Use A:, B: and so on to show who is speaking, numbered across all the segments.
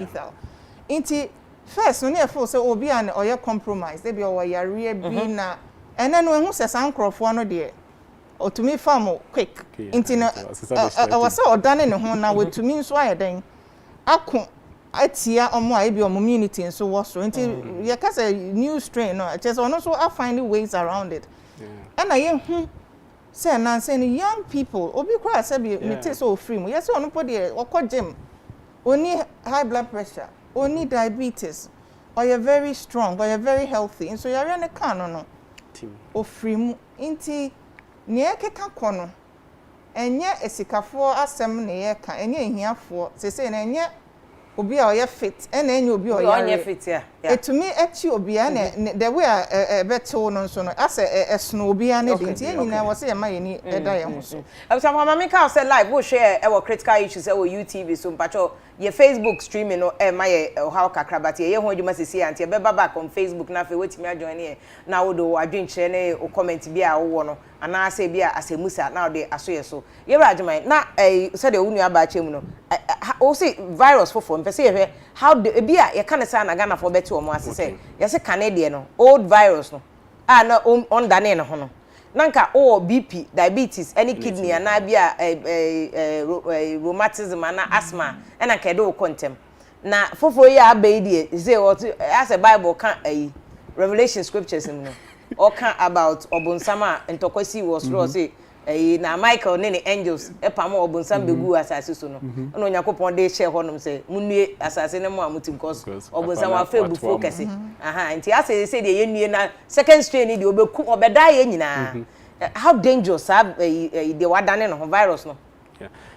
A: lethal. Inti first no feel say obi an oye compromise they be o yare bi na ene no ehu se san crofo no de otumi farm quick inti na was say odane ne ho na wetumi nso ayeden akon atia omo a bi omo community nso wo so inti ye ka say new strain no just ono so I find ways around it and I hu say na say young people obi kwa say be me take so free mo yes ono po de okọ gym only high blood pressure only diabetes or you're very strong or you're very healthy and so you're in a car no o free mu inti ne ekeka kono enye esikafo asem ne ye ka enye ehiafo se na enye obi a oye fit ena enye obi oye
B: fit ya
A: etumi echi obi a na the way beto no so no ase esno obi a na de nti enyina wo se ye ma ye ni eda ye ho so
B: abisa mama me ka say live wo share e critical issues e UTV so mpacho ye Facebook streaming no ma ye how kakrabati ye ho adwuma sisi anti e be back on Facebook na fe wetimi ajoin ye na wo do adwenche ne o comment bi a wo no ana ase bi a asemusa na wo de aso ye so ye bra adwuma na say de wo nu aba achemu no o see virus fofo mpese ye how de bi a ye kan say na Ghana for beto mo ase say ye say Canadian no old virus no na on dane ne ho no nanka BP diabetes any kidney na bia rheumatism na asthma na ka do contem na fofo ya abaidi say what as a Bible can Revelation scriptures no or can about obunsama entokwasi was say na Michael ne angels epam obunsam begu asase so no no Yakopon dey share honum say munue asase ne mo amutim cause obunsam wa fa bu focus nti ase say dey yenue na second strain dey obeku obeda ye nyina how dangerous the wadane no virus no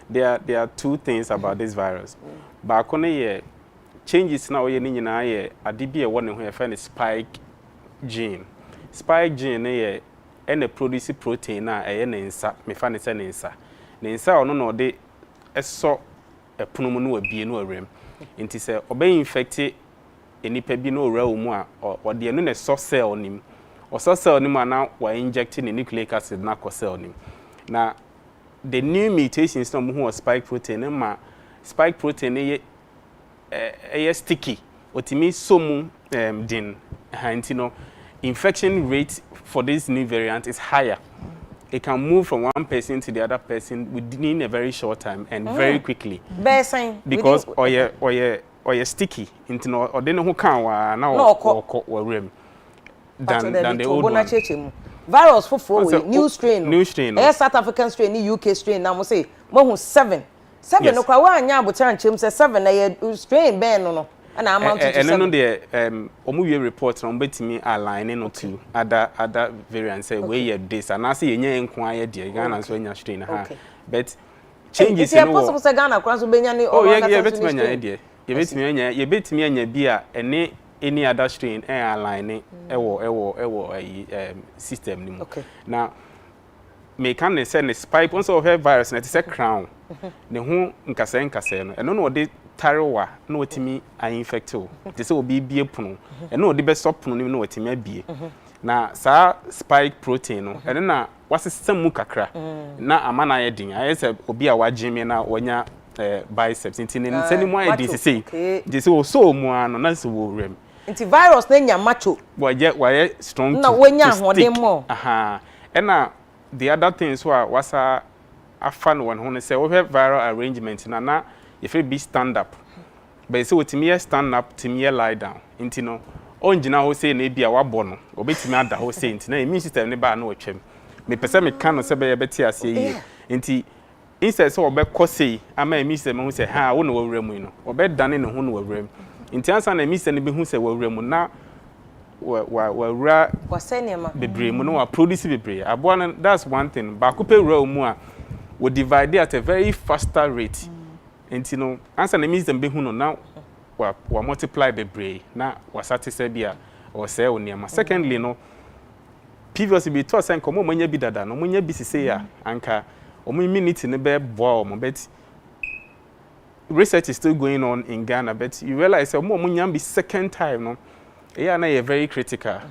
C: there are two things about this virus ba ko ne changes na oye ni nyina ye ade bi e wo ne ho ye fa ne spike gene ne ene produce protein na eye ne nsa me fa ne se ne nsa ono no de eso eponomu no abie no awrem nti se obe infect enipa bi no owra wo mu a ode eno ne so cell nim o so cell nim ana wa inject ne nucleic acid na ko cell nim na the new mutations no mu spike protein ma spike protein eye sticky otimi somu din hanti no infection rate for this new variant is higher. It can move from one person to the other person within a very short time and very quickly. Because or sticky into no or then who can now or rem than the old one.
B: Virus for new strain. South African strain, UK strain. Now we say more 7. No kwa wa anya abotan chem say 7 na strain ben no. And amount to 7.
C: And the omuwe report on betimi align no to other variants say we this and I see yenye nko aye de Ghana so nya strain ha but changes
B: in possible say Ghana kwan so benya ni
C: oh yeah betimi anya de ye betimi anya bi a any other strain align ewo system ni mu na me can say ne spike once of virus na it is a crown ne ho nkase no eno no de tarewa na otimi infect o te se obi bie pono eno odi be stop pono na otimi abie na sa spike protein no eno na wasesem mu kakra na amana ye din ayese obi a wagime na wonya biceps intini nsani mu aye din sei je se o so mu ano na se wo rem
B: nti virus na nya macho
C: waye strong
B: na wonya hoden mo
C: ena the other things wasa afan one ho say we have viral arrangement na if it be stand up but say otimi stand up timi lie down intino onjina ho say na bia wabo no obetimi ada ho say intina immune system ne ba na otwem me pese me kan no se be beti ase yi inti instead so obekọ say ama immune system ho say ha wo no wawremu no obedane ne ho no wawremu inti ansa na immune system be hu say wawremu na wa
B: wasenema
C: bebre mu no wa produce bebre aboa no that's one thing ba ko pe wura mu a we divide at a very faster rate enti no answer na means them be hu no now wa multiply bebre na wa satisfy bia or say oniama secondly no previously be to say komo manya bi dada no manya bi sise ya anka omo minute ne be boa omo bet research is still going on in Ghana but you realize omo manya be second time no yeah na very critical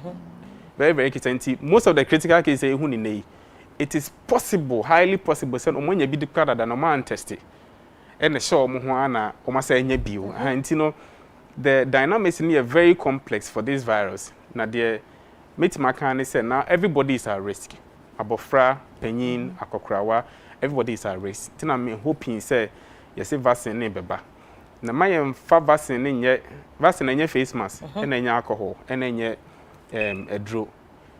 C: very critical most of the critical cases hu ni nei it is possible highly possible say omo nya bi dada no man test and the show mo ho ana o ma say nya bio anti no the dynamics in here very complex for this virus na the metimaka say now everybody is at risk abofra panyin akokrawa everybody is at risk tina me hoping say you say vaccine ne beba na my fa vaccine ne vaccine face mask and enya alcohol and enya a draw.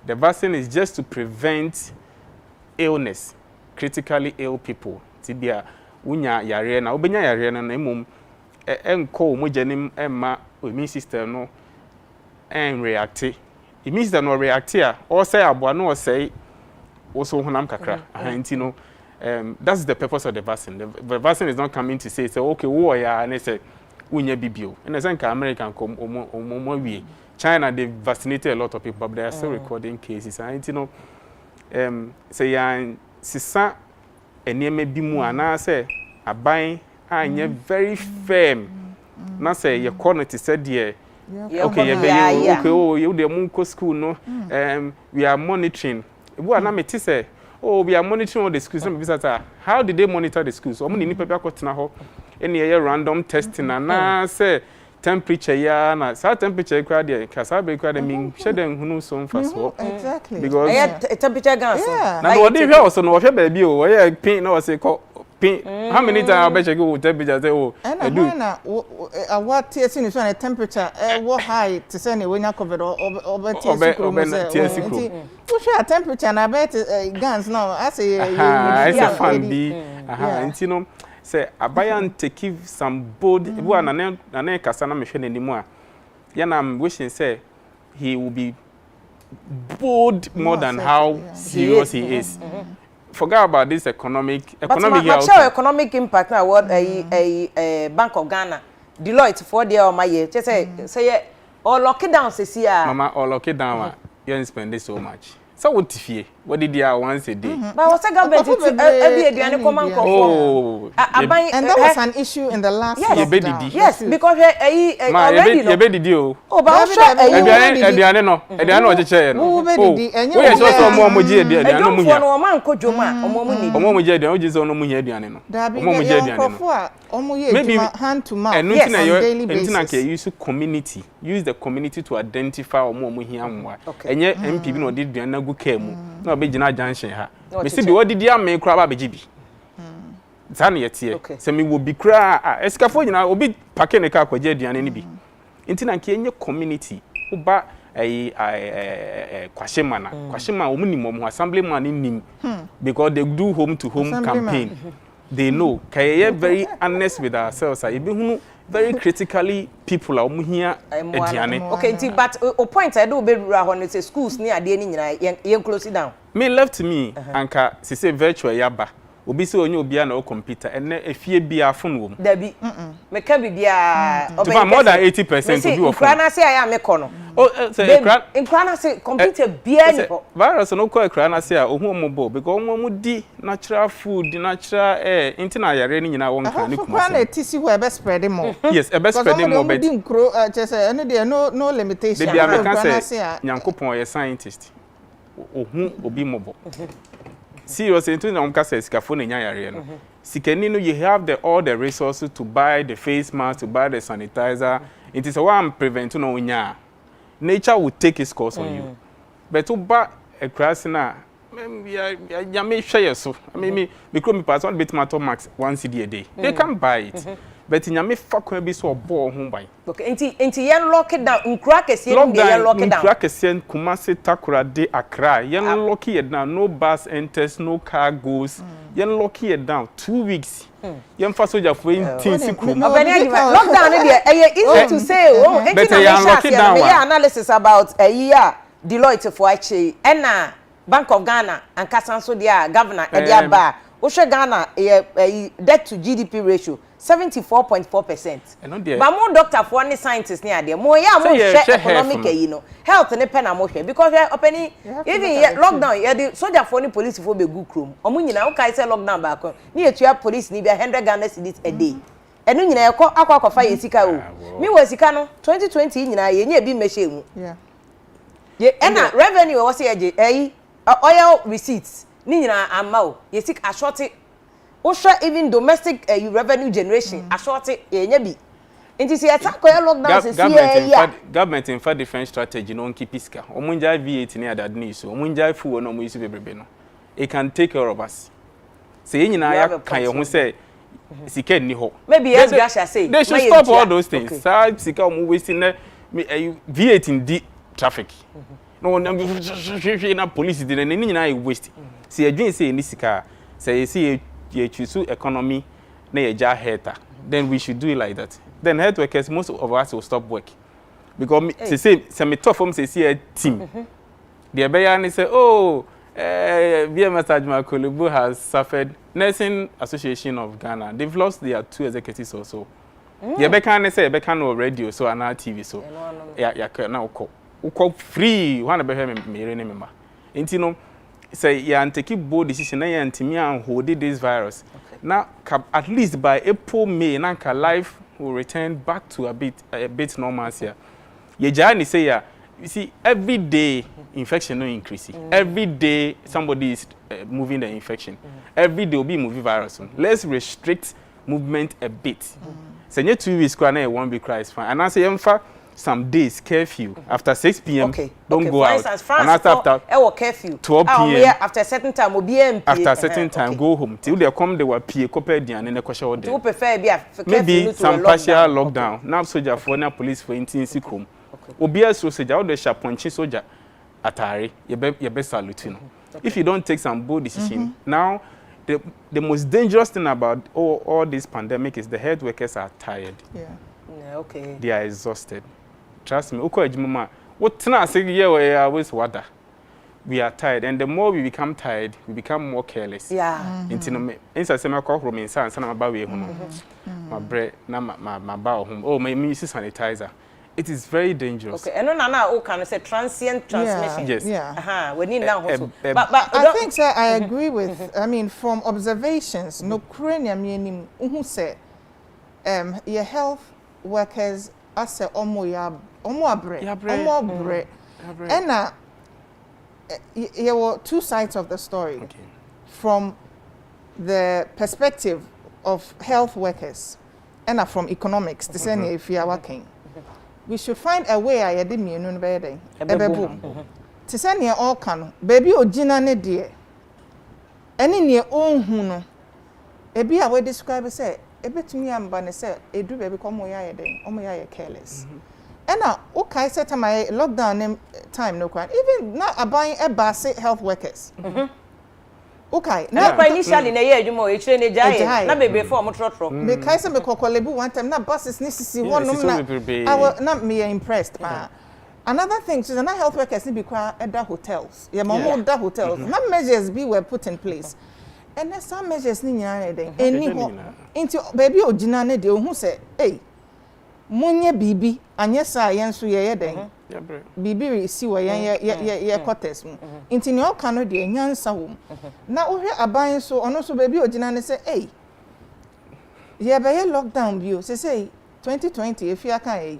C: The vaccine is just to prevent illness, critically ill people. Tibia unya yare na obenya yare na emum enko mo janim emma immune system no react. Immune system no react a or say aboa no or say also honam kakra. Anti no that's the purpose of the vaccine. The vaccine is not coming to say okay wo ya and say unya bibio. And as American come omo wie China, they vaccinated a lot of people, but they are still recording cases. And you know, say yan sisa eneme bimu ana say aban anye very firm. Na say your quality said there. Okay, okay, oh, you dey munko school no. We are monitoring. Ebu ana meti say, oh, we are monitoring all the schools. How did they monitor the schools? Omo ni nipa bi akotena ho. Any random testing ana say temperature ya na sa temperature kwa de kasa be kwa de min sheden hunu so mfa so
A: exactly
B: because temperature gas
C: na no dey hwe so no hwe ba bi o we pin na we say pin how many times be check o temperature say o
A: do na what TSC ni so na temperature what high to say na we nya covered over TSC
C: TSC
A: we share temperature na bet gas now I say
C: I say fan bi nti no say abayan take some bold ebu na kasa na mehwe nanimu a ya na I'm wishing say he will be bold more than how serious he is. Forget about this economic
B: economic impact na what a Bank of Ghana Deloitte for there on my year just say or lock it down say
C: mama or lock it down you spend so much. So what tifie? What did you once a day?
B: But what's the government every aduane come and
C: oh,
A: and that was an issue in the last
B: lockdown. Yes, because already
C: no.
B: Oh, but
C: aduane no ojeche no. Oh, we so so mo moji aduane no mu hia.
B: No man ko dwoma omo mu ni.
C: Omo moji aduane oji so no mu hia aduane no.
A: Omo moji aduane no. Omo ye hand to mouth.
C: Yes, on daily basis. Entina ke use community. Use the community to identify omo hia nwa. Enye MPB no di aduane na gu kemu. No be gina junction ha. Me see be what did ya me kra ba be gibi. Zan yetie. Se me wo bi kra eskafo nyina obi pake ne ka kwaje aduane ni bi. Nti na nke enye community. Oba kwashema na. Kwashema omu ni mo assemblyman ni nim because they do home to home campaign. They know kay very honest with ourselves. I be hunu very critically people are here ediane.
B: Okay, but o point I do be rura ho say schools ni ade ni nyina yen close it down.
C: Me left me anka say virtual yaba. Obi say onye obi na o computer enne efie bia phone wo.
B: Da bi. Me ka bi bia
C: more than 80% obi of phone.
B: Nkra na say aya me kono.
C: Oh say
B: nkra na say computer bia ni ho.
C: Virus no call nkra na say ohu omobo because omo di natural food, natural air, intina yare ni nyina won kan ni kuma.
A: Nkra na tisi we be spread more.
C: Yes, e be spread more but
A: ene dey no limitation.
C: Dey American say Nyankopon ye scientist. Ohu obi mobo. Seriously, into na umka say sikafo nya yare no. Sikani no you have all the resources to buy the face mask, to buy the sanitizer. It is one prevent no nya. Nature will take its course on you. But to buy a crash na ya me share so. I mean me could me pass one bit matter max 1 CD a day. They can buy it. But in me fuck be so ball home by.
B: Okay, into yen lock it down. Uncrack a yen lock it down.
C: Uncrack a sen Kumasi Takura de Accra. Yen lock it down. No bus enters, no car goes. Yen lock it down 2 weeks. Yen fast soldier for things.
B: Lockdown easy to say. Oh,
C: but yen lock it down.
B: Analysis about a year Deloitte for actually and Bank of Ghana and Kasanso dia governor Ediaba. Oshe Ghana debt to GDP ratio 74.4%. But more doctor for any scientists near there. More yeah, more economic, you know, health and pen emotion because opening even lockdown. Yeah, the soldier for any police for be good room. Omunyi na okay say lockdown back. Near to police ni be 100 Ghana cedis a day. And you know, akwa fire sika o. Me we sika no 2020 nyina ye nya bi meche mu.
A: Yeah.
B: Ye na revenue was ye oil receipts. Ni nyina ama o. Ye sika short Osha even domestic revenue generation ashorte enye bi. Nti se attack lockdown se
C: government in for different strategy no keep iska. Omunja VAT ni adadni so. Omunja fu no mo use bebrebe no. It can take care of us. Say nyina ya kan ye ho say sika ni ho.
B: Maybe yes Gasha say.
C: They should stop all those things. Sa sika omo wasting na VAT in the traffic. No na police dey na nyina e waste. Say adwin say ni sika say you see you choose economy na ye ja hater. Then we should do it like that. Then health workers, most of us will stop work. Because say me tough from say a team. The Abayani say, oh, BMS Ajma Kolubu has suffered. Nursing Association of Ghana, they've lost their 2 executives or so. The Abayani say Abayani radio so and our TV so. Yeah, now call free. One of me remember. And you know, say yeah, and take bold decision. Na yeah, and me and hold this virus. Now, at least by April, May, Nanka life will return back to a bit normal here. Ye say yeah, you see every day infection no increasing. Every day somebody is moving the infection. Every day will be moving virus. Let's restrict movement a bit. Say so 2 weeks na won't be cry is fine. And I say some days curfew after 6 p.m. Don't go out.
B: Instance, and after curfew
C: 12 p.m.
B: After a certain time,
C: after a certain time, go home. Till they come, they will pay copedian and a question.
B: Do you prefer
C: maybe some partial lockdown? Now, soldier for now, police for instance, sikum. Obia soldier, all the shaponchi soldier, atari, your best salute. If you don't take some bold decision, now the most dangerous thing about all this pandemic is the health workers are tired.
A: Yeah.
B: Okay.
C: They are exhausted. Trust me. What water. We are tired, and the more we become tired, we become more careless.
B: Yeah.
C: My bread, my bow home. Oh, my music sanitizer. It is very dangerous.
B: Okay. And no, can say transient transmission.
C: Yes.
A: Yeah.
B: We need now.
A: But I think, sir, I agree with. I mean, from observations, no cranium meaning who say, your health workers as a omo abre. And there were 2 sides of the story.
C: Okay.
A: From the perspective of health workers and from economics, to say if you are working, we should find a way I did me no better. To say near all can baby or Gina ne dear. Any near own huno. A be a way describe say. A bit to me and Banner said, a do baby come away, then, careless. And now, okay, said to my lockdown time, no crime. Even not buying a basket health workers. Okay,
B: now, initially, in a year, you more, it's in a giant, not baby for a trotro.
A: Because I'm a cocolebu one time, not buses necessary one, I will not be impressed. Another thing, so the health workers need to be quiet at the hotels. Yeah, more the hotels. What measures were put in place? And there's some measures ni nyane den eni into baby ogina ne de ohun say hey munye bibi anye sa yen so ye den bibi ri si wo ye quarters mu into ne o ka no de nyansa wo na wo hwe aban so ono so baby ogina ne say hey ye be ye lockdown bio say 2020 if you can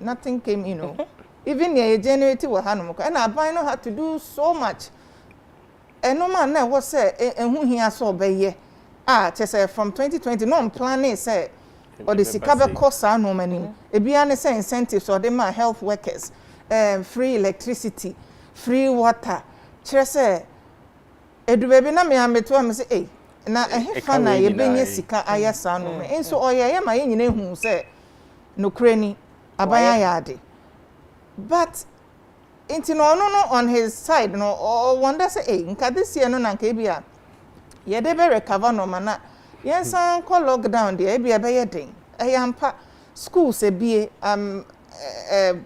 A: nothing came even ye January we hanom and aban no had to do so much. And no man now was say and who he has so be say from 2020 no planning say or the sikabe cost no many e bia ne say incentives or the my health workers free electricity free water chere say edu baby na me ameto am say eh na fa na ye benye sika ayesa no me enso oye ma ye nyina hu say no krani abaya yade but Inti no on his side no or wonder say nka this year no na nka bia ye dey be recover no mana yen san call lockdown dey bia be ye den eyampa schools ebie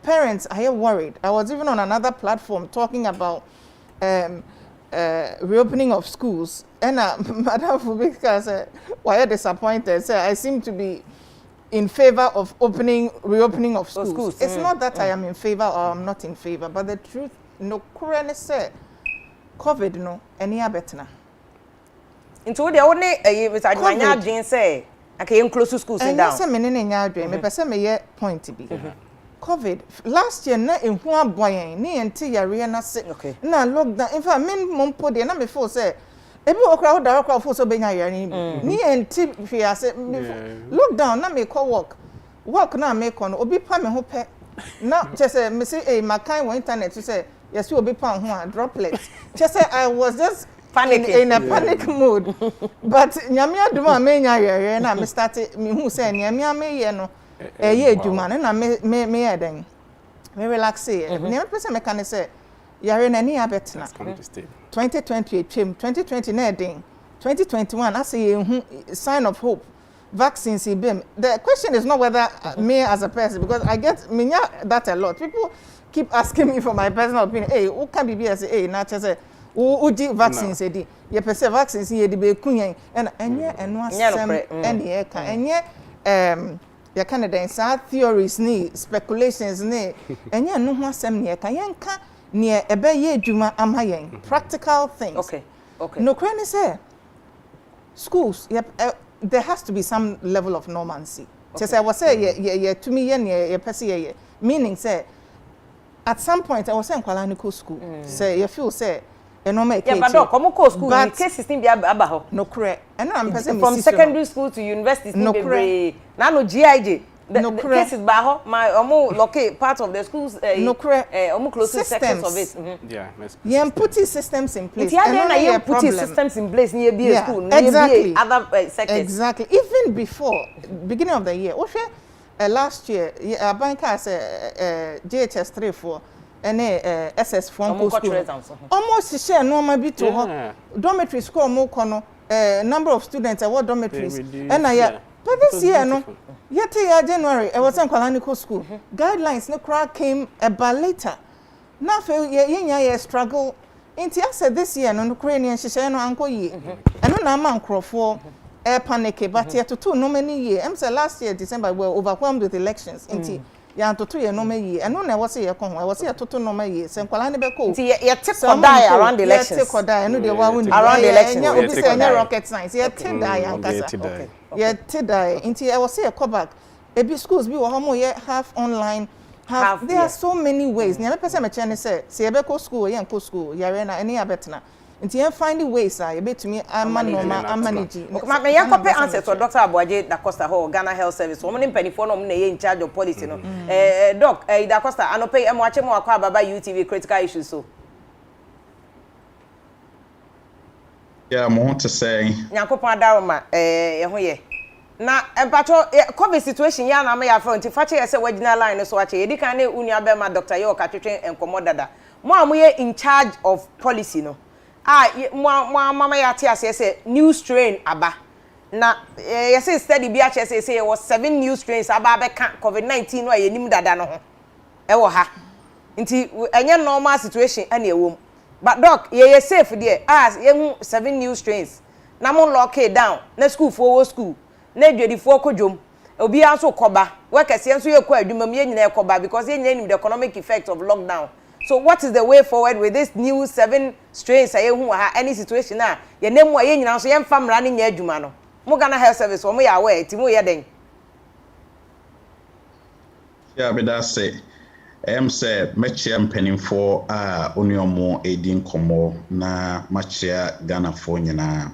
A: parents are worried. I was even on another platform talking about reopening of schools and Madam Fubika said why are disappointed say I seem to be in favor of reopening of schools. It's not that I am in favor or I'm not in favor, but the truth, no currently say COVID no any abetna. Into the only Mr. Adwanya Jane say I can close schools down. Yes, I mean in your dream. Me person me ye point to be. COVID last year na in boy ni enti yare na se na lockdown. In fact, men mom po dey na before say ebi okra wo da okra fo so benya yare ni enti fi ase lockdown na me call work na me kono obi pa me ho pe na chese me say makan on internet to say yes obi pa ho a droplets chese I was just panicking in a panic mood but nyame aduma me nya yare na me start me hu say nyame me ye no ye aduma na me ye den me relax e me pese me kan say yare na ni abetna 2020 2020 na den 2021 I say sign of hope vaccines ibem. The question is not whether me as a person, because I get me that a lot. People keep asking me for my personal opinion. Hey, who can be as hey na say who di vaccines edi ye pese vaccines ye di be kunyen and enye eno asem and ye ka enye ye Canada sa theories ni speculations ni enye eno ho asem ni ye ka yenka ne ebe ye adwuma ama yen practical things.
B: Okay
A: no crane say schools there has to be some level of normalcy. Just I was say yeah to me yeah person yeah meaning say at some point I was saying kwala school say you feel say normal
B: yeah but no come go school the case system be aba ho
A: no correct and I'm person
B: from secondary school to university no correct na no GIJ the cases ba ho my locate part of the schools
A: no correct
B: close to sections of it
A: yeah putting systems in place
B: and you put systems in place near be school
A: exactly
B: other sectors
A: exactly even before beginning of the year last year banka say JHS 3-4 and SS4 school almost share normal bit to dormitory school mo kono number of students what dormitories and but this year no yet January I was in Kwalanico school guidelines no crowd came about later now for ye struggle into I said this year no Ukrainian she say no anko ye and no na man crofo panic but yet to no many year I'm say last year December we were overwhelmed with elections into ya to 2 year no me ye and no na was here kon I was here to no me ye say Kwalani be ko
B: ye take die around the elections
A: take die no dey one
B: around the elections
A: yeah obi say any rocket science ye take die ankasa yeah today into I was say come back ebi schools bi wo homo ye half online half there are so many ways na me person me chene say be ko school ye nko school yare na any abetna into you finding ways you betumi ama normal manage
B: ma me yakope answer to Dr. Aboaje da Costa ho Ghana Health Service wo mo mpanifo no mo na ye in charge of policy no doc da Costa anope e mo ache mo akwa baba UTV critical issues so
D: yeah mo want to say
B: yakopon adaroma ye ho ye na empacho COVID situation ya na me ya front fache ye se wagina line so ache ye dikan na unu abema Dr. Yo ka twetwe enkomo dada mo amoye in charge of policy no mama ya ti ase say new strain aba na ye say study bi ache say was 7 new strains aba be ka COVID-19 no ayenim dada no ho e wo ha nti enye normal situation ane ewom but doc ye safe there as ye hu 7 new strains na mo lock it down na school for school na dwedifo kodwom obi anso koba workers ye nso ye kwa adwuma ye nyina koba because ye nyina the economic effect of lockdown. So what is the way forward with this new 7 strains aye hu ha any situation na ye nemu aye nyina so ye mfa mra ne nya adwuma no mo Ghana Health Service wo mo ya aware ti mo ye den
D: yeah but that say say mechia mpanimfo a oniomo edin komo na machia Ghana fo nyina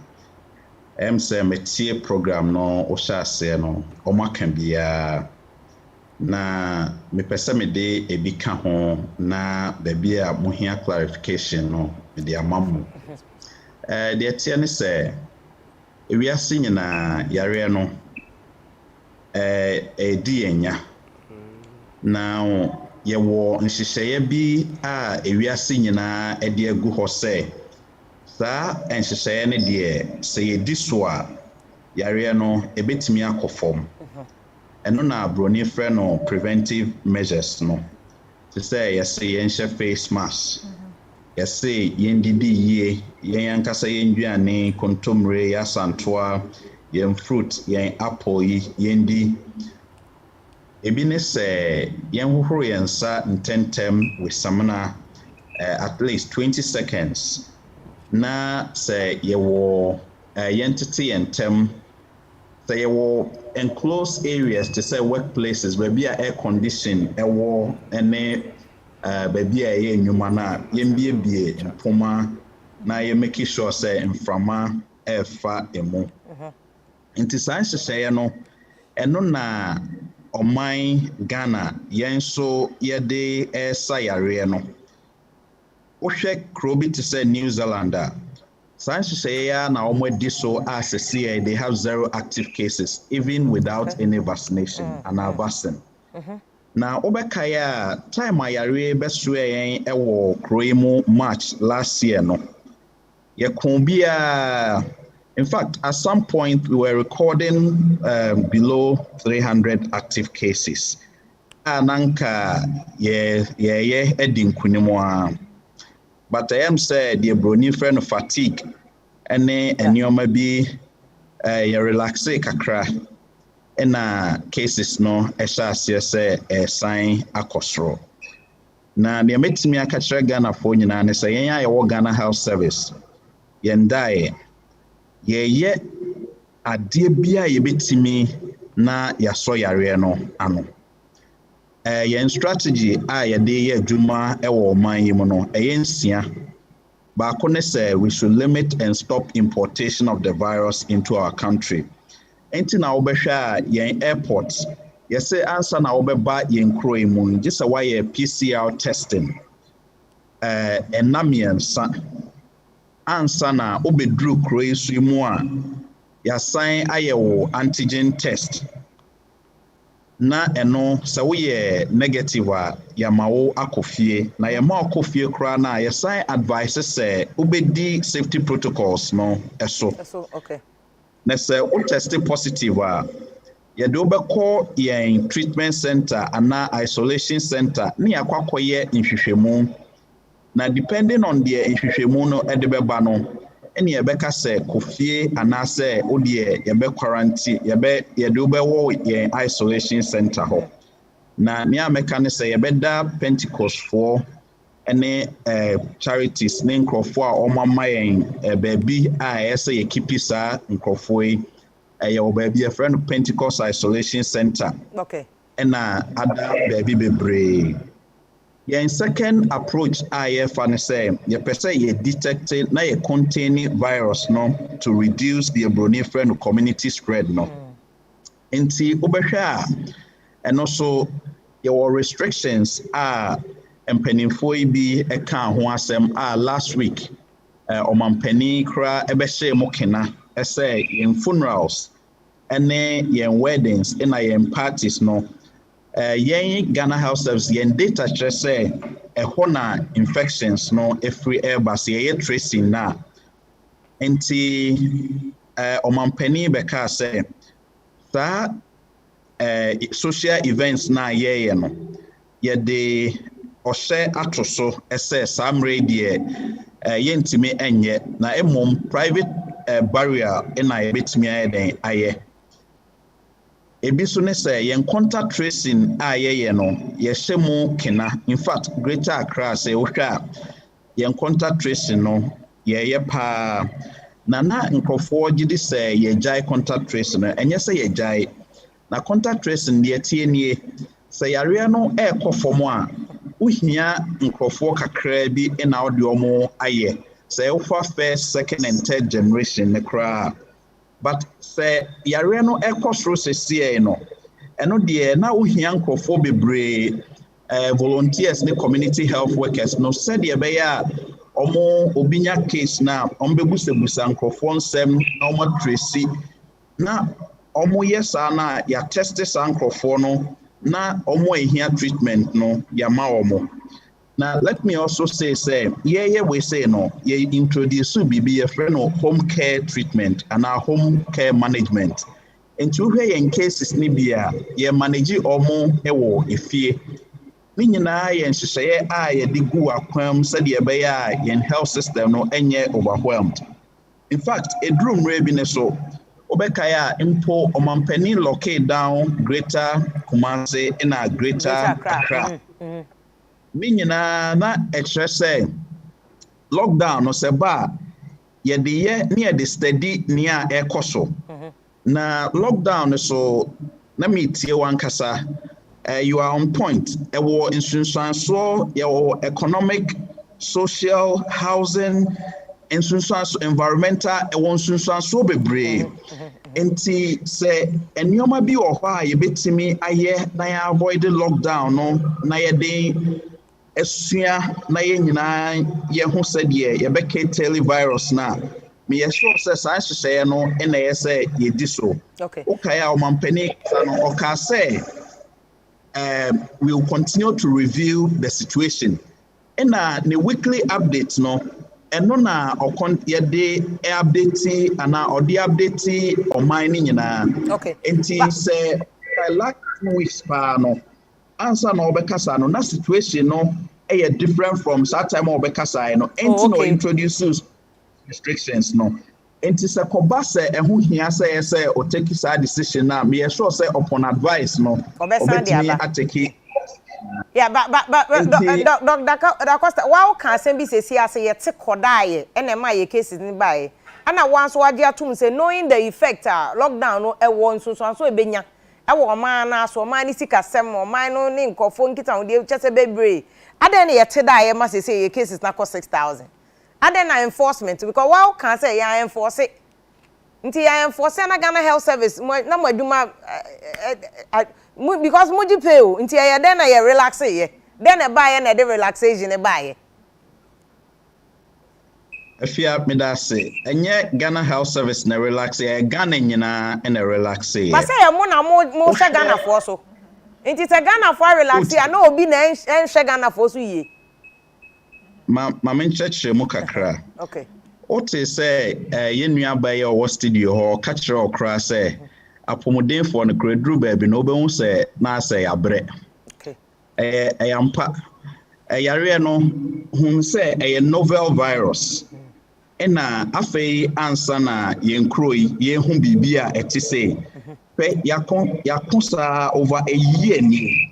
D: say metie program no o sha se no o maka bia na me pese me de ebi ka ho na baby a mohia clarification no me de amamu de etie ne se ewiase nyina yare no edi enya na yewo nhyehyeye bi a ewiase nyina ede agu ho se sa nhyehyeye ne de se yedi so a yare no ebetimi akofom eno na broni frɛ no preventive measures no to say yes yen face mask yes yen didi yie yen ankasa yen duane kontomre ya santoa yen fruit yen apple yen di ebi ne sɛ yen hohoro yen sa ntentem with samana at least 20 seconds na sɛ yewo yen tete yen tem sɛ yewo enclosed areas to say workplaces where be air condition ewo ene baby a ye nyuma na yembie mpoma na ye make sure say mframa efa emu nti saa nhyehyɛeɛ no ɛno na ɔman Ghana yɛn so yɛde ɛsa yareɛ no wohwɛ kuro bi te sɛ New Zealand a saa nhyehyɛeɛ na wɔn adi so asɛseɛ they have 0 active cases even without any vaccination and a vaccine. Na wobɛkae a time a yareɛ bɛsoɛ yɛn ɛwɔ kuro yi mu March last year no yɛko bia. In fact, at some point, we were recording below 300 active cases. Ananka, edin kunimwa. But I am said the brony friend fatigue, and nyoma bi relaxe kakra. And cases no say sign akosro. Na the met me a catcher Ghana for you and say, I Ghana Health Service. Yendai. Ye adeɛ bia yɛbɛtimi na yɛasɔ yareɛ no ano. Yɛn strategy a yɛde yɛ adwuma ɛwɔ ɔman yi mu no ɛyɛ nsia. Baako ne sɛ we should limit and stop importation of the virus into our country. Enti na wobɛhwɛ a yɛn airport yɛsɛ ansa na wobɛba yɛn kuro yi mu gye sɛ wayɛ PCR testing. Ɛnam mmiɛnsa ansa na obedru kuro yi so mu a yasan ayɛwo antigen test na ɛno sɛ woyɛ negative a yamawo akɔfie na yɛma akɔfie kora na yɛsan advice sɛ obedi safety protocols no ɛso
B: okay
D: na sɛ wo test positive a yɛde wobɛkɔ yɛn treatment center ana isolation center ne yakɔkɔyɛ nhwehwɛmu. Na depending on the nhwehwɛmu no ɛde bɛba no ɛne yɛbɛka sɛ kofie anaasɛ wodie yɛbɛ quarantine yɛde wobɛwɔ yɛn isolation center hɔ. Na nea mɛka ne sɛ yɛbɛda Pentecostfoɔ ɛne charities ne nkurɔfoɔ a ɔmama yɛn baabi a ɛyɛ sɛ yɛkipi saa nkurɔfoɔ yi ɛyɛ wɔ baabi yɛfrɛ no Pentecost Isolation Center.
B: Okay.
D: Ɛna ada baabi bebree. Your second approach I fan say you say you detect na you contain virus no to reduce the Ebronifriend community spread no. Nti obehwa and also your restrictions are mpanimfo bi eka ho asem last week omampani kra ebehye mo kena say in funerals ene yen weddings ina yen parties no. Yen Ghana Health Service yen data kyerɛ sɛ ɛhɔ na infections no every airbus yɛ tracing na nti ɔmampani bɛka sɛ saa social events na yɛyɛ no yɛde ɔhyɛ ato so ɛsɛ saa mmerɛ deɛ yɛntumi ɛnyɛ na mmom private barrier na yɛbɛtumi ayɛ den ayɛ. Ebi so ne sɛ yɛn contact tracing a yɛyɛ no yɛhyɛ mu kena. In fact, Greater Accra sɛ wohwɛ a yɛn contact tracing no yɛyɛ paa. Na nkurɔfoɔ gye di sɛ yɛgyae contact tracing no ɛnyɛ sɛ yɛgyae. Na contact tracing deɛ tie nie sɛ yareɛ no ɛrekɔ fam a wohia nkurɔfoɔ kakraa bi na wode ɔmo ayɛ. Sɛ wofa first, second and third generation ne koraa. But say yare no ekosro sesie no eno de na ohia nkrofo bebre volunteers ne community health workers no said ye be ya omo obinya case na ombebusebusa nkrofo nsem na omo tracy na omo yesa na ya test sa nkrofo no na omo ehia treatment no ya ma omo. Now, let me also say, we say no, ye introduce bibi a friend of home care treatment and our home care management. And to hear in cases nibia, ye manage omo ewo Afia. Minina and she say, I digu aquam said ye baya yen health system no enye overwhelmed. In fact, a room rebineso. Obekaya impo omampeni locate down Greater Kumasi in a Greater Accra. Minyina na ɛkyerɛ sɛ lockdown no sɛ ba yɛde yɛ ne yɛde steady nea ɛkɔ so na lockdown so na metie wankasa you are on point ɛwɔ nsunsuansoɔ yɛwɔ economic, social, housing ensunsuanso environmental ɛwɔ nsunsuanso bebree enti sɛ enioma bi wɔ hɔ a yɛbɛtumi ayɛ na yɛ avoid lockdown no na yɛde esua na yɛ nyinaa yɛ ho sɛdeɛ yɛbɛka televirus na me yɛ sure sɛ saa hyehyɛ no ɛna yɛ sɛ yɛdi so okay a ɔmampani no ɔka sɛ we will continue to review the situation ɛna the weekly updates no ɛno na yɛde update ana ɔde update ɔman no nyinaa enti sɛ last 2 weeks pa no answer na obekasa no na situation no different from that time obekasa no enti no introduce restrictions no enti se koba se ehu hia se o take that decision na me sure say upon advice no obetimi atake
B: yeah but Dr. Costa wow can say be say ase ye te kodaye ene ma ye cases ni bae ana once waje atum say knowing the effect lockdown no e won so ebenya ewo man na so man ni sika sem man no ni nkofo nkita wo de chese bebre aden ye te da ye ma say ye cases na cost 6,000 aden na enforcement because wow can say ya enforce it nti ya enforce na Ghana Health Service na maduma because muji pay o nti ya den na ye relax ye den e buy na de relaxation e buy
D: Afia medase enye Ghana Health Service na relax ye Ghana nyina na relax ye
B: ba say mo na mo hwe Ghana for so nti te Ghana for relax ya na obi na hwe Ghana for so ye
D: ma menchechire mu kakra
B: okay
D: ote say ye nua ba ye o studio ho ka kire okra say apomodefo no kredru ba bi no obehu say na say abre
B: okay
D: yampa yare no hun say novel virus ena afei ansa na yenkroi ye hu bibia eti say pe yakosa over a year ni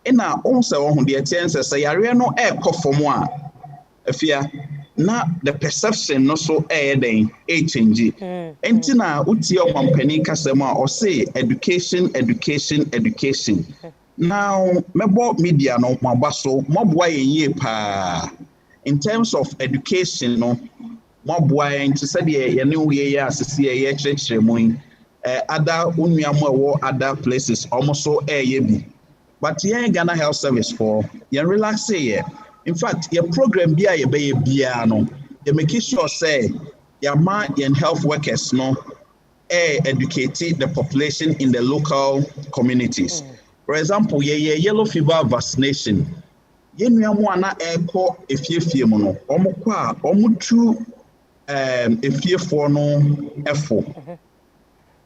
D: ena on say wo hu de etiense say yare no ekofom a Afia na the perception no so den change enti na utie omampani kasem a o say education now mebo media no mabaso moboa yenye pa in terms of education no moboa enti said ye ne wo ye asese ye church mu other unuamo wo other places almost so bi but here Ghana Health Service for ye relax here. In fact, your program be a bia no, you make sure say your man and health workers no educate the population in the local communities. For example, yellow fever vaccination. Ye nuamu ana eko efie mu no, omo kwa omo tu efie for no efo.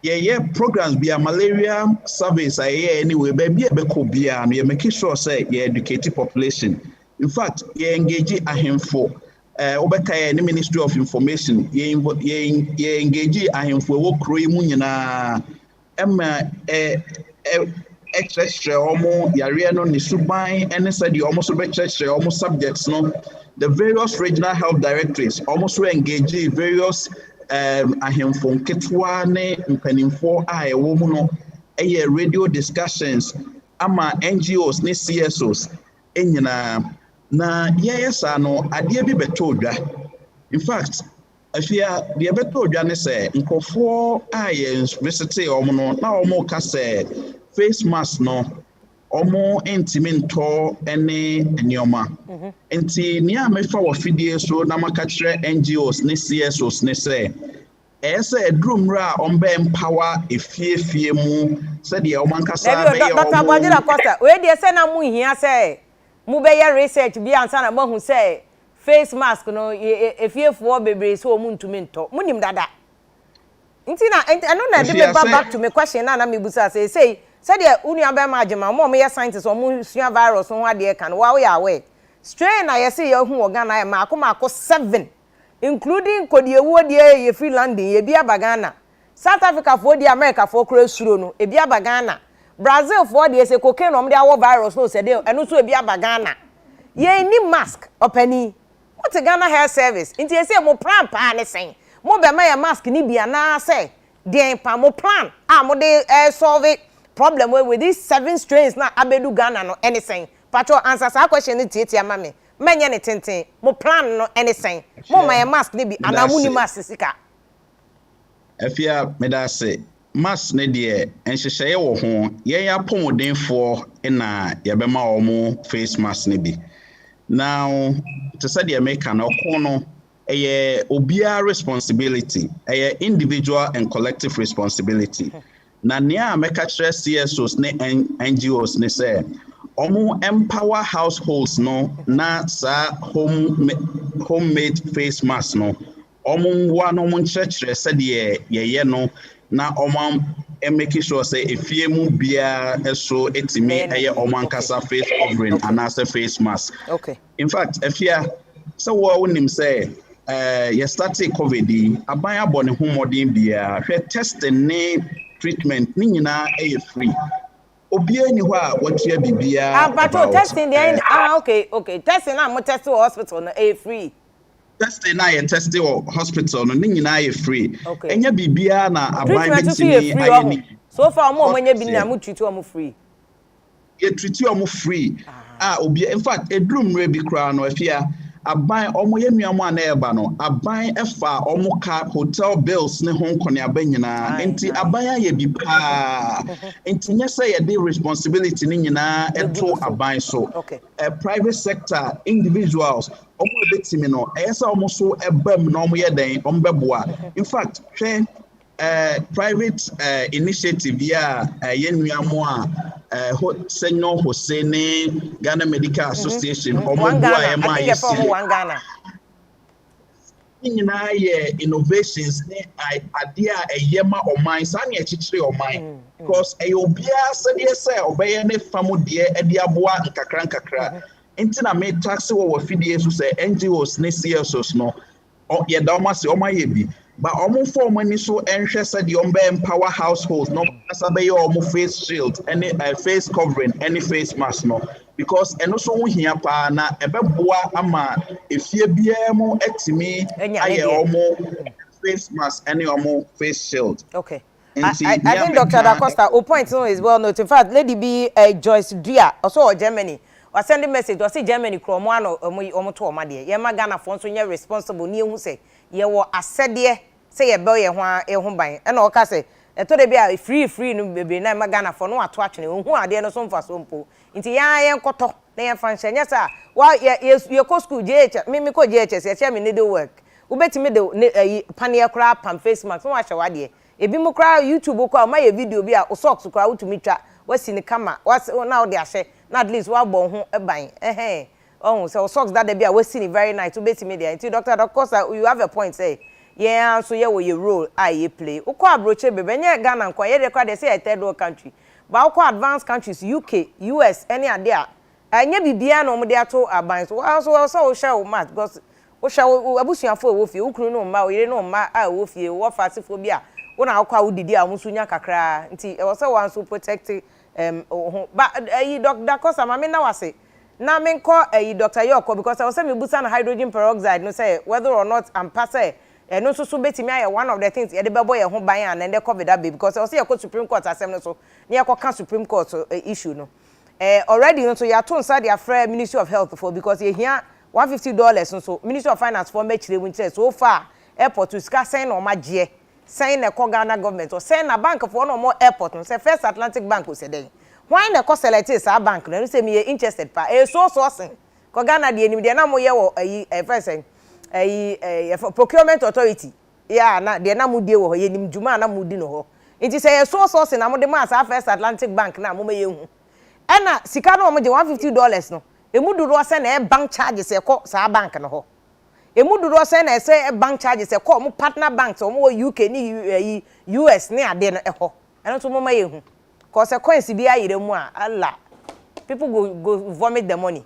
D: Ye programs be a malaria surveys anyway, baby ebeko bia no, you make sure say you educate population. In fact, ye engage ahemfo obeka the Ministry of Information ye engage ahemfo wo kroi mu nyina extra omo yare no ni suban ene said you almost be extra almost subjects no the various regional health directorates almost engage various ahemfo nketwa ne mpanimfo a ewo mu no radio discussions ama NGOs ne CSOs enyina na yesa no ade bi beto odwa in fact afia de beto odwa ne se nkofo aye visit omo no na omo ka se face mask no omo intimento ene enioma enti ni amefa wo fidie so na maka kire NGOs ne CSOs ne se ese edrumra ombe empower efie mu se de omanka sa be
B: Dr. Bwajira Costa we de se na mu hia se mu be ye research bi ansa na mahu say face mask no efiefo bebre so mu ntumi nto munim dada nti na eno na de be back to me question na me busa say say de unu aba ma agema mo ye scientists o mu sua virus ho ade kan wa ya we strain na ye say ye hu organ na maako 7 including kodiewu de ye free landing ye bia bagana South Africa for the America for cross suro no e bia bagana Brazil for the say cocaine no dey our virus no say dey enu so e bia bagana ye ni mask opani what Ghana Health Service nti ye say mo plan pa ne sen mo be ma mask ni bia na say den pa mo plan mo dey solve problem with these 7 strains na abedu Ghana no anything patro answer sa question ni tietia ma me menye ne tenten mo plan no anything mo my mask ne bi ana mu ni mask sika
D: Afia medase mask ne de enhyehyeye wo ho ye ya pomodenfo na ye bema omo face mask ne bi now to say the American no obia responsibility individual and collective responsibility na nea America CSOs ne NGOs ne say omo empower households no na sa homemade face mask no omo wa no mo nkyerɛkyerɛ sɛ de ye no na omo making sure say efie mu bia eso etimi omo ankasa face covering and as a face mask.
B: Okay.
D: In fact, Afia, so what wonim say you started COVID aban abone ho modern bia hwe test ne treatment ni nyina free. Obia ni ho a watua bibia
B: but testing the okay testing na mo test hospital no free.
D: Testing na test hospital no ni nyina free. Enya bibia na aban betimi
B: ayeni. So far mo nya bi na mo treat o free.
D: You treat you almost free. Obia in fact edrum re bi kra no Afia aban omo ye nuamo aneba no aban efa omo ka hotel bills ne ho nkone abanyina enti aban aye bi pa enti nya say ye dey responsibility ni nyina eto aban so private sector individuals omo betimi no eyesa omo so ebam no omo ye den omo beboa in fact private initiative ya yenuamo Senor Hosseini Ghana Medical Association
B: Ghana
D: innovations ne idea yema oman sane echichire oman because obia sede say obeye ne famu de e aboa nkakra ntina me tax wo fidie so say NGOs ne CSOs no ye da omase omaye bi but omo form ani so enhwe said the empower households no asabe omo face shield any face covering any face mask no because eno so wo hia pa na ebeboa ama efie bia mu etimi aye omo face mask any omo face shield.
B: Okay. I think Dr. Da Costa, o point no is well noted. In fact, Lady B Joyce Dia also Germany or sending message or see Germany kromo ano omo to omade ye ma Ghana fo so nye responsible ni ehu say ye wo asede say ye bel ye ho ban e na o ka say e to de bia free no bebe na ma Ghana fo no ato atwene ohu ade no so mfa so mpo nti ya ye nkoto na ye fa nhye sa wa ye ko school JH me ko JHS ye che me need work ubetimi de panel kra pam face mask no wa hye wade ebi mu kra YouTube ko ma ye video bi a o socks kra utumi twa wasi ni kama wasi na o de ahye na at least wa bo ho eban oh so socks that dey be wasi ni very nice ubetimi there nti Dr. Da Costa you have a point say yeah so ye wo ye role I play ukọ abroche bebe nye Ghana nkwa ye record dey say a third world country but ukọ advanced countries UK US any ade a anya bibia na omde ato aban so share match because o share abusuafo wo fie ukunu no ma o yire no ma a wo fie wo fasefo bi a wona akwa wudidi a musunya kakra nti e was one so protect but Dr. Costa mama na wase na me nko Dr. Yoko because I was say me busa na hydrogen peroxide no say whether or not am pass no so betimi aye one of the things ye de bebo ye ho ban and the COVID that because I was say your Supreme Court asem no so na your Supreme Court issue no already no so ya to nsa dia free Ministry of Health for because ye here $150 so Ministry of Finance for mechire win so far airport to ska sign no magye sign na Ghana government or sign na bank for no more airport no say First Atlantic Bank say den why na cost select is our bank no say me interested pa so sourcing ko Ghana de enim de na mo ye wo first procurement authority yeah na de na mo die wo ye nim djuma na mo di no ho nti say so sourcing na mo de ma sa First Atlantic Bank na mo me ye hu e na sika no mo de $150 no emu duro say na bank charges e ko sa bank no ho emu duro say na say bank charges e ko mo partner banks o mo UK ni US ni ade no e ho eno to mo ma ye hu cause coins bi ayire mu a Allah people go vomit the money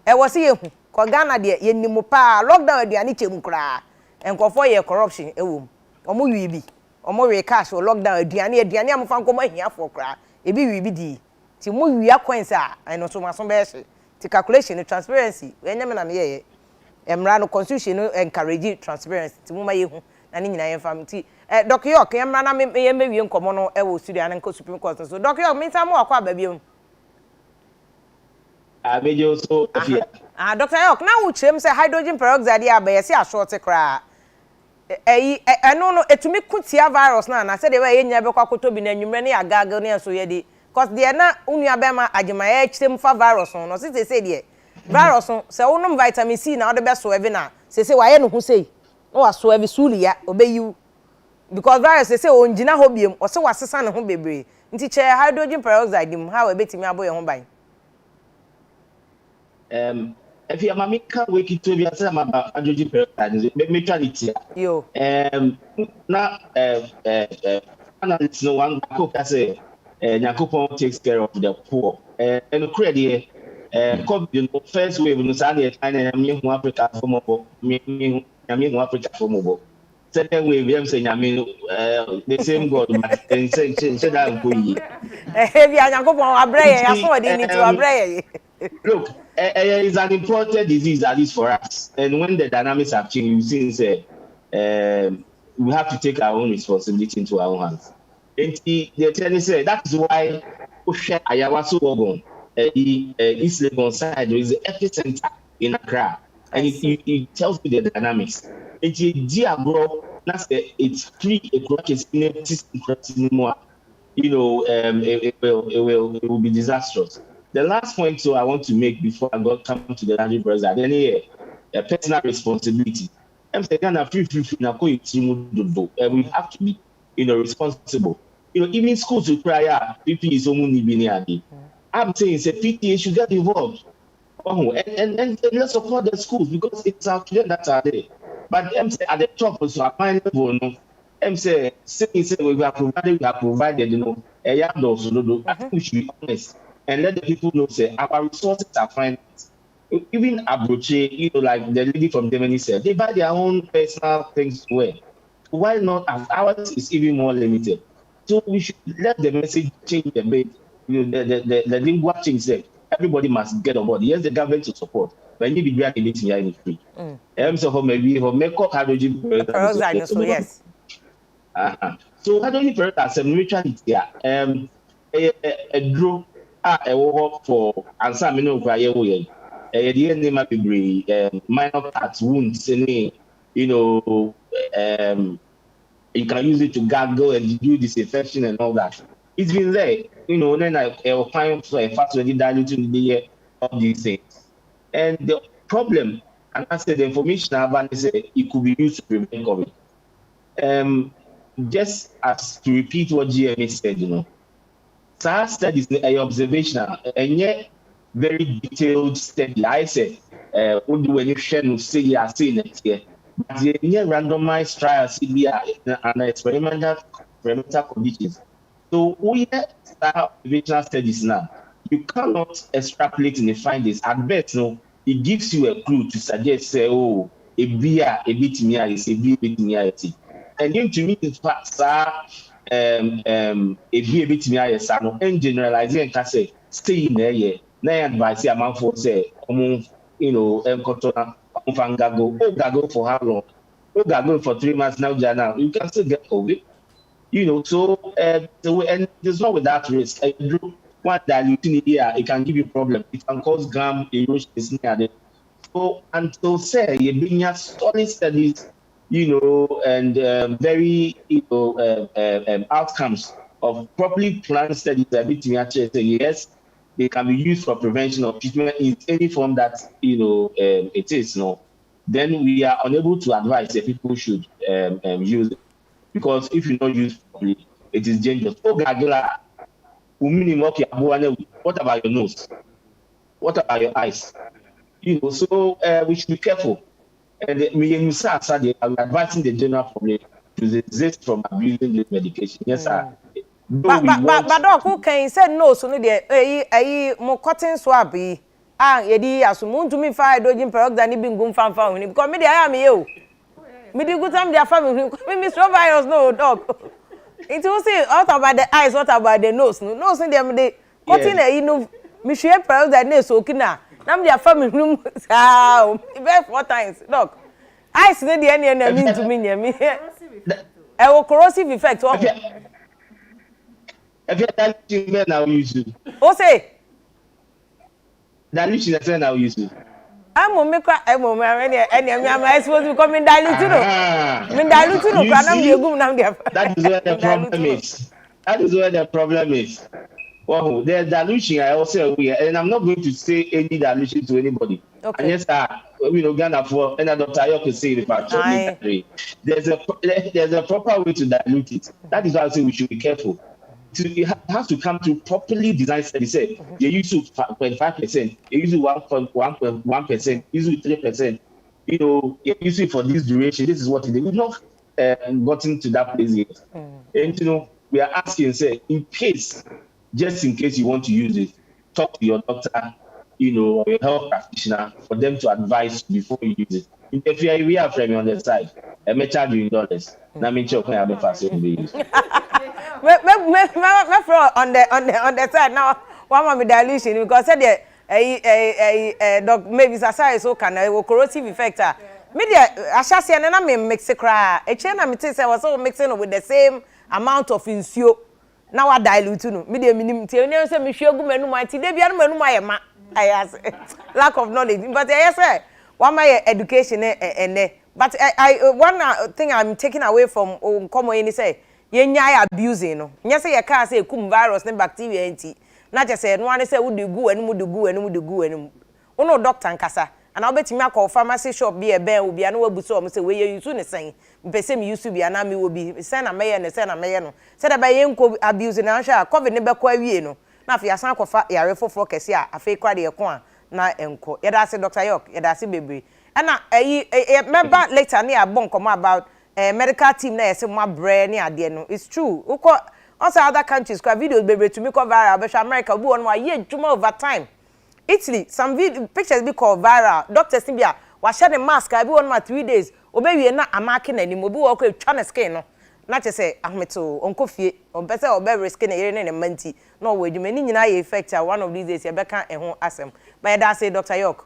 B: e wo say ye hu ko Ghana de ye nimu pa lockdown aduane chem kra enkofo ye corruption e wo omo wi bi omo we cash o lockdown aduane amfa nkomo ahiafo kra e bi wi bi di ti mo wi coins a eno so maso be hye ti calculation transparency enyame na me ye emra no constitution no encourage transparency ti mo ma ye hu na ni nyina ye fam ti Dr. York emra na me ye mewie nkomo no e wo studio an nko Supreme Court so Dr. York me tam akwa ba biom
E: Abejo so Afia.
B: Dr. York, now we chem say hydrogen peroxide ya be say a short kra. No etumi kutia virus na say dey we nya be kwakoto bi na nwumre na ya gaga na so ye di. Cause dey na unua be ma agema ya chirem fa virus no say dey. Virus say wonum vitamin C na wo de be so evi na say wa ye no hu say. No wa so evi suli ya obeyi. Because virus say onjina ho biem, o say wasesa ne ho bebre. Nti che hydrogen peroxide mu how e betimi abo ye ho ban.
E: If you are making wake it to be a sama hydrogen peroxide, neutrality.
B: Yo.
E: Now, analysts no one cook say, Nyakopon takes care of the poor. And credit, COVID, first wave, no Sunday, and Africa for mobile, Africa for mobile. Second wave, I'm saying, I mean, the same God, and say that we.
B: Heavy Nyakopon abreye, I saw it into abreye.
E: Look, it's an imported disease, at least for us. And when the dynamics have changed, you see, we have to take our own responsibility into our own hands. And the attorney said that is why Ayawaso Ogon, East Legon side, there is the epicenter in Accra. And it tells you the dynamics. And it's 3 o'clock, you know, it will be disastrous. The last point I want to make before I come to the landing brother, then a personal responsibility. I'm saying we have to be, you know, responsible. You know, even schools require PP is only. I'm saying say PTA should get involved. And let's support the schools because it's our children that are there. But I'm saying at the top also a fine level, I'm saying we have provided, you know, a young those I think we should be honest. And let the people know, say, our resources are fine. Even Abroche, you know, like the lady from Germany said, they buy their own personal things to wear. Why not? As ours is even more limited. So we should let the message change a bit. You know, the lingua change that everybody must get on board. Yes, the government to support, but you be glad in free. So maybe for make up hydrogen peroxide.
B: So yes.
E: So hydrogen peroxide is a neutrality. A draw. For answer me no cry the name might be minor cuts, wounds, you know, you can use it to gargle and do disinfection and all that. It's been there, you know, then I find fast already diluting the of these things. And the problem, and I said the information I have is it could be used to prevent COVID. Just as to repeat what GMA said, you know. SARS studies are observational and yet very detailed study. I said, when you share no say you are seeing it here, but the randomized trials and experimental conditions. So we have observational studies now. You cannot extrapolate in the findings. At best, no, it gives you a clue to suggest, say, oh, a bit near is a bit near it. And then to me, it's if you bit me I say no and generalizing can say stay in there na advice a man for say you know control gago for how long gago for 3 months now you can still get COVID, you know. So and there's not without risk. One diluting here it can give you problem, it can cause gum erosion is near there. So until say you bring your solid studies, you know, and very, you know, outcomes of properly planned studies that between actually say yes, they can be used for prevention or treatment in any form that, you know, it is, no. Then we are unable to advise that people should use it. Because if you don't use it properly, it is dangerous. What about your nose? What about your eyes? You know, so we should be careful. And we are advising the general public to resist from abusing this medication. Yes, sir.
B: But doc, who can say no? So no, the more cotton swab. Yedi asumu to me fire dodging peroxide ni bingum fan because me I am you. Me di good time their family. Me virus no dog. It will say what about the eyes, what about the nose? No, so them the cotton you know me share peroxide ne so kina. Nam their family room very 4 times dog. Eyes ne the any mean to me near me. Corrosive effect.
E: If you tell me now use it.
B: O say
E: dilution that's when I use it.
B: I'm supposed to come in dilute.
E: That is where the problem is. That is where the problem is. Well, there's dilution. I also and I'm not going to say any dilution to anybody. Okay. And yes, Ghana for and Dr. Ayo can say it, but there's a proper way to dilute it. That is why I say we should be careful. You have to come to properly designed study. Say you use 0.5%, you use 1.1%, you use 3%. You use it for this duration. This is what it is. We've not gotten to that place yet. And we are asking, say, just in case you want to use it, talk to your doctor, or your health practitioner for them to advise before you use it. If you are from on the side, I may charge you in dollars. Now, I'm sure I have a facility use.
B: On the side now, one more dilution because said maybe Sasa so can a corrosive effect. Media Ashasi and I mix a cry. A chain I was so mixing with the same amount of insure. Now I dilute no media minimum say me sure go menu my ti dey bia no menu my ma. I ask lack of knowledge. But I say one my education but I one thing I'm taking away from common say yenya abusing no nya say ye ka say kum virus ne bacteria enti na je say no ane say wo de gu anu uno doctor nkasa ana obetimi akọ pharmacy shop bi e ben obi ana wabuso o say we ye use ne sen mpese mi use bi ana mi wo bi sen na meye no say da ba ye nko abuse na hwa covid ne be kwa wie no na afi asan akọfa yare foforo kese a afi kwa de ko a na enko ye da say Dr. York ye da say bebre ana member later ne abon come about medical team na yesi ma bre ni ade no it's true uko also other countries kwa videos bebre to me cover viral be America obi won wa ye dwuma over time Italy some pictures be called viral doctors bia wa share the mask I be won ma 3 days obewie na amake na ni obi wo ko twa na skin no na che say ahmeto onko fie obese obe skin na yere ne manti na wo adwuma ni nyina ye effect one of these days ye beka ehun asem but that say Dr. York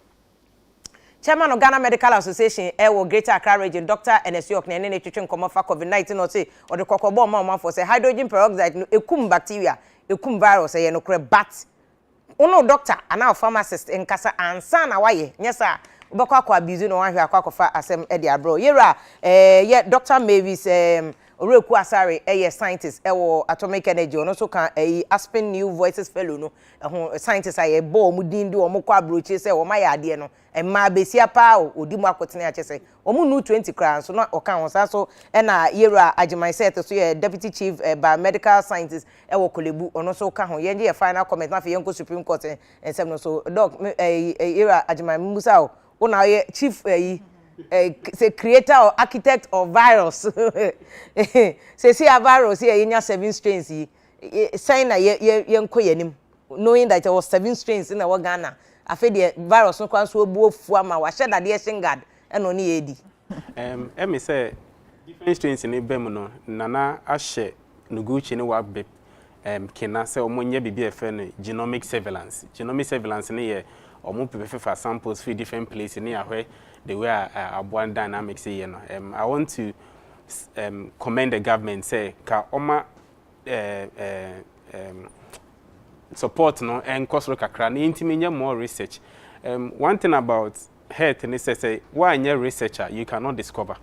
B: Chairman of Ghana Medical Association, Greater Accra Region, Dr. N.S. York, na twetwe nkomo fa COVID-19 or say or the kokobo ma for say hydrogen peroxide no ekum bacteria, ekum virus e no kre but uno doctor and our pharmacist in kasa ansa na waye nyesa obekwa akwa abuse no wan hwe akwa fa asem e de abro yera Dr. Mavis Oreku Asare scientist atomic energy ono so kan Aspen New Voices fellow no scientist aye bo mu din di omo kwa broche se o ma ya ade no ma besia pa odi mu akotene a chese omu nu 20 kran so na okan won sa so na yera Ajimai set so deputy chief biomedical scientist Kolebu ono so ka ho ye final comment na fe yenko Supreme Court ensem no so doc yera Ajimai musa o na ye chief say creator or architect of virus say see a virus here in 7 strains sign na yenko yanim knowing that there was 7 strains in our Ghana afi the virus no kwan so obu ofu ama wa share that the shingad e no ne edi
C: me say different strains in ebem no nana ahye nuguchi ne wa be kena say omonye bibia efe no genomic surveillance ne ye omo pepe samples for different places near where the way Abuan dynamics here no I want to commend the government say ka oma support no and cost kakra na intiminya more research one thing about health and say why any researcher you cannot discover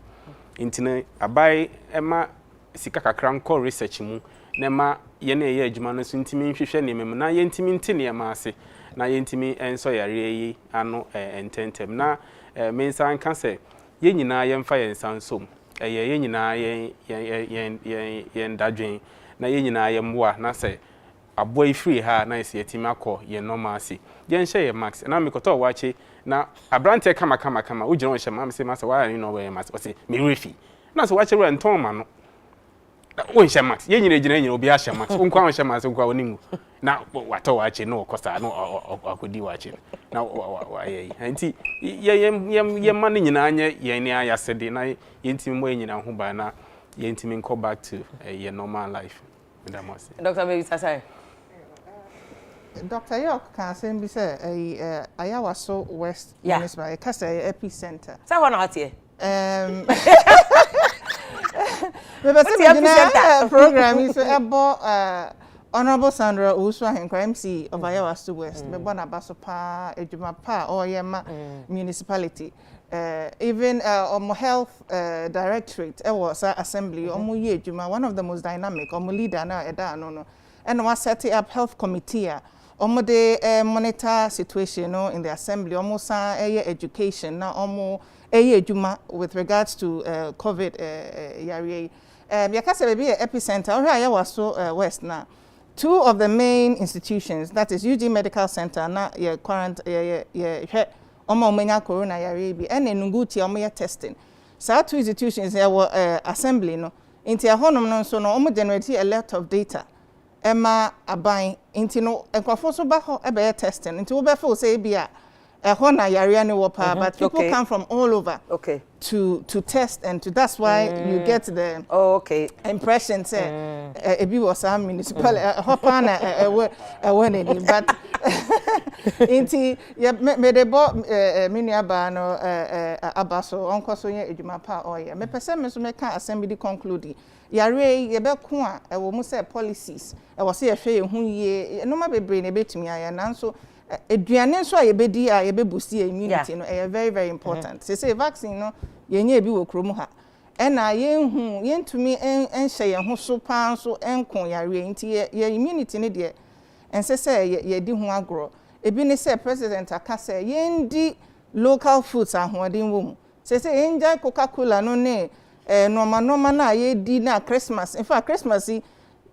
C: intine abai ema sika kakra nko research mu na ma ye na ye adwuma no so intimi hwehwe ne mem na ye intimi ntine ma ase na ye intimi enso yare yi ano ententem na mensan kan say ye nyina ye mfa ye nsansom ye nyina ye ndadwen na ye nyina ye mboa na say aboy free ha na ese yetimi akọ ye normal si ye nhye ye max na mekoto wache na abrante kama ugire won hye ma se ma say why you know we max o say me refi na so wache we nton ma no won hye max ye nyina gina nyina obi a hye max onkwa won hye max onkwa wonimu na wato wache no kosta no akodi wache na ye anti ye ma ne nyina anye ye ne ayasede na ye ntimi mo ye nyina ho ba na ye ntimi nko back to your normal life.
B: Dr. Baby Sasai.
A: Dr. York can say Ayawaso West Municipal, a epicenter.
B: Say one out here.
A: The program is about Honorable Sandra Uswa Henkra MC of Iowa West, me bona baso pa ejuma pa or yema municipality. Even health directorate was assembly ye ejuma, one of the most dynamic leader na eda no and was setting up health committee de monitor situation in the assembly almost education na ejuma with regards to COVID yari yakase be epicenter or Iowa West na. Two of the main institutions, that is UG Medical Center, na your current corona yaribi, and Nunguti testing. So two institutions there were assembly no. Into a honum no so no generate a lot of data. Emma abai into no enkofoso baho ebe testing. Into obefo say bia hona yariani wopa, but people come from all over to test and to that's why you get the impression say ebi was a municipal hopana but inti me de bo mini aba no abaso onko so ye edwuma pa oye me pese me so me ka assembly conclude yare ye be ko a e wo mu say policies e wo say ye hwe ye hu ye no ma bebre ne betumi aya nanso eduane nso a yebedi a yebebusi immunity no very very important. Say vaccine no yenye bi wo krom ha. Ena yenhu yentumi enhye ye ho so pan so enkon yare nti ye immunity ne de ensese ye di ho agro. Ebi ne say president aka say yendi local foods ahoden wo mu. Say enjoy Coca-Cola no ne normal na ye di na Christmas. In fact Christmas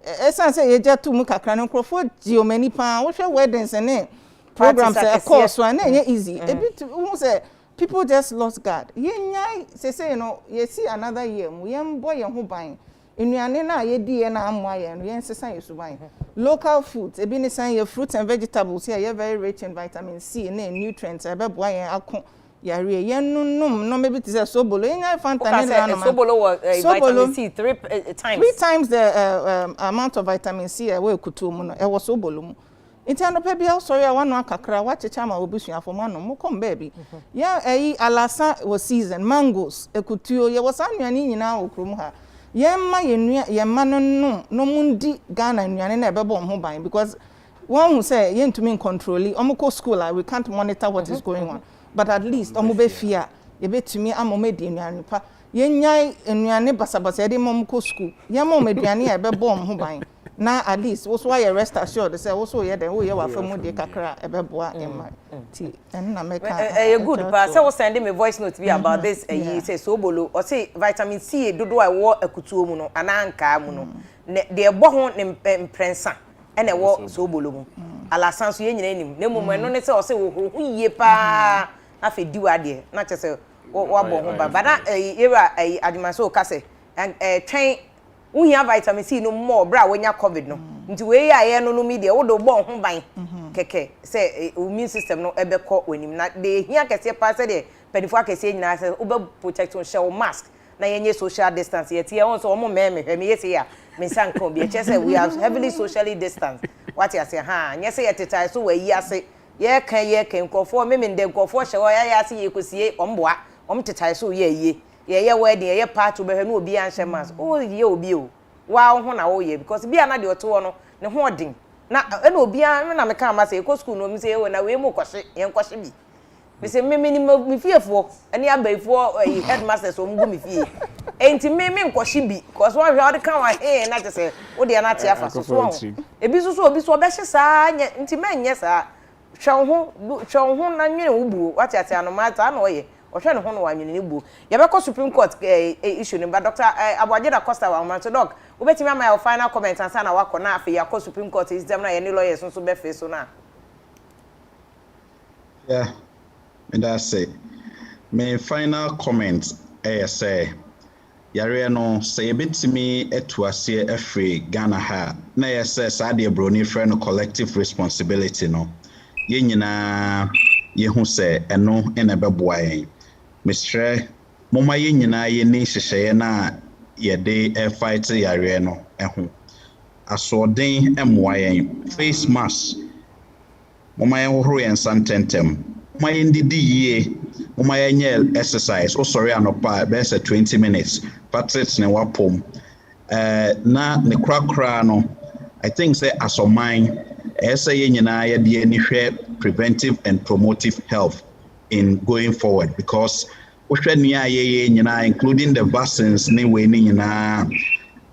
A: esan say ye jatu mu kakra no krofo giomani pan wo hwe weddings ne programs of course one easy a bit who say people just lost guard yenya say you see another year mu yem boy ye ho ban enuane na ye die na amwa ye no yen sesan yesu ban local foods e bi ne san ye fruits and vegetables here very rich in vitamin C and nutrients e be boy yen akon yare yen no maybe it is sobolo yenya fanta ne na
B: sobolo vitamin C 3
A: times the amount of vitamin C e we kutu mu no e was sobolo mu Inti anope bia sorry wanu akakra wachecha ma obusuafo ma no mo kom baby ya alasa was season mangoes ekutuo ye was anuane nyina okrom ha ye ma ye ma no mundi Ghana anuane na ebebo ho ban because one who say ye ntumi control omko school we can't monitor what is going on but at least omo be fear ye betumi amomedi anuane pa ye nyai anuane basabasa de momko school ye mom aduane ebebo ho ban na at least also why rest assured say also here then we wa famu de kakra ebeboa ema ti en na make
B: good pa say we send me voice note be about this you say sobolo or say vitamin C dodo a wo akutuo mu no ananka mu no de ebo ho ne mprensa ene wo sobolo mu alasan so ye nyina enim na mum no ne say o say wo yiye pa na fe diwa de na che say wo abo ho ba na era adwumaso ka say twen Unya vitamin C no more bra wonya COVID no nti we ya no media wo do bo ho ban keke say immune system no ebekọ onim na de hia kese pa say de pedifo akese nyina say wo be protect on shell mask na yenye social distance yeti e won so mo me yesi ya me san kan bi che say we are heavily socially distanced what you say ha nye say yetitai so we yi ase ye kan nkofo me de nkofo hye wo ya ase ye kosie omboa omtetai so ye ye wedding ye part to be no obi anhye mas o ye obi o wa ho na wo ye because bia na de oto no ne ho odin na na obi an na me ka ma say ko school no mi say we na we mu kwhye ye nkwhye bi me say me fiefo ani abaifo headmasters o mu mi fie enti me nkwhye bi because one hwe kan wa na te say wo de na te afa so ebi so obi so be hye saa enti menye saa hwe ho na nwene wo buo wati ate anomata na oye ohwe ne ho no wanwene ne buo ye be ko Supreme Court issue ne ba Dr. Abwajeda Costa wa man so doc wo betimi ama your final comment ansa na wako na Afia ko Supreme Court is dem na ye ne lawyers so be face so na
D: and I say my final comment say yare no say betimi etuase afre Ghana ha na ye say sa de broni friend no collective responsibility no ye nyina ye hu say eno ena beboa yen Mr. Moma ye nyina ye ni hyehyeye na ye de fight yare no eho asoden emoa yen face mask moma ye hohoro yen santentem moma ye ndidi yie moma ye nye exercise o sorry anopa be say 20 minutes patrets ne wapom na ne krakra no I think say as a mind say nyina ye de ani hwɛ preventive and promotive health in going forward, because wohwɛ nia ye nyina including the vaccines ne we ni nyina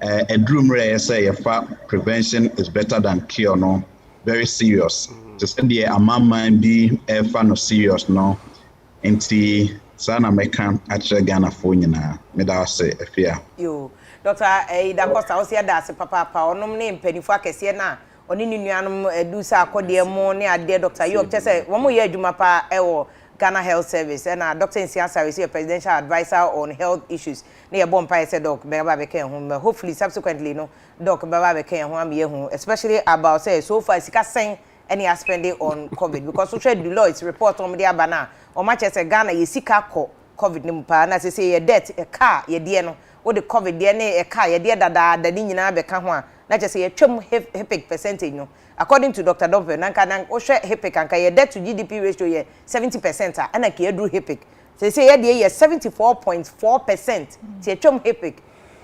D: edrumre say yefa prevention is better than cure no, very serious. To send the amamman be efa no serious no, nti sana meka actually Ghana for nyina me da say Afia
B: yo Dr. Da Costa o se da se papa onom ne mpanifo akese na oni ni nuanom edusa akode mo ne ade Dr. York say wo mo ye adwuma pa ewo Ghana Health Service and Dr. Nsiasa is a presidential advisor on health issues. Near Bompire said Doc Baba Beken, hopefully subsequently no Doc Baba Beken who especially about say so far Sika saying any spending on COVID because social Deloitte's report on the Abana or Manchester Ghana ye Sika COVID nimpa na say a debt a car ye dear no what the COVID DNA a car ye dear that the Nina Bekanwa not just say a chum hepic percentage no. According to Dr. Dompe, nanka nang oshe HIPIC anka ye debt to GDP ratio ye 70% and a ye do HIPIC. Say ye 74.4% ti chom HIPIC.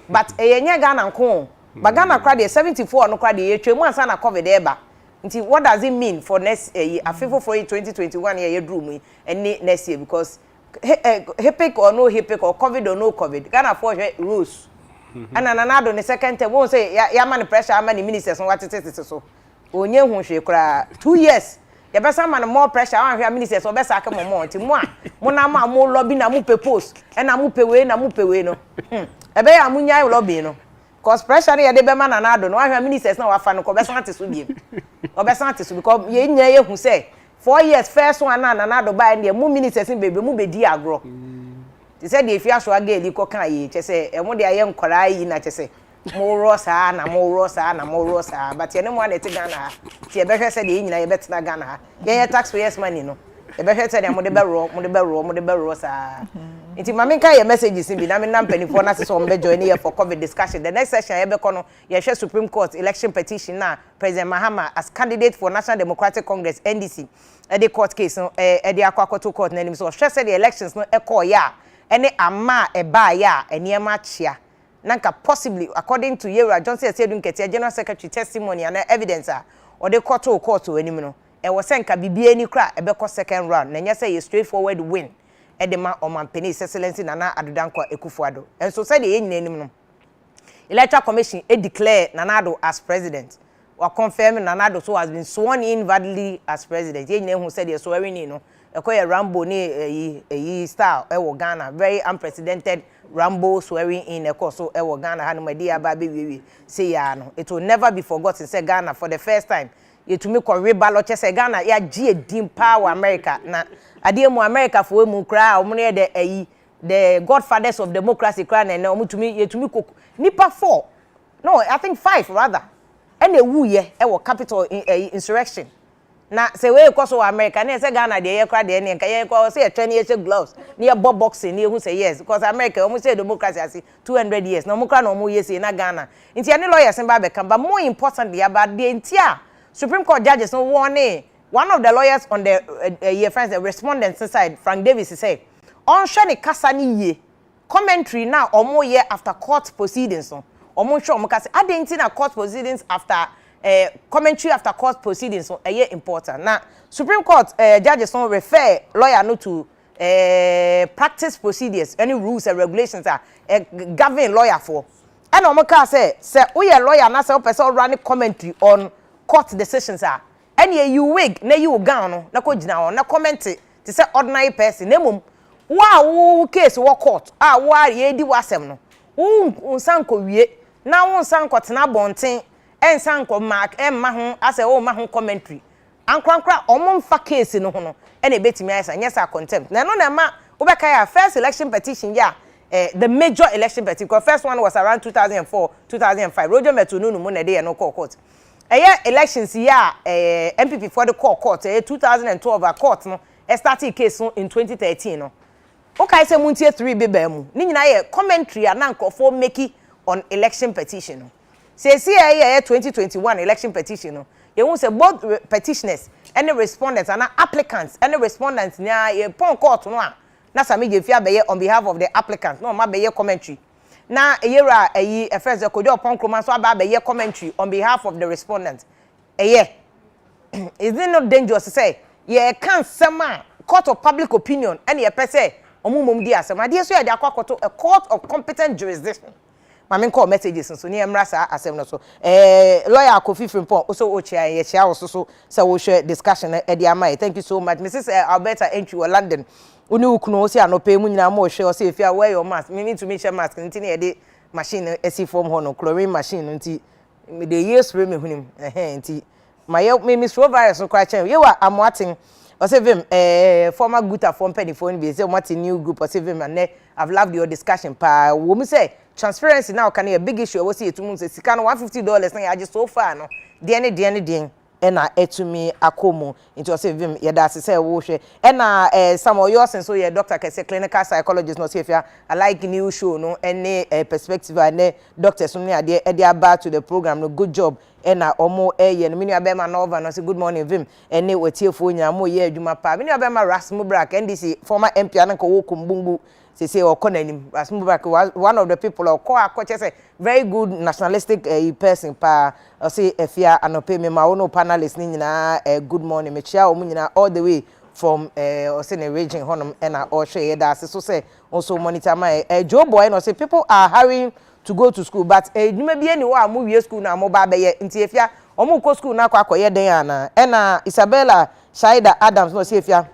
B: But ye nya Ghana nko. But Ghana crowd ye 74 no crowd ye twemu ansa na COVID eba. Nti what does it mean for next year? Afifo for 2021 ye drew me and next year because HIPIC or no HIPIC or COVID or no COVID. Ghana for rules. And another the second time won't say ya man pressure how many ministers on what it is so. Onye hu hwe kra 2 years ye besa man more pressure wan hwe ministers obesa aka mo nti mo a mo na ma mo lobby na mo propose e na mo pewe no ebe ya mo nyai lobby no cause pressure ye de be man na ado no wan hwe ministers na wafa no ko besa ate so biem obesa ate so because ye nya ye hu say 4 years first one na ado ba ne mo ministers bebe mo be di agro ti say de Afia so aga eli ko kan ye che say e mo de aye nkora yi na che say mo rosa but ye no mo na ti Ghana ti e be hwe se de nyina ye betena Ghana ye taxpayers money no e be hwe se de mo de be ro sa nti mame kan ye messages bi na me na mpanifo na se so mo be join here for COVID discussion. The next session ye be kono ye hwe Supreme Court election petition na President Mahama as candidate for National Democratic Congress NDC the court case no the akwakoto court na nim so hwe se the elections no e call ya ene ama e ba ya eniema chia nanka possibly according to Yera Johnson said Nketiah General Secretary testimony and evidence or the court anim no e was senka bibie ni kra e be ko second round na nya say a straightforward win e de ma omampeni excellency Nana Addo Akufo-Addo and so said the anim no Electoral Commission declare Nana Addo as president or confirm Nana Addo so has been sworn in validly as president ye who said the swearing in no Ekoye Rambo ni style ewo Ghana very unprecedented Rambo swearing in so ewo Ghana hanumadi ababe wiwi say ya no it will never be forgotten say Ghana for the first time yetumi ko reballot say Ghana ya gie dim power America na ade mu America for mu kra omo ne de the godfathers of democracy kra na omutumi yetumi ko nipa 4 no I think 5 rather and ewu ye ewo capital insurrection na say we ko so America na say Ghana de ye kra de ne nka ye ko say 20 years gloves na bob boxing na who say yes because America almost say democracy as 200 years na mo kra na mo yes na Ghana nti any lawyers mba be kan but more importantly about the ntia Supreme Court judges no warning one of the lawyers on the your friends the respondents side Frank Davis say on hwe ne kasa ni ye commentary na omo ye after court proceedings no omo hwe omo kasa adenti na court proceedings after commentary after court proceedings so important. Now, Supreme Court judges don't refer lawyer no to practice procedures, any rules and regulations are govern lawyer for. And Omaka say we are lawyer na say person running commentary on court decisions are. Any you wig na you gown na ko gina on na comment to say ordinary person na mum wa case wo court wa ye di wasem no wo sanko wie na wo sanko tena bonten ensanko mark emma ho ase wo ma ho commentary ankrankra omomfa case no ho no ene betimi ayesa nyesa contempt na no na ma obeka ya first election petition ya the major election petition because first one was around 2004 2005 Roger Metununu mo na dey no court elections ya MPP for the court 2012 court no started case no in 2013 no okay say muntie 3 beba mu ni nyina ye commentary anankofo make on election petition no say 2021 election petition no you won say both petitioners and the respondents and applicants and the respondents na ye pon court no na sami je fia be on behalf of the applicants no ma be ye commentary na eyera eyi e friends Kojo Oponkroma so aba be commentary on behalf of the respondent is it not dangerous to say ye can sama court of public opinion and ye pese omumom di asem ade so ye de akwakoto a court of competent jurisdiction mame call messages so ne emra sa asem no so lawyer Kofi Frimpong also ochia ye chia so wo share discussion e de amai. Thank you so much Mrs. Alberta entry wa London uni ukunu o si anope mu nyina mo hwe o se Afia wear your mask me need to make sure mask nti ne ye machine esi form ho no chlorine machine nti me dey use spray me hunim nti my me Miss Virus no kwa chen ye wa amoaten o se vim former guta form penny phone be say what new group o se vim and I've loved your discussion pa wo mu say transparency now can a big issue we see etumu say sika no $150 na ya so far no de ena etumi akomo into o se vim ye da say wo hwe ena some of yours so ye doctor can say clinical psychologist no say Afia I like new show no any perspective and doctors no ade about to the program no good job ena omo ye no mini abema nova no say good morning vim ene wetiefo nya mo ye adwuma pa mini abema Rasmu Brak NDC former MP anko wo kumbungu say okonanim Rasmu Brak one of the people or say very good nationalistic person pa say Afia anope me ma wono panelists ni nyina good morning me chia omu nyina all the way from Osene region honum ena or share that so say also monitor my Joe boy no say people are hurrying to go to school but edwuma bi ani wo amu wie school na mo ba be ye nti Afia omu ko school na kwakoye den ana ena Isabella Shaida Adams no say Afia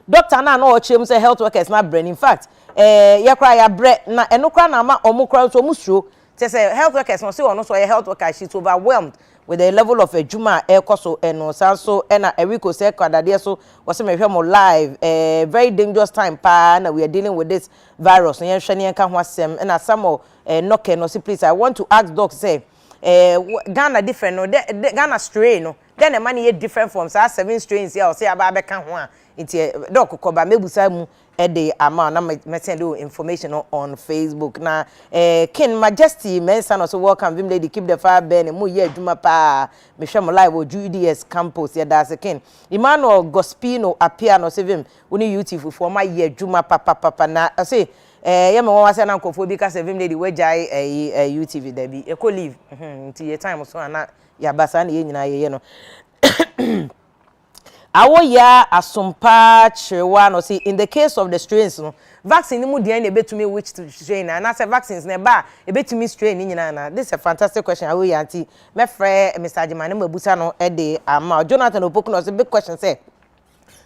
B: doctor na no ochem say health workers na brain in fact ye kra ya bre na eno kra na ma omu kra so mu suro say health workers no say ono so health worker she's overwhelmed with the level of juma ekoso eno sanso ena eriko say kwadade so we say me mo live very dangerous time pa na we are dealing with this virus yen hwe ne enka ho asem ena some knock no say please I want to ask doc say Ghana different no Ghana strain no then the money is different from 7 strains here or say aba be kan ho a nti doc ko ba mebusa mu the amount na send information on Facebook na King Majesty mensa no so welcome vim lady keep the fire burning mu ye adwuma pa me hwe mo live o GDS campus ya da King Emmanuel Gospino appear no se vim uni YouTube for my ye adwuma papa na say ye me won say na nkofo bi ka se vim lady we jai UTV da bi e ko leave nti ye time so na ya basa na ye nyina ye no awo ya asompa chewa no see in the case of the strains no vaccine mu dia na betumi which strain na say vaccines na ba e betumi strain ni nyina na this is a fantastic question awo ya anti me frɛ Mr. Ajimane mabusa no e de ama Jonathan Opoku no say big question say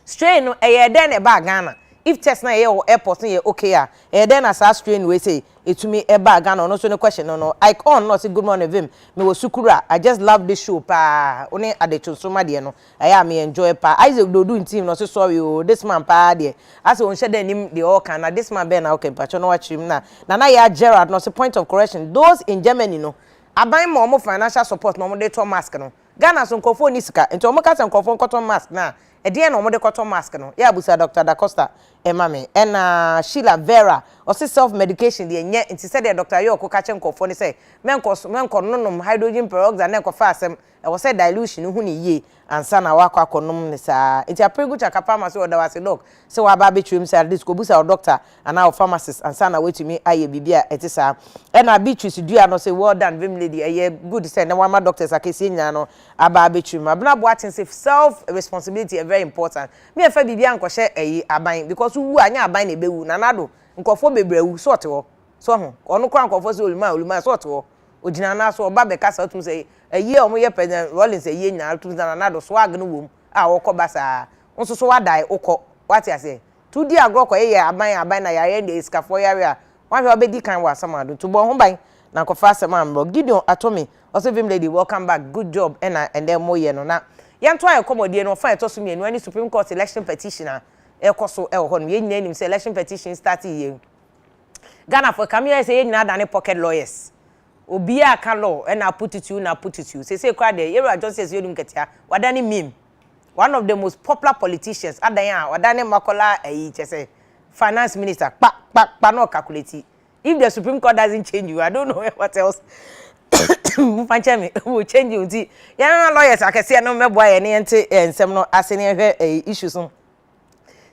B: strain no e den e ba Ghana if test na ye airport na ye okay a e den as strain we say etumi e ba Ghana no so no question no icon no say good morning vim me wo sukura I just love this show pa oni adechonsoma de no I me enjoy pa Isaac do team no say sorry oh this man pa de as on shede nim de all can na this man be na okay pa cho no watch him na ya Gerard no say point of correction those in Germany no aban mo financial support no mo de to mask no Ghana so nkofo ni sika enti o mo ka se nkofo cotton mask na e de na o mo de cotton mask no ya busa Dr. Da Costa emame ena Sheila Vera o say self medication de nye enti say de Dr. Yoko ka che nkofo ni say menko nonom hydrogen peroxide na nkofo asem e wo say dilution hu ni ye ansa na wakwa konom ni sa enti apregu cha pharmacy o da wase doc say wa ba betwim say this ko busa doctor and our pharmacist ansa na wetumi aye bibia etisa ena Beatrice dua no say well done vim lady aye good say na wa doctors akesi nya no aba betwim abna boatin say self responsibility is very important me e fa bibia nkɔhye ayi aban because wu anya aban na bewu na nado nkɔfo bebrewu so ɔte hɔ so ho ɔno kɔ nkɔfo so oluma so ɔte hɔ ogina na so ɔba be kasa tum say ayi ɔmo ye president Rollins ayi nya tum na nado swag no wom a wɔkɔ basa nso so wadai ukɔ wati ase tudi agro kɔ ye aban na ya de iskafo yare a wanhwe obedi kan wa samado to bo ho ban na nkɔfa asɛm amro Gideon Atomi also vim lady welcome back good job and then mo ye no na yanto ayi komodie no fa eto so mienu ani Supreme Court election petitioner ekoso e ho no ye nyina nim say election petition start ye Ghana for come here say ye nyina dane pocket lawyers obi aka law and na put it you say kwa de Yero just says yodum ketia wadane meme one of the most popular politicians adan a wadane Makola say finance minister pa no calculate if the Supreme Court doesn't change you I don't know what else Mufanche me will change you nti ya lawyers akese no meboa ye ne ente ensem no ase ne hwe issues no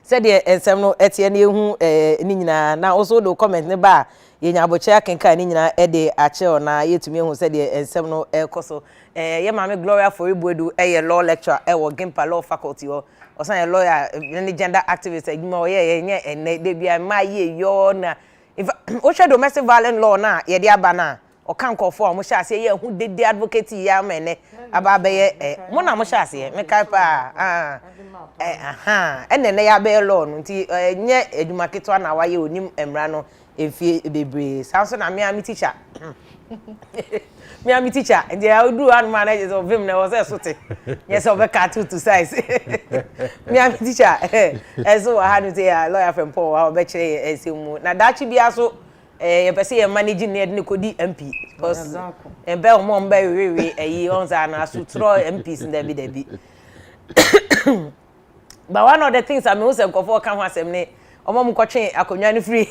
B: said the ensem no etie ne hu ni nyina na also do comment ne ba ye nya aboche akenka ni nyina e de ache ona yetumi hu se de ensem no ekoso ye mama Gloria for Ibuedu law lecturer wo Gimpa Law Faculty o osan ye lawyer any gender activist adwuma o ye enne de bia ma ye yo na if o she domestic violence law na ye de aba na o kan kofo o mo sha ase ye hu de advocate ya mene aba be ye mo na mo sha ase me kai pa enne ya be law no nti nye adwuma keto na wa ye onim emra no efie bebre sanso na me teacher me teacher and I do one managers of him na was sote yes of a cat to size me teacher so I had to say lawyer from Paul I be chere esimu na dachi bia so ye pese ye managing need ne kodi MP because e be o mo mba we eyi onza na sutro MPs ndebi but one of the things I mean say nkofo kan ho asem ne omo mu kwotwe akonwa ne free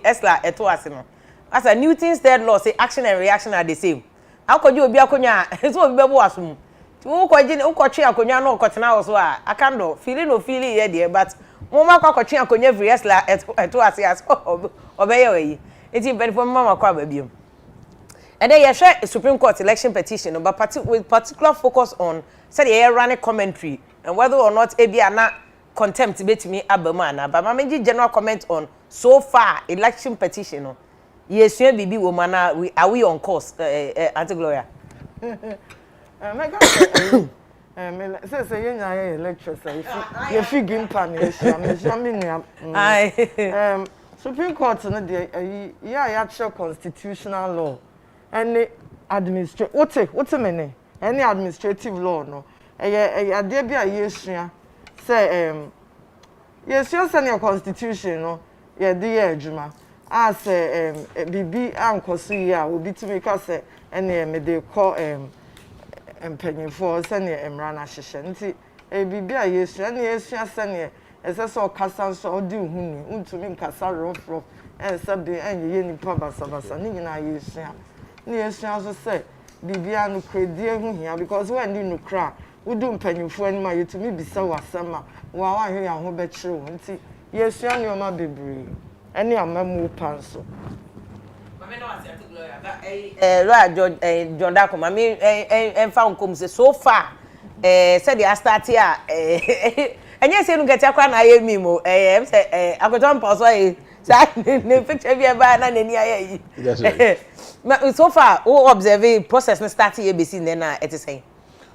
B: esla eto ase no as a Newton's third law say action and reaction are the same akoje obi akonwa so obi bebo asum ti wo kwotwe akonwa no okotena wo so a akando feeling no feeling here there but mo ma kwotwe akonwa free esla eto ase as obeye we enti ben for mama kwa babiem and then you share Supreme Court election petition but with particular focus on said they run a commentary and whether or not ebia na contempt betimi abama na but mama general comment on so far election petition no yesua bibi wo mana are we on course Auntie Gloria
F: mega say yenya lecture say you fit Gimpa me Supreme Court no dey ya constitutional law any administrative what me any administrative law no ade bia yesua say yesua say your constitution no ye dey adwuma as bibi ankoso yi a obi tumi ka say ene me dey call empanyefo say ne emra na hyehye nti bibi a yesua ne yesua say ne eseso kasa so odi hunu untumi nkasa rofro ensabe enye nipa basabasa ni nyina yesua ne yesua so say bibi anu kredi ehu hia because when you nukra udu mpanyefo ani ma yetumi bisa wasama wa hwe ya ho be kire wo nti yesua ne o ma bebre any amamu panso
B: mama no ase Auntie Gloria lawyer John Dako mama enfa nkom say so far said they start here enye say nu get akwa na aye mi mo em say akoton paso e say ne picture bi e ba na nani aye yi so far who observe process na start here be sin na it is saying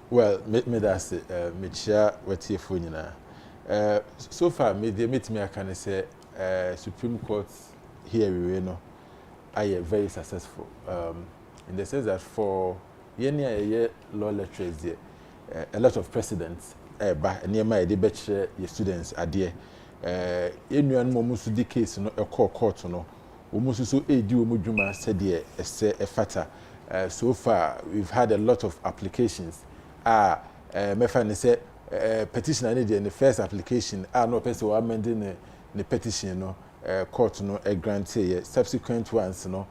G: well me that say me chia wetie fo nyina so far me dey meet me aka say Supreme Court here we know are very successful in the sense that for year law lecturers there a lot of precedents ba near dey betche your students are there enuan mo musu di case no court no omusu so edi omudwuma said there a fata so far we've had a lot of applications me find say petitioner need the first application no person who amending the petition no court no grant subsequent ones no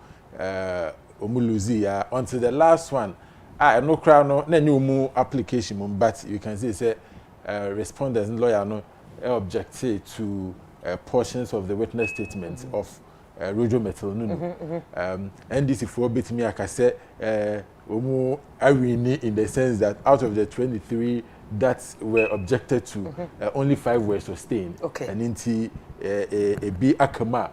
G: omuluzi until the last one no crowd no na new application but you can see say respondents lawyer no object to portions of the witness statements of Rojo Metal Nunu NDC for bit me aka say omu awini in the sense that out of the 23 that were objected to only 5 were sustained and inti a be akama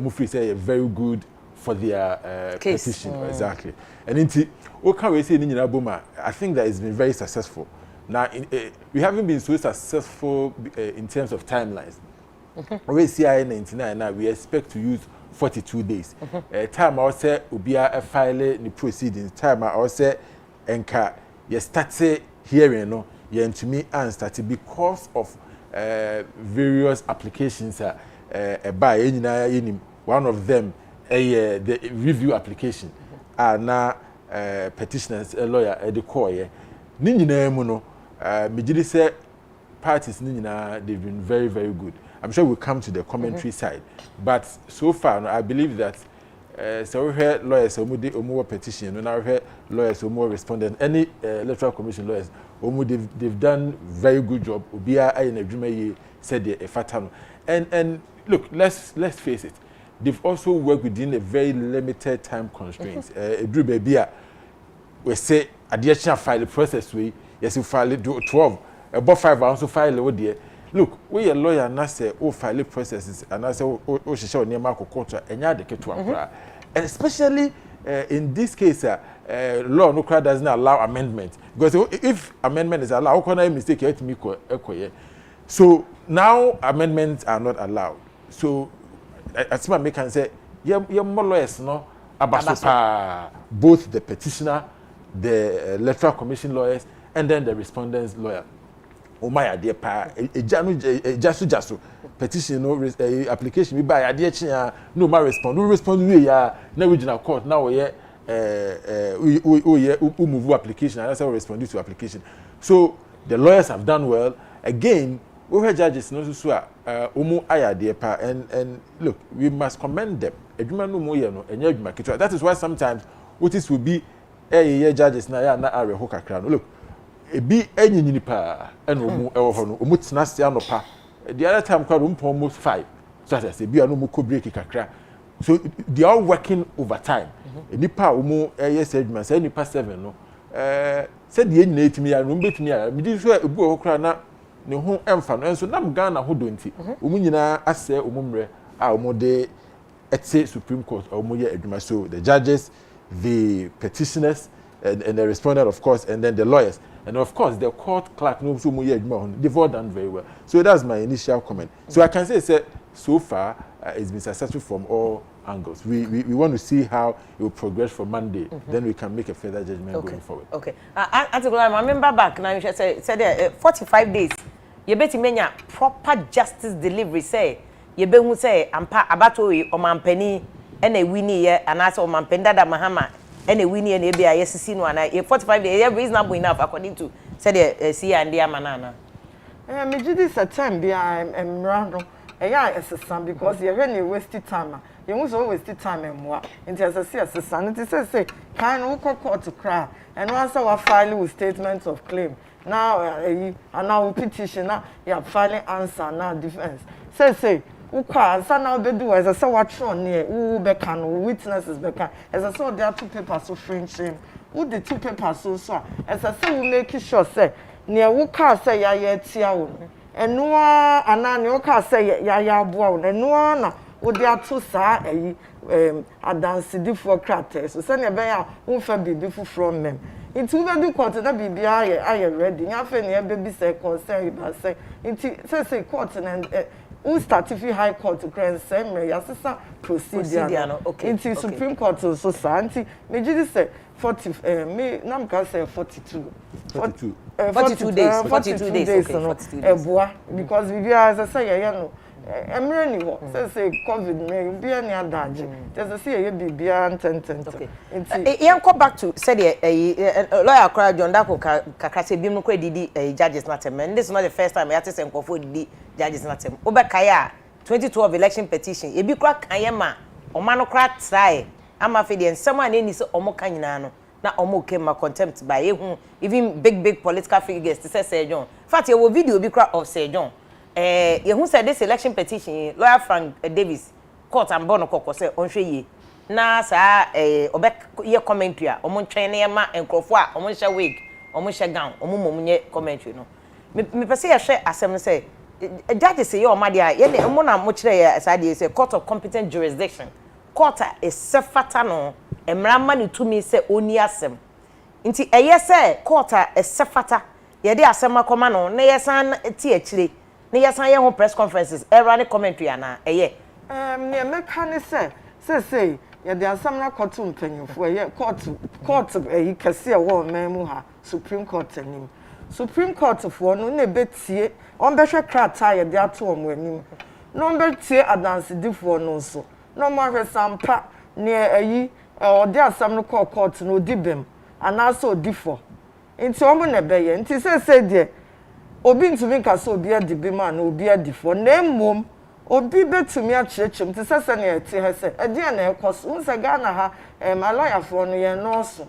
G: mufri say very good for their petition exactly and inti o can we say ni nyina boma I think that it's been very successful now we haven't been so successful in terms of timelines we see I 99 now we expect to use 42 days time I say obia file the proceedings time I say enka you start hearing no you to me and start because of various applications by any one of them the review application na petitioners a lawyer the call ni nyina mu no me say parties ni nyina they've been very very good. I'm sure we'll come to the commentary side but so far I believe that so we heard lawyers omu petition no now heard lawyers omu respondent any electoral commission lawyers they've done very good job obia ayi na adwuma yi said the fatano and look let's face it they've also worked within a very limited time constraints. Drew baby, we say additional file process we yes you file 12 about 5 hours to file over there. Look, we a lawyer and I say file processes and I say she show near Marco Court and ya the and especially in this case law no crowd doesn't allow amendment because if amendment is allowed, how can I mistake it me so now amendments are not allowed. So as my make can say yeah more lawyers no abasopa both the petitioner, the electoral commission lawyers and then the respondents lawyer. Oh my idea pa just petition no application we buy idea chia no ma respond we ya na regional court now we move application and that's how we respond to application. So the lawyers have done well. Again, we judges no so omu idea pa and look, we must commend them. Eduma no mo ye no enya eduma ketua. That is why sometimes what is will be judges na ya na are ho kakra no. Look, ebi enyinyini pa and omu ewo ho no omu tena se anopa. The other time crowd almost 5. So as I say bi anu mo ko break kakra. So they are working overtime. Nipa omu yes eduma say nipa 7 no. Said the nyina etimi ya no betimi ya. Me di so ebu ho kra na ne ho emfa no enso nam Ghana ho donti. Omu nyina ase omu mre a omu de etse Supreme Court omu ye eduma. So the judges, the petitioners and the respondent of course and then the lawyers. And of course, the court clerk knows who they've all done very well. So that's my initial comment. So I can say so far, it's been successful from all angles. We want to see how it will progress for Monday. Then we can make a further judgment going forward. Okay.
B: I remember back now, you said 45 days. You bet you mean proper justice delivery. Say, you bet who say, abato or mampeni, and a winnie, and I saw mampenda da Mahama. And a winnie and a SC no and 45 days reasonable enough according to said the see and dear manana.
F: Me this a time be I'm random. As a son because you're really wasted time. You must always wasted time and more. And as I say, as a son, it says, say, can we court to cry? And once our file with statements of claim. Now, and now petition, now you're filing answer, now defense. Say, Uka, son now be do as I saw what on near, who becan, witnesses becan. As I saw there are 2 papers so French shame. Who the 2 papers so as I say, we make it sure, say, near Uka say, ya yet, and no and now Uka say, ya bow, and no one would there 2 sa a dance for crates. So send a bear who fell be before from them. In 2 do quarter, that be I am ready. Nothing, baby say, concern, say, into say, quarter and who started for High Court to grant same assistant procedure. Okay. Into Supreme Court so society. Me just say 40 me nam can say 42 days. 42 days. Because we as I say no. I'm really say COVID may be any other. Just to say you be beyond 10. Okay.
B: You come back to say the lawyer cry John Dako kakase bi no credit judges matter. And this is not the first time I have to say for the judges matter. Obekaya 2012 election petition. E bi kra kanyema omano kra try. Ama fe de someone any so omo kanyina no. Na omo came contempt by even big political figures to say John. In fact, your video be kra of Sir John. Who said this election petition, lawyer Frank Davis, court and Bono Coco say on ye. Na sa obek ye commentary, omon train ma and crofwa, omon sha wig, omon sha gown, omon commentary no. Me per se a share assembly say, judge say your madia, ye mona muchre as I say court of competent jurisdiction. Court is sefatano, e mramani to me say oni asem. Inti eye say court is sefata, ye de asema komano, na yesan ti achire. Ne yasan ye ho press conferences era ne commentary ana eye
F: ne meka say ye de asam na court mpanyofo ye court kase wo memu ha Supreme Court anim Supreme Court fo no ne betie on be hwe krata ye de ato omo anim no betie adance difo no so no mo hwe sampa ne o de asam no court no dibem ana so difo nti omo ne be ye nti say de obi ntumi nkaso obi adibi ma na obi adifo na mmom obi betumi achechim te sese na eti hese edi na ekoso unse Ghana ha lawyer for no ye nurse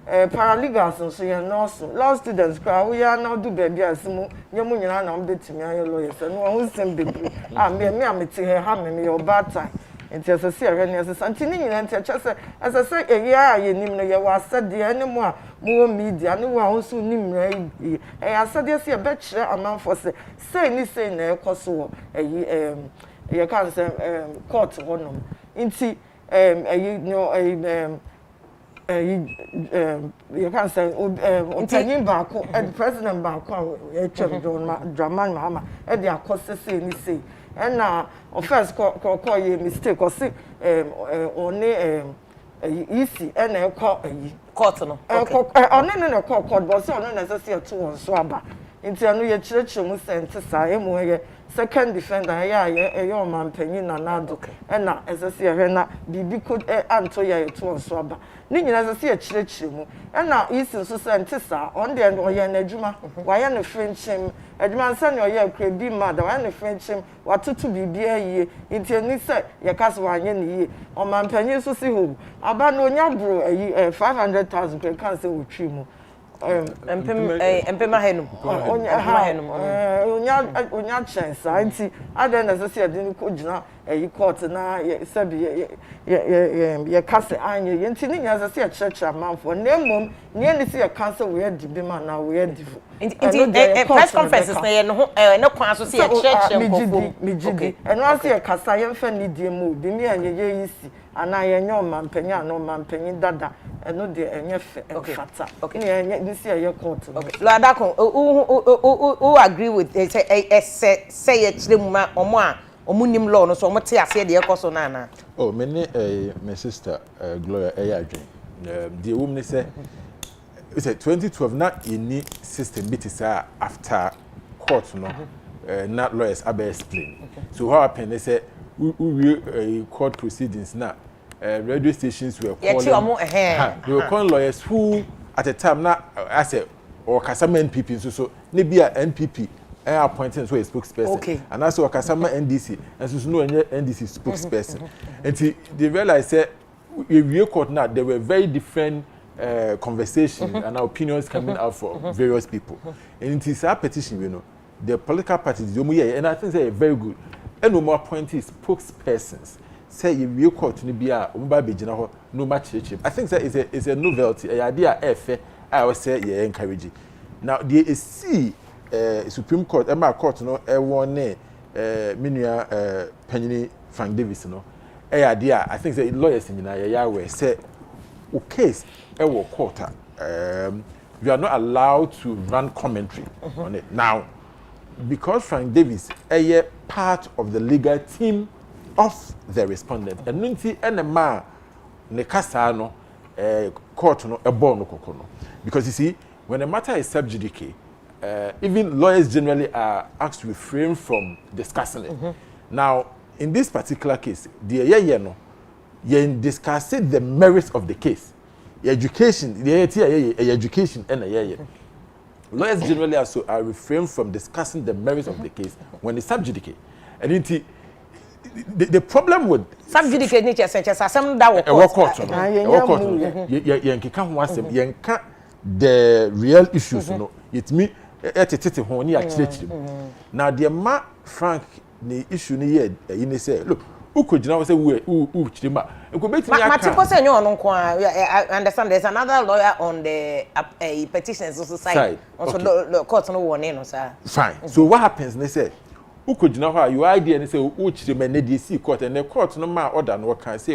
F: paralegals nso ye nurse law students kra we ya na do baby asimu nyemu nyina na mbetumi ayo lawyer se no ho sem bebre me amete he ha me your bad time nti asase ahwe ne asase nti ni nyina nti akyase asase eya ye nim no ye wa asade ene mu a mo media ne wa so nim ra e asade se be kire amanfo se sei ni sei na ekoso eyi ye kan se court honom nti eyi no you can say Utanyin Bako and President Bako, Draman Mama, and their cost say, and now, first call you mistake or say, only easy and a court, no, a court, but so necessary to on Swaba. Into a new church, you must send to Sai, second defender, your man penny and Nado, and now, as I say, Bibi could answer you to on Swaba. Nini as I see a church, and now East so sent on the end or yan ejuma, why an a French him, a man son or your crab be mad, or an a French him, what to be beer ye, into a nissa, your castle one ye, or man penny so see who, about no yabro, 500,000 per cancel with Trimo.
B: Empema henum.
F: Onya chance. Anti, I then as I said, didn't could now a court na sabi ye cast anya yentini as I say a church amount for name nearly see a council we had the man now we had
B: the press conferences no kwan so see a church
F: okay and once see a kasa yen fa ni die mu bi me anya ye isi ana ye nyom man panya no man panyi dada eno de enye fata okay ni see a court
B: okay lo adakon who agree with say a mu ma omo a omunim law no so omote ase de ekoso na na
G: oh me my sister Gloria Eyadwen the woman say it's a 2012 not any system bit is after court no not lawyers abe explain so what happened they say we court proceedings now radio stations were calling they were calling lawyers who at the time now I said or Kasama NPP so maybe a NPP appointing so a spokesperson
B: okay.
G: And also Kasama NDC and so no NDC spokesperson and they realized that we court now there were very different conversations and opinions coming out from various people and it is our petition you know the political parties and I think they are very good and no more appointing spokespersons say you court to be a no match I think that is a novelty a idea I would say yeah encouraging now the see Supreme Court Emma Court no one minua Penny Frank Davis no idea I think the lawyers in Yahweh say case court you are not allowed to run commentary on it now because Frank Davis a part of the legal team of the respondent and nunti enema ne kasa no court no ebo no kokono because you see when a matter is sub judice even lawyers generally are asked to refrain from discussing it now in this particular case the no you discussing the merits of the case education the education and lawyers generally also are refrain from discussing the merits of the case when it's sub judice and the problem with
B: sub judice nature such as some that
G: court yanka the real issues no it me etete ho ni achirechire now the ma Frank the issue ni here you say look ukojina we say u chirima enko betimi aka
B: Matiko say nyo no I understand there's another lawyer on the petitions side also the court no warning no sir
G: fine so what happens they say ukojina ho you idea they say u chirima na dey see court and the court no ma order no can say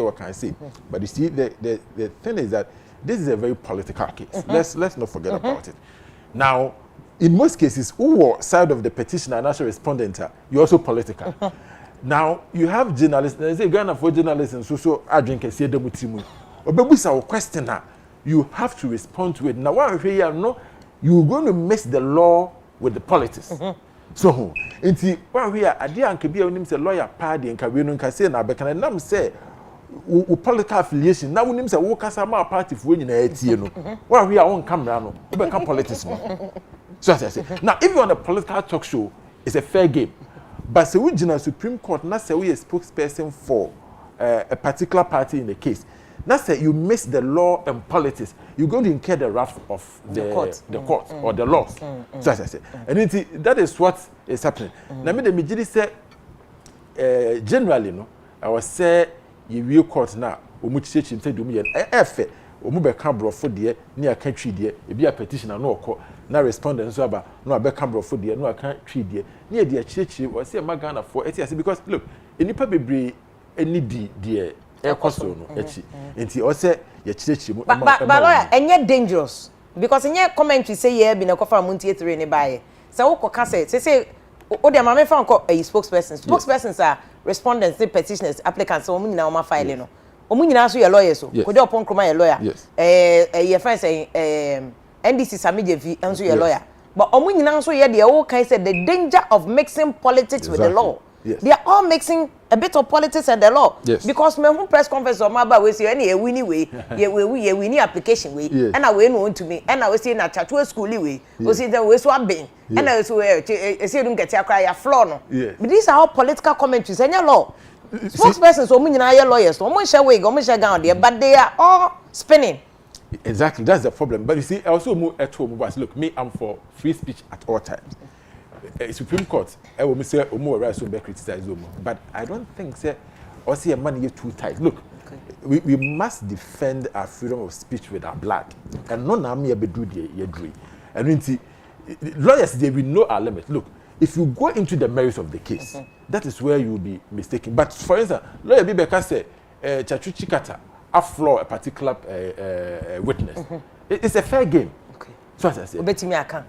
G: but you see the thing is that this is a very political case let's not forget about it now in most cases who side of the petitioner and national respondent you also political now you have journalists they say Ghana for journalists and so I drink a say demutimu obebusa question you have to respond to it now one here no you're going to mix the law with the politics so nti one here ade anka bia onim say lawyer party nka we no nka say na bekana nam say wo political affiliation na wonim say wo kasa ma party fo nyina atie no one here won camera no wo be ka politics no so I say now if you're on a political talk show it's a fair game but say we jina Supreme Court na say we a spokesperson for a particular party in the case na say you miss the law and politics you're going to incur the wrath of the court or the laws so I say and that is what is happening na me the mijiri say generally no I was say ye wie court na omu chichim say domu ye efe omu be ka brofo de ne aka twi de e bi a petition na okọ na respondent so aba no abeka brofo de no aka twi de ne de chichim o say magana for etiase because look enipa bebre eni de ekoso no echi enti o say ye chichim mu
B: but lawyer enye dangerous because enye commentary say ye bi na kofa muntie 3 ne bae say wo koka say o de mama fa nko a spokespersons are respondents the petitioners applicants so omu nyina o ma file no omu nyina so ye lawyers so ko de opon kroma ye lawyer ye fa say NDC Samijevi enso ye lawyer but omu nyina so ye de o kai say the danger of mixing politics with the law. Yes. They are all mixing a bit of politics and the law.
G: Yes.
B: Because me who press conference or maba we say any winning way, we winning application way, and I we no to me, and I we say na chatu school way, we say the way so abin, and I so say don't get your cry floor no. But these are all political commentaries and your law. Spokespersons so many lawyers, so much away, go much down there, but they are all spinning.
G: Exactly, that's the problem. But you see, I also move at home. Look, me, I'm for free speech at all times. Supreme Court, I will say more right so be criticize but I don't think say or see a man is too tight. Look, we must defend our freedom of speech with our blood. And no na me be do the agree. And lawyers they will know our limit. Look, if you go into the merits of the case, that is where you will be mistaken. But for instance, lawyer Bibeka say Chachu Chikata aflaw a particular witness. It's a fair game. So as I say,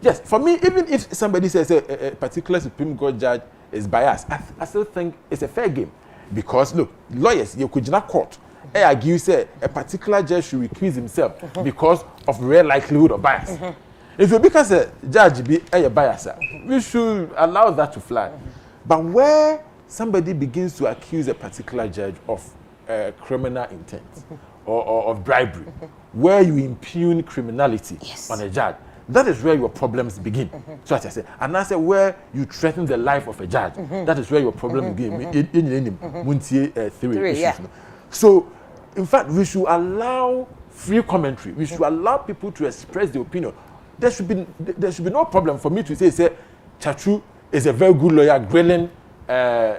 G: yes, for me, even if somebody says a particular Supreme Court judge is biased, I still think it's a fair game. Because look, lawyers, you could not court. I argue say a particular judge should recuse himself because of real likelihood of bias. If you because a judge be a bias, we should allow that to fly. But where somebody begins to accuse a particular judge of criminal intent or of bribery, where you impugn criminality on a judge, that is where your problems begin. So as I say, and I say where you threaten the life of a judge, that is where your problem begin. So, in fact, we should allow free commentary. We should allow people to express their opinion. There should be no problem for me to say Chachu is a very good lawyer, grilling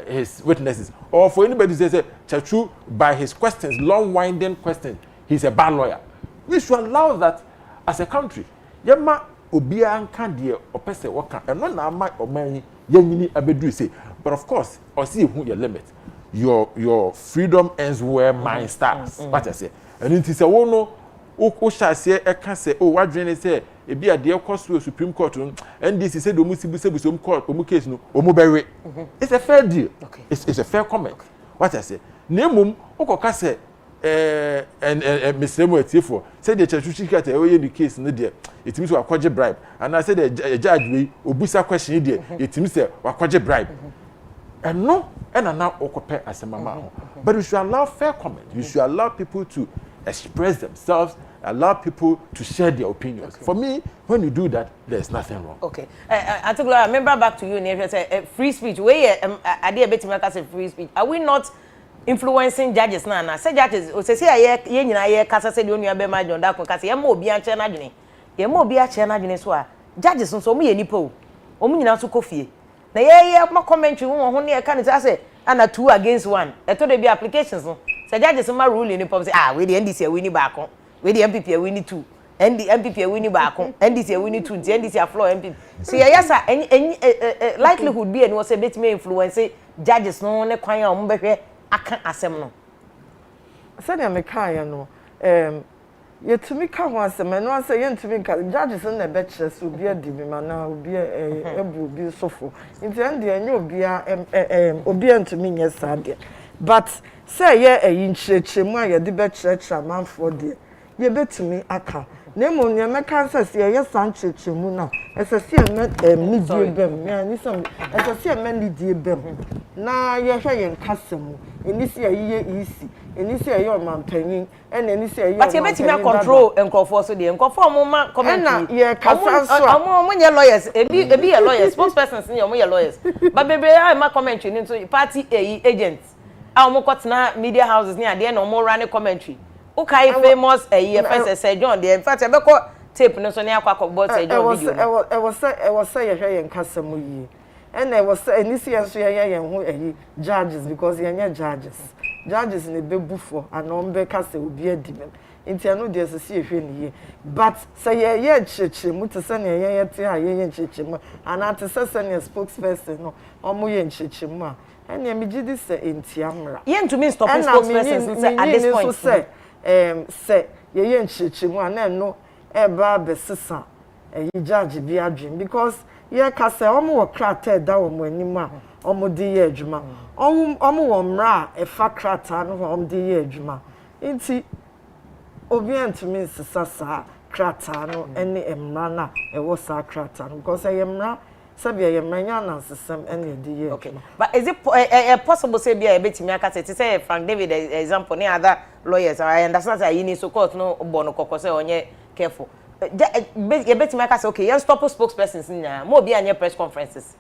G: his witnesses, or for anybody to say Chachu by his questions, long-winding questions, he's a bad lawyer. We should allow that as a country. Yema obia anka de opese waka eno na ama oman yanyini abedu say, but of course or see who your limit. Your freedom ends where mine starts. What I say. And it is a wono o sha say e ka say o wadwene say e bia de ekoso Supreme Court and this is say do mu sibu court o mu case no o mu bewe. It's a fair deal. Okay. It's a fair comment. What I say. Nemum okoka say and Mr. Moetifo said the Chachu Chikata away the case no there. It means we acquire bribe. And I said the judge we obusa question there. It means we acquire bribe. And no, and now occupy as a mama. But we should allow fair comment. We should allow people to express themselves, allow people to share their opinions. For me, when you do that, there's nothing wrong. Okay.
B: I remember back to you, Neil, say free speech. Where I did a bit to say free speech. Are we not influencing judges na say judges o say ye nyina ye kasa say de onua be ma John da ko kasa ye ma obi anche na dwene ye ma obi ache na dwene so a judges nso mo ye nipa o omu nyina so kofie na ye ma commentary wo ho ne ye kan say ana 2 against 1 eto de bi applications no say judges ma rule ni pom say we the NDC we ni ba ko we the MPP we ni 2 MPP we ni ba ko NDC we ni 2 NDC aflow MPP so ye yasa likelihood be any was say bet me influence judges no ne kwan a mo behwe aka asem no
F: said me kan ya no yetumi ka ho asem no ase yentumi ka judges na be kire so obi adibi ma na obi ebu obi sofo nti ende enye obi entumi nye sade but say ye yinchirechiremu a ye de be kire manfo de ye betumi aka na mo nye meka nsase ye sanchirechiremu na esase ye midie bem ya ni some esase ye midie bem na ye hwe ye nkasemu enisi ye isi enisi ye omampanyin ena enisi ye
B: but ye betimi control enkofo so de enkofo mo ma comment
F: na ye kasa so
B: mo nye lawyers ebi ye lawyers spokespersons ni mo ye lawyers but bebe I ma comment ni so party agents a mo kotena media houses ni ade na mo run commentary okay famous FSS John de in fact e be ko tape no so ne akwa board say John video
F: I was say ye hwe ye nkasemu yi and I was say enisi ye so ye ho judges because ye judges judges ne bebu for anom be ka se obi adimem nti ano de sese ehwe ne ye but say ye chechire mu te se ne ye te a ye chechire mu ana te se ne spokesperson no omo ye chechire mu a ene me gidi se entiamra
B: ye ntumi stop spokesperson at this point
F: say ye chechire mu ana no eba be sesa judge bi adwin because ye ka se omo wo krata da wo mo anim a omo di ye adwuma omo wo mra e fa krata no omo di ye adwuma nti obi antumi sasa krata no ene emra na e wo sa krata no because ye mra sabi ye mranya na sesem ene di ye
B: okay but is it possible say bia e betimi aka say Frank David example ni other lawyers I understand say you need so court no bo no kokose onye careful ye betimi aka say okay you stop spokespersons nya mo bi anya press conferences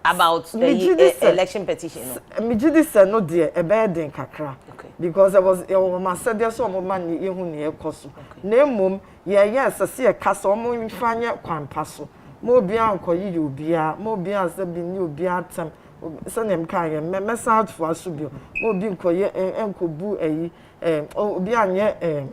B: about the election petition no
F: me gidi say no de e be den kakra because I was my said there so man ye hu ne ekoso na mom ye sese e kasa omo mfanye kwampa so mo bi ankoyi obia mo bi asa bi ni obia atem so nem kan ye me south for so bi mo bi nkoye enkobu eyi obi anye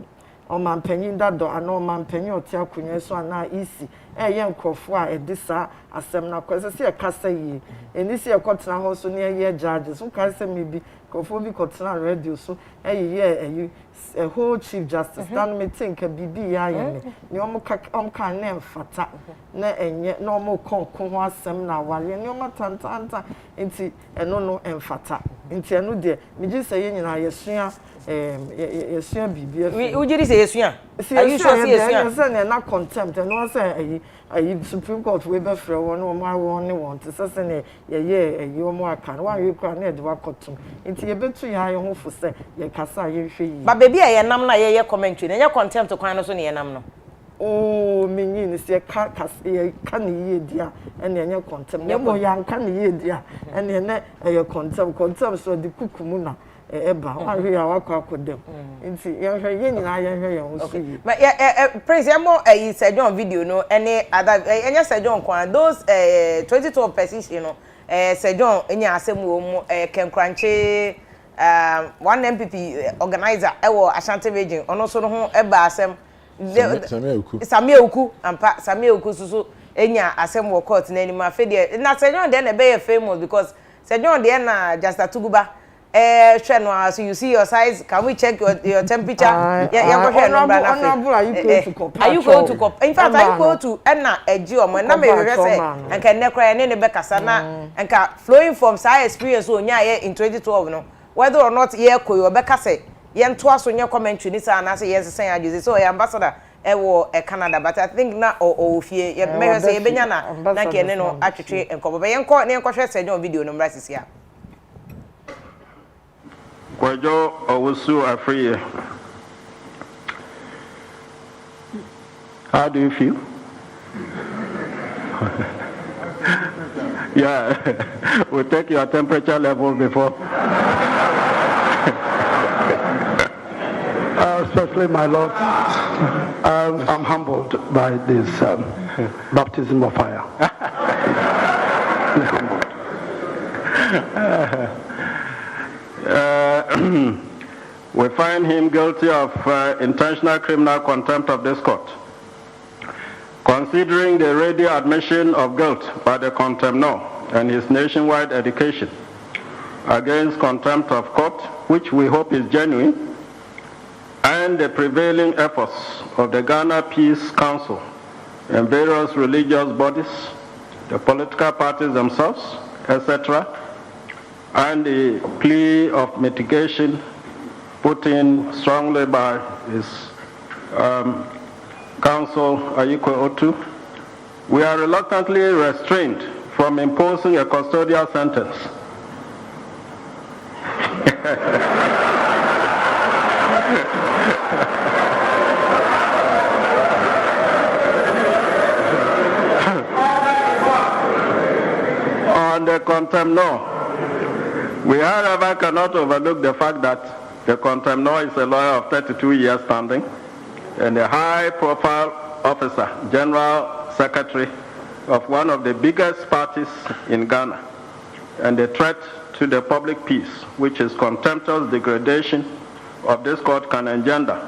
F: o man panyin dado ana o man panyin oti akunye so ana isi ye nkofo a edisa asem na kwese se e kasa yi eni se e kotena ho so ne ye judges so kan se me bi nkofo bi kotena radio so ye a whole chief justice dan me think bibi ya ye ni omo kan na mfata na enye na omo konko ho asem na wale ni omo tantanta nti eno no emfata nti eno de me gi se ye nyina yesua yesua bibi
B: we ujiri se yesua are you sure say yesua
F: say na contempt no say ayi Supreme Court we be frɛ won no ma won ne won te sese ne ye ayi omo aka no wan we kwa na de wakotum nti ye betu ya ye ho fo se ye kasa ye hwe yi
B: ba baby a ye nam na ye commentary na ye contempt kwan no so ne ye nam no
F: oh menyi ni se ka ye ka ne ye dia ene ye contempt ne mo ya nka ne ye dia ene ne ye contempt so de kukumu na eba wan hwe ya wakọ akodem nti ye hwe ye nyina ye hwe ye ho so yi
B: but praise mo Sir John video no any other enya Sir John kwan those 22 petition no Sir John enya asem wo mu kenkranche one MPP organizer ewo Ashanti region ono so no ho eba asem Samia Uku ampa Samia Uku so enya asem wo court na ni ma fe de na Sir John de na be famous because Sir John de na Justice Tuguba so you see your size, can we check your temperature?
F: Are you
B: going to cop? In fact, are you going to Enna Ejio Mona say and can never any Becasana and flowing from side experience in 2012 no whether or not ye ko your Becca say yen twice on your commentary this and I say yes say I use so ambassador Canada but I think na o fie ye me say benyana na ke no atwetwe enko be yen ko ne enko hwe say video no mra sisia
H: Kwajo Owusu Afia. How do you feel? Yeah, we'll take your temperature level before.
I: Especially, my Lord, I'm humbled by this baptism of fire.
H: We find him guilty of intentional criminal contempt of this court. Considering the ready admission of guilt by the contemnor and his nationwide education against contempt of court, which we hope is genuine, and the prevailing efforts of the Ghana Peace Council and various religious bodies, the political parties themselves, etc., and the plea of mitigation put in strongly by his counsel Ayiko Otu, we are reluctantly restrained from imposing a custodial sentence. On the contemnor, we however cannot overlook the fact that the contemnor is a lawyer of 32 years standing and a high-profile officer, General Secretary of one of the biggest parties in Ghana, and a threat to the public peace, which is contemptuous degradation of this court can engender,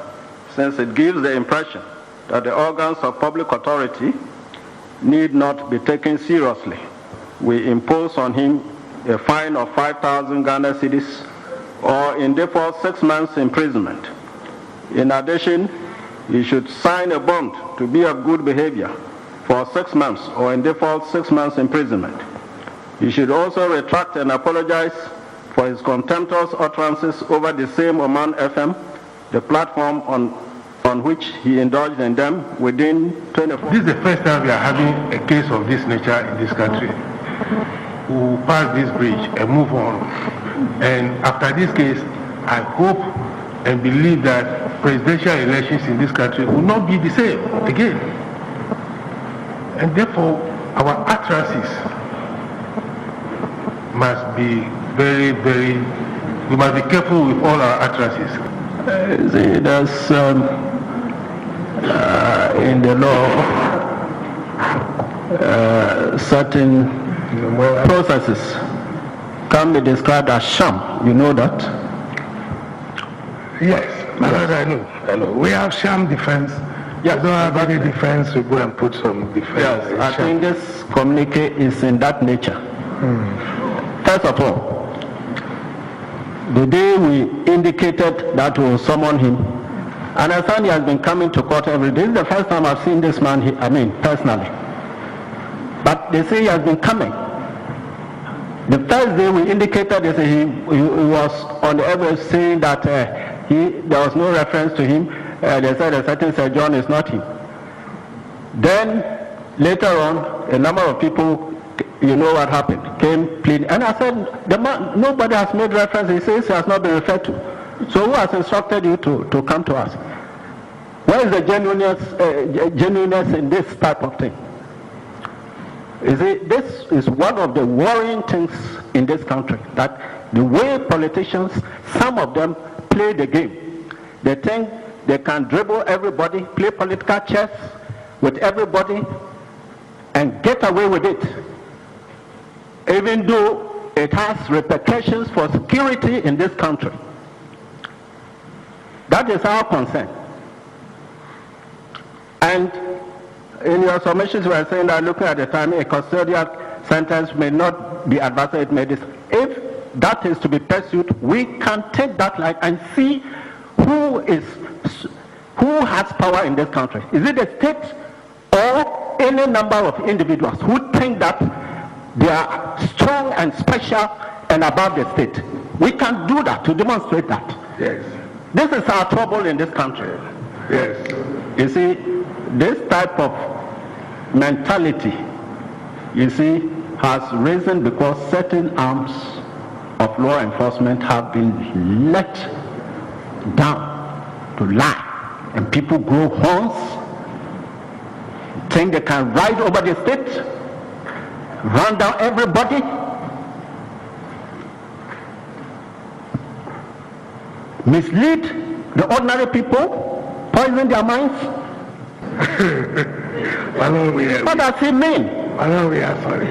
H: since it gives the impression that the organs of public authority need not be taken seriously. We impose on him a fine of 5,000 Ghana cedis or in default 6 months imprisonment. In addition, he should sign a bond to be of good behavior for 6 months or in default 6 months imprisonment. He should also retract and apologize for his contemptuous utterances over the same Oman FM, the platform on which he indulged in them within 24
J: This is the first time we are having a case of this nature in this country. We will pass this bridge and move on. And after this case, I hope and believe that presidential elections in this country will not be the same again. And therefore, our utterances must be we must be careful with all our utterances.
I: There's in the law certain processes can be described as sham. You know that?
J: Yes, I know. We have sham defense. Yes, we don't have any defense. We go and put some defense.
I: Yes, I think this communique is in that nature. First of all, the day we indicated that we will summon him, and I understand he has been coming to court every day. This is the first time I've seen this man, personally. But they say he has been coming. The first day we indicated, they say he was on the evidence saying that there was no reference to him. They said a certain Sir John is not him. Then later on, a number of people, you know what happened, came pleading. And I said, the man, nobody has made reference. He says he has not been referred to. So who has instructed you to come to us? Where is the genuineness in this type of thing? You see, this is one of the worrying things in this country, that the way politicians, some of them play the game. They think they can dribble everybody, play political chess with everybody, and get away with it, even though it has repercussions for security in this country. That is our concern. And in your submissions, we are saying that looking at the time, a custodial sentence may not be advised. It may if that is to be pursued, we can take that line and see who has power in this country. Is it the state or any number of individuals who think that they are strong and special and above the state? We can do that to demonstrate that.
J: Yes.
I: This is our trouble in this country.
J: Yes.
I: You see, this type of mentality, you see, has risen because certain arms of law enforcement have been let down to lie, and people grow horns, think they can ride over the state, run down everybody. Mislead the ordinary people, poison their minds. What does it mean?
J: Sorry.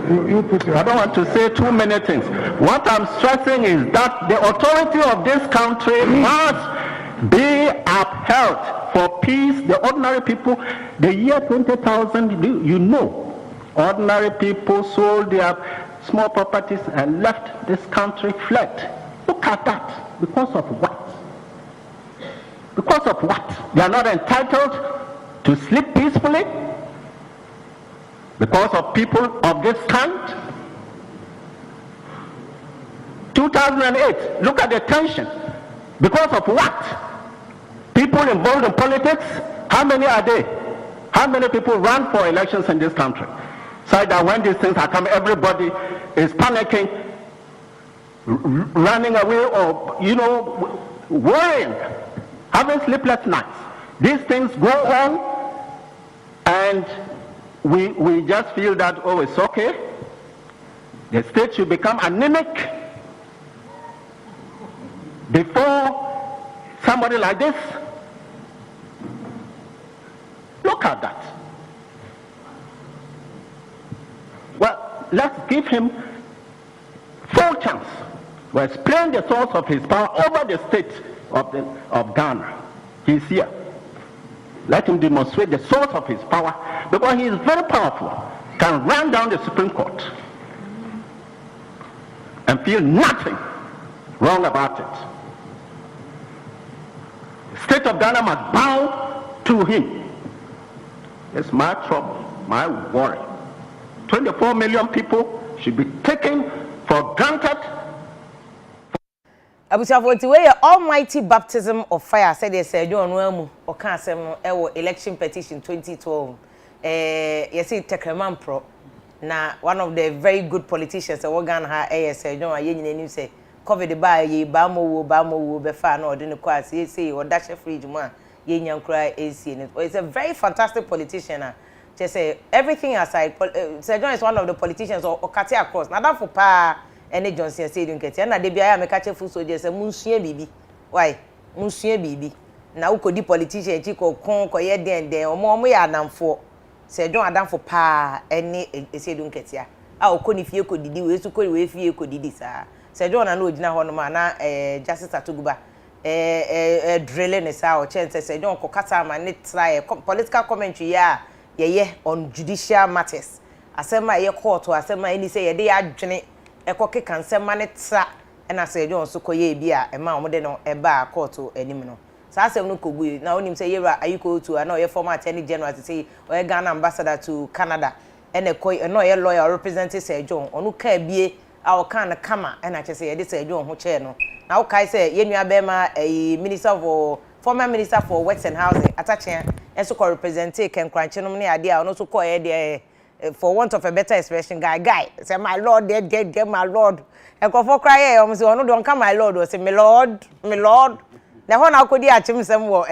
I: I don't want to say too many things. What I'm stressing is that the authority of this country must be upheld for peace. The ordinary people, the year 20,000, you know, ordinary people sold their small properties and left this country, fled. Look at that. Because of what? Because of what? They are not entitled to sleep peacefully? Because of people of this kind? 2008, look at the tension. Because of what? People involved in politics, how many are they? How many people run for elections in this country? So that when these things are coming, everybody is panicking, running away, or, worrying, having sleepless nights. These things go on, and we just feel that, oh, it's okay. The state should become anemic before somebody like this. Look at that. Well, let's give him chance to explain the source of his power over the state of Ghana. He's here. Let him demonstrate the source of his power, because he is very powerful, can run down the Supreme Court and feel nothing wrong about it. The state of Ghana must bow to him. It's my trouble, my worry. 24 million people should be taken for granted.
B: Abusiafo we almighty baptism of fire said they said John Wemu or Kansem election petition 2012. Yes, Tekreman Pro. Now one of the very good politicians that work on her ASA John Ayen say cover the bar ye bamo befa no didn't quite say or dash a fridge man yen cry AC in it. It's a very fantastic politician. Just say everything aside, Sir John is one of the politicians or Katia across. Now that for pa any Johnson said you get na de bia me catch full soldiers say munsua bibi. Why? Munsua bibi. Na ukodi politician chi ko ye den omo ya adamfo. Sir John adamfo pa any said you get ya. A okoni fie ko didi we su ko we fie ko didi sa. Sir John na ogina ho no ma na Justice Atuguba drille ne sa o chance Sir John ko kata ma ne try political commentary ya ye on judicial matters. Asema ye court asema any say ye dey adwene ekoke kansema ne tra na Sir John so koye bia e ma omode no e ba court anim no sa asem no kogu na onim say yera ayiko to na ye former attorney general say o Ghana ambassador to Canada ene koy no ye lawyer representing Sir John onu ka bie a o kan kama na che say ye dey Sir John ho che no na o kai say ye nua be ma minister for former minister for works and housing atachen enso ko represent Ken Kranche no ne ade a ono so ko ye dey for want of a better expression guy say my lord get my lord e ko for cry e o say ono don come my lord o say my lord na ho na akodi achim sem wo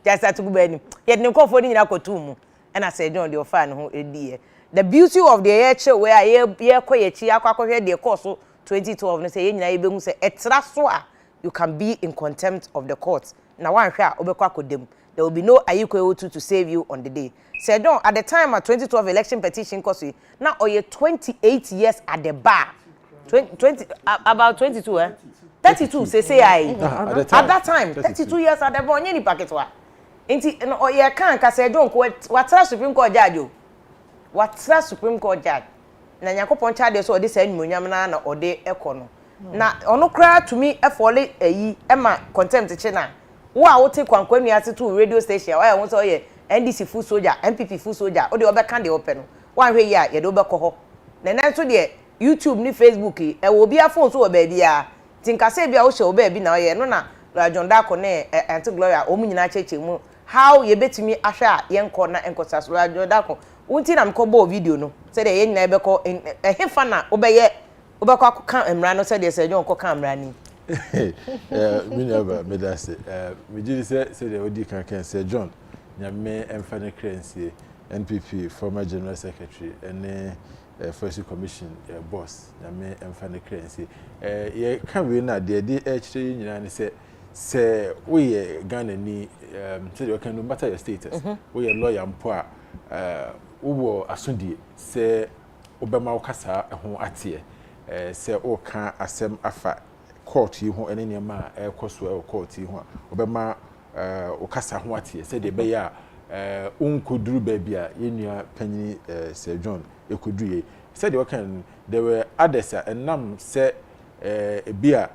B: just atuguba ni ye ne ko for ni nyina kotu mu na say John dey ofa ne ho edi the beauty of the year where ye ko ye chi akwa de course 2012 no say ye nyina ye behu say etra so a you can be in contempt of the court na wan hwe a obekwa kodem. There will be no Ayiko to save you on the day. Sir John, at the time of 2012 election petition, now you're 28 years at the bar. 20 about 22, 32, say I. At that time, 32 years at the bar, any packet wa. Inti no you can't Sir John, what's Supreme Court judge? What's Supreme Court judge? Na Yakopon charge so this end munyamna na ode ekono. Na ono kra to me e fole ema contempt chena. Wa wo take kwankwanu ase to radio station wa won so ye NDC full soldier MPP full soldier o de obeka de open no wa hwe ya ye de obekọ ho na nan so de YouTube ni Facebook e wo bia phone so wo ba bia tinkase bia wo hye wo ba bi na ye no na John Dako ne anti Gloria o mu nyina cheche mu how ye betimi ahwe a ye nkọ na enkosa so John Dako wonti na mko bo video no se de ye nyina ebekọ hefa na obekọ akọ emra no se de se John ko kan emra ni
G: Minyaba medase mejiri say the odi kan Sir John nyame emfane krensie NPP former general secretary and first commission boss nyame emfane krensie ye kan we na de chire nyina ne say we Ghana ni say you can no matter your status we lawyer mpo a wo asundie say obema ukasa ho atie say o kan asem afa court yi ho ene niam a ekoso court yi ho obema okasa ho atie say de be ya unkoduru ba bia yenua panyi Sir John ekodue say de wakan there were others enam say bia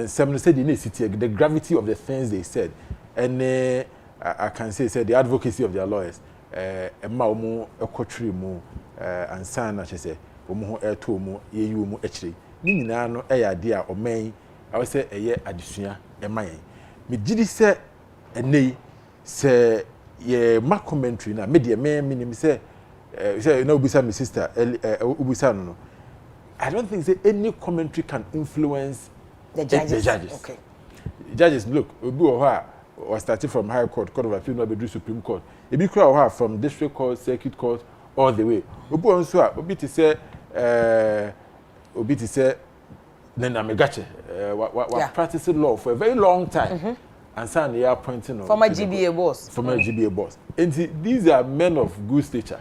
G: some said in city the gravity of the things they said and I can say the advocacy of their lawyers emma omu ekotri mu ansa na che say omu ho eto mu yeyi omu ekire ni nyina no eya de a oman I will say eye adesua emayen me gidi say enei say ye ma commentary na me de me minim say say no bisa my sister ubisa no I don't think say any commentary can influence the judges.
B: Okay.
G: Judges look obi or starting from high court of appeal no be Supreme Court e be kra from district court circuit court all the way obi onso a obi ti say Nena Megache was practicing law for a very long time and so they are appointing
B: former GBA boss
G: and these are men of good stature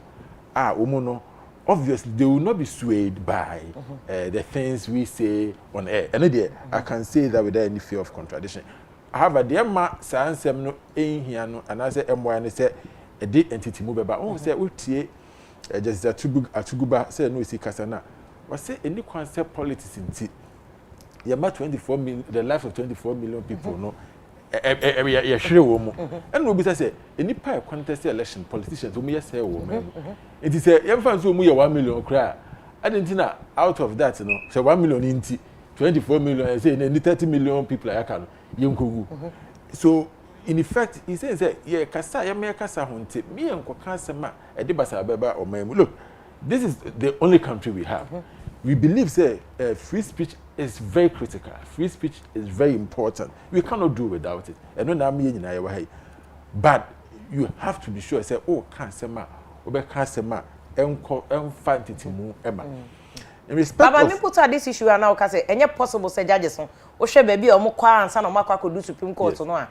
G: umuno obviously they will not be swayed by the things we say on air. And I can say that without any fear of contradiction. However, the Emma Sansem no in here no, and I say M1 say a deep entity move about. Oh, say Utie just a Tuguba say no see Casana. But say any concept politics in tea. You're 24 million, the life of 24 million people, no. Yeah, sure, woman. And we say any pie contest election politicians who may say woman. It is a young fans who may 1 million cry. I didn't know out of that, you know, so 1 million in 24 million, I say, and 30 million people I can young. So, in effect, he says that, yeah, Cassa, I may Cassa Hunte, me and Kokasama, a debasa baba or ma'am. Look, this is the only country we have. We believe, say, free speech is very critical. Free speech is very important. We cannot do without it. And no, but you have to be sure. Say, oh, Kansema, Obe Kansema, Enfantitimu, Emma. In respect
B: Baba, me put this issue now, because any possible say judges on. O share baby or more and son or Marco could do Supreme Court or no.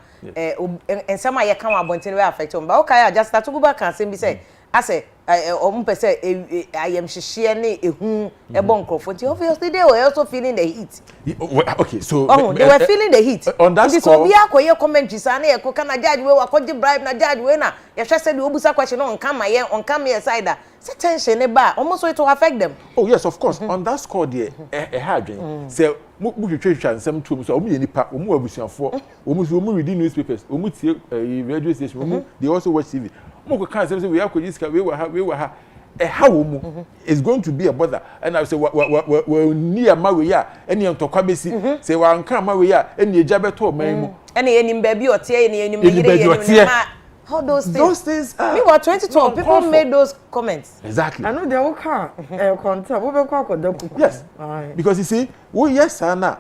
B: And some I come up until we affect on. But okay, I just start to go back and say, I say, I am sharing a bonk for obviously they were also feeling the heat.
G: Okay, so
B: they were feeling the heat.
G: On that
B: score, we are commentaries and I can judge where I could bribe na judge winner. You just said you Obusa question on come here side. Set tension a bar almost way to affect them.
G: Oh yes, of course. On that score, dear, a hard say and some troops or me any part for almost reading newspapers, radio station, they also watch TV. We are how is going to be a bother. And I say, well, near Maria, any on Tokabesi, say, well, come Maria, any Jabeto,
B: any baby or tear, any how those things. Meanwhile, 2012, people made those comments.
G: Exactly.
F: I know they all can't.
G: Yes. Because you see, yes, Anna.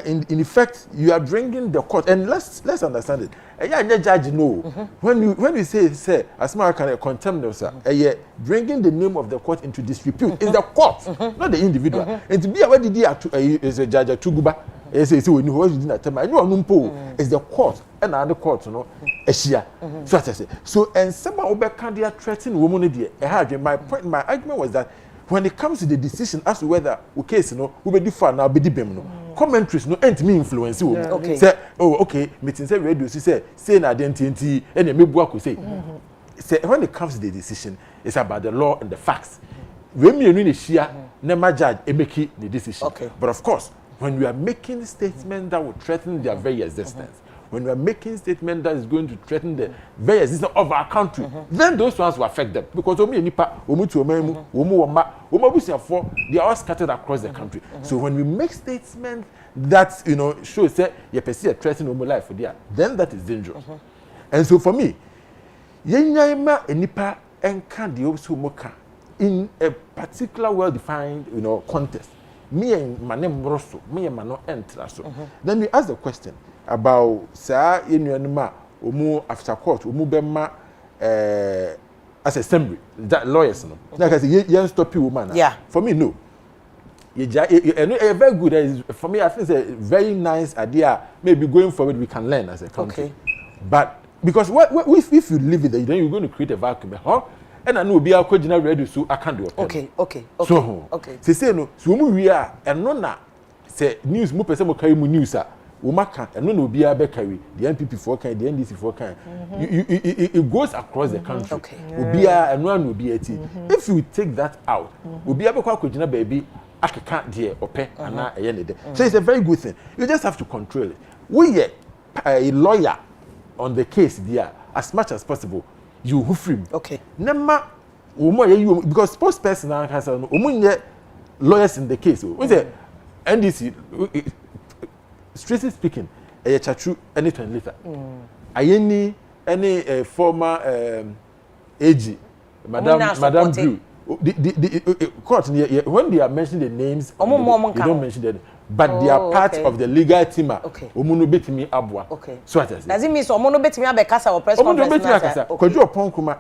G: In effect, you are bringing the court, and let's understand it. Yeah, judge no. When you say as much can contempt, sir, bringing the name of the court into disrepute is the court, not the individual. And to be aware, is a judge Tuguba. Is when you hold in that time. Is the court and other courts, you know, Asia. So I say. So and some over candia threatening woman there. My argument was that when it comes to the decision as to whether case, you know, who be different now be no. Commentaries no ain't me influence you.
B: Okay.
G: Say, oh, okay, meeting say radio, say na identity, and me buaku say. Say when it comes to the decision, it's about the law and the facts. When me no share, never judge and make the decision.
B: Okay.
G: But of course, when we are making statements that will threaten their very existence, when we are making statements that is going to threaten the very existence of our country, then those ones will affect them. Because they are all scattered across the country. So when we make statements that, you know, shows that you perceive a threat in our life, then that is dangerous. And so for me, in a particular well-defined, you know, context, me and my name Rosso, me and my no enter. Then we ask the question about sir in after court bema as assembly that lawyers no like I say you stop you woman.
B: Yeah.
G: For me no. A very good for me I think it's a very nice idea. Maybe going forward we can learn as a country.
B: Okay.
G: But because if you live it there, then you're going to create a vacuum. Huh? And I know be a coordinator ready, so I can't do it.
B: Okay.
G: So they say no, so we are and no na say news mo person mo carry mo news Umaka and no be a bakery, the NPP for kind, the NDC for kind. It goes across the country.
B: Okay.
G: Ubia and one will be a tea. If you take that out, Ubia Bakwa baby, I can't dear or pay and I end. So it's a very good thing. You just have to control it. We a lawyer on the case there as much as possible. You who free.
B: Okay.
G: Nema you because spokesperson has lawyers in the case. We say NDC. Strictly speaking, a chatru anything later. Any former AG, Madame Blue. The court when they are mentioning the names, they don't mention them, but they are part of the legal team.
B: Okay.
G: Okay. So what I say?
B: Does it mean so Omono betimi abekasa or press conference?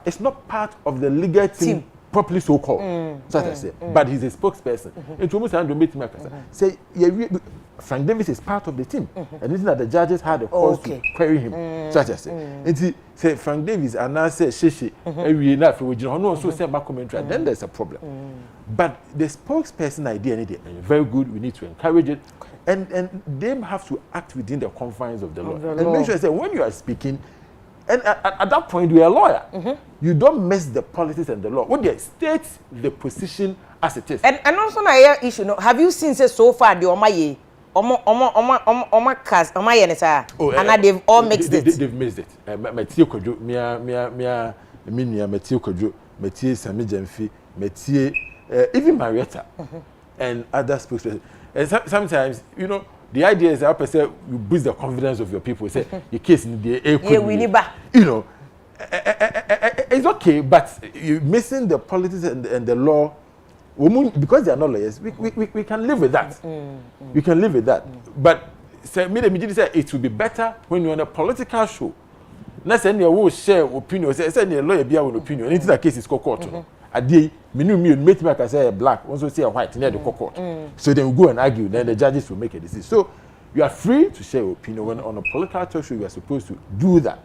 G: It's not part of the legal team. Properly so called. So what I say. But he's a spokesperson. It almost don't meet me. Say Frank Davis is part of the team. And this is that the judges had the cause to query him. Such as it say Frank Davis and now say Shishi every enough we no so say back commentary, then there's a problem. But the spokesperson idea very good, we need to encourage it. And they have to act within the confines of the law. And make sure that when you are speaking, and at that point you are a lawyer, you don't mess the politics and the law. What they state the position as it is. And
B: also na issue no, have you seen say so far the omaye cast and they've all mixed it.
G: They've mixed it. Metie Kojo, mia Metie Kojo, Metie Sami Jemfi, Metie even Marietta and other spokespersons. And sometimes, you know, the idea is that you boost the confidence of your people. Say your case in the you know, it's okay, but you're missing the politics and the law. Because they are not lawyers, we can live with that. We can live with that. But say it will be better when you're on a political show. Let's say you will share opinion. Say a lawyer be an opinion. Anything that case is court. A day, me make me say a black, also say a white near the court. So then we go and argue. Then the judges will make a decision. So you are free to share your opinion. When on a political talk show, you are supposed to do that.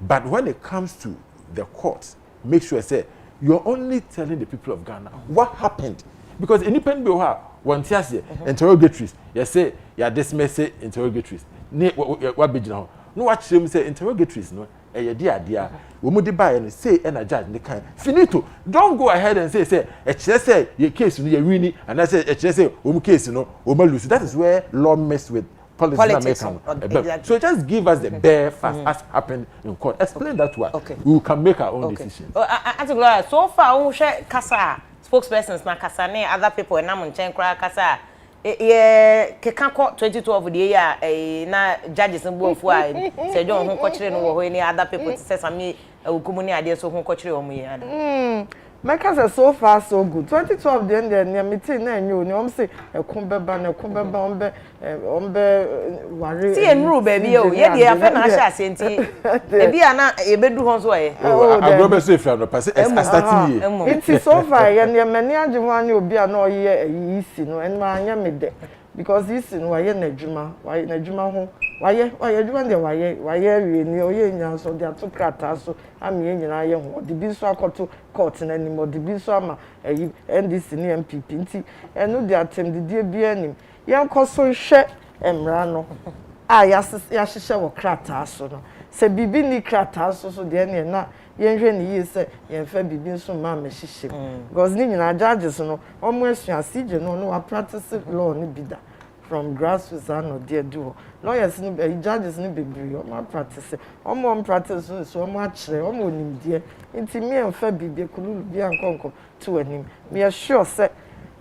G: But when it comes to the courts, make sure say you're only telling the people of Ghana what happened. Because independent people one tiase interrogatories, you say you dismiss interrogatories. What be now? No watch them say interrogatories no. Dear. We must buy and say and a judge the kind. Finito. Don't go ahead and say say your case you winning and I say say case we lose. That is where law mess with politics. So just give us the bare facts as happened in court. Explain that to us. We can make our own decision.
B: So far, we share Kasa spokespersons na Kasa ne other people na munchen kra Kasa. Keka court 2012 the year na judges nbo fu a say John ho kochire no wo any other people say sami ukumuni ade so ho kochire o mu ye
F: Meka so far so good. 2012 the end near meeting na enyo ni say ekunbeba ombe ware.
B: See enru baby o ye dey afa na sha asenti. E bia na ebedu ho so ye.
G: Agrobe so if no pass starting here.
F: It's so far ye near mani adwuma ani obi a na oye isi no en ma anya me de. Because isi no waye na adwuma ho. Waye adwuma de waye wie ni oye nya so de ato krata so ami nyina ye ho. De bi so akoto court na ni mo de bi so ama NDC ni MPP nti enu de atem de die bi anim. Yan koso hwe emra no ya hyehyɛ wo krata so no se bibi ni krata so de ne na yen hwe ni yi se yen fa bibi nso ma hyehyɛ because ni nyina judges no omo asuase je no wa practice law ni bida from grassroots and there do lawyers ni judges ni bebree omo practice so omo akire omo nimdie nti me en fa bibi kululu bi ankonko to anim me sure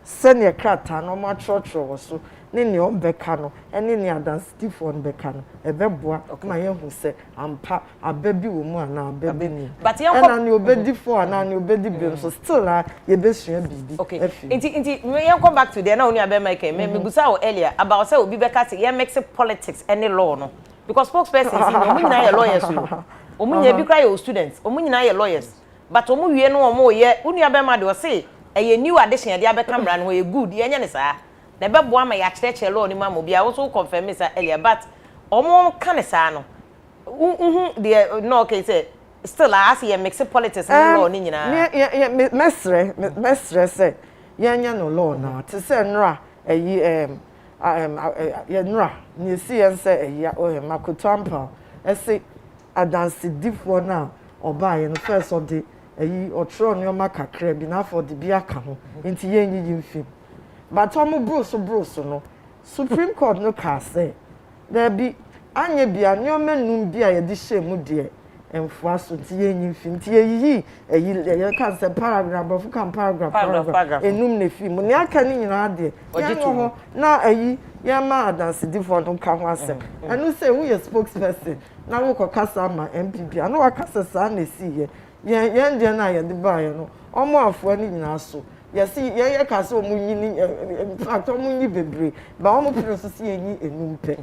F: se ne krata no omo atrotro so ne ombeka no ene ne adansi phone beka no ebeboa ma ye hu se ampa ababi wo mu ana ababi ni
B: but ye
F: na ne obedi phone na ne obedi bi so still ye besua bibi
B: inti we come back to there na oni abema ke me busa o earlier about say obi beka say ye mix politics any law no because spokesperson say omu nyina ye lawyers o omu nya bi kra ye students omu nyina ye lawyers but omu wie no omu ye oni abema de o say eye new addition de abeka mra no ye good ye nya ne saa na be boa ma ya kyerɛkyerɛ law ni ma mo bia wo so confirm say earlier but omo kan saa no the no okay say still I see you mix politics and law ni nyina
F: mesre say yanya no law na to say nra eyi nra ni si yen say eyi makotampa say adansi difo na oba ye no first of the eyi otro ni o makakra bi na for the bi aka ho nti yen yi mfim but omo bruce no Supreme Court no ka say there be anya bia ne o menum bia ye di shemu de emfua so ti yen mfim ti eyi ye ka say paragraph of kan paragraph enum ne film ne aka ni nyina de ho na eyi ye ma adansi di for no ka ho asem anu say who your spokesperson na wo ko kasa ma MPP anu wa kasa sa na si ye de na ye de ba ye no omo afua ni nyina so yes ye ka so mu yi ni in fact omu yi bebre ba omu process ye yi enumpe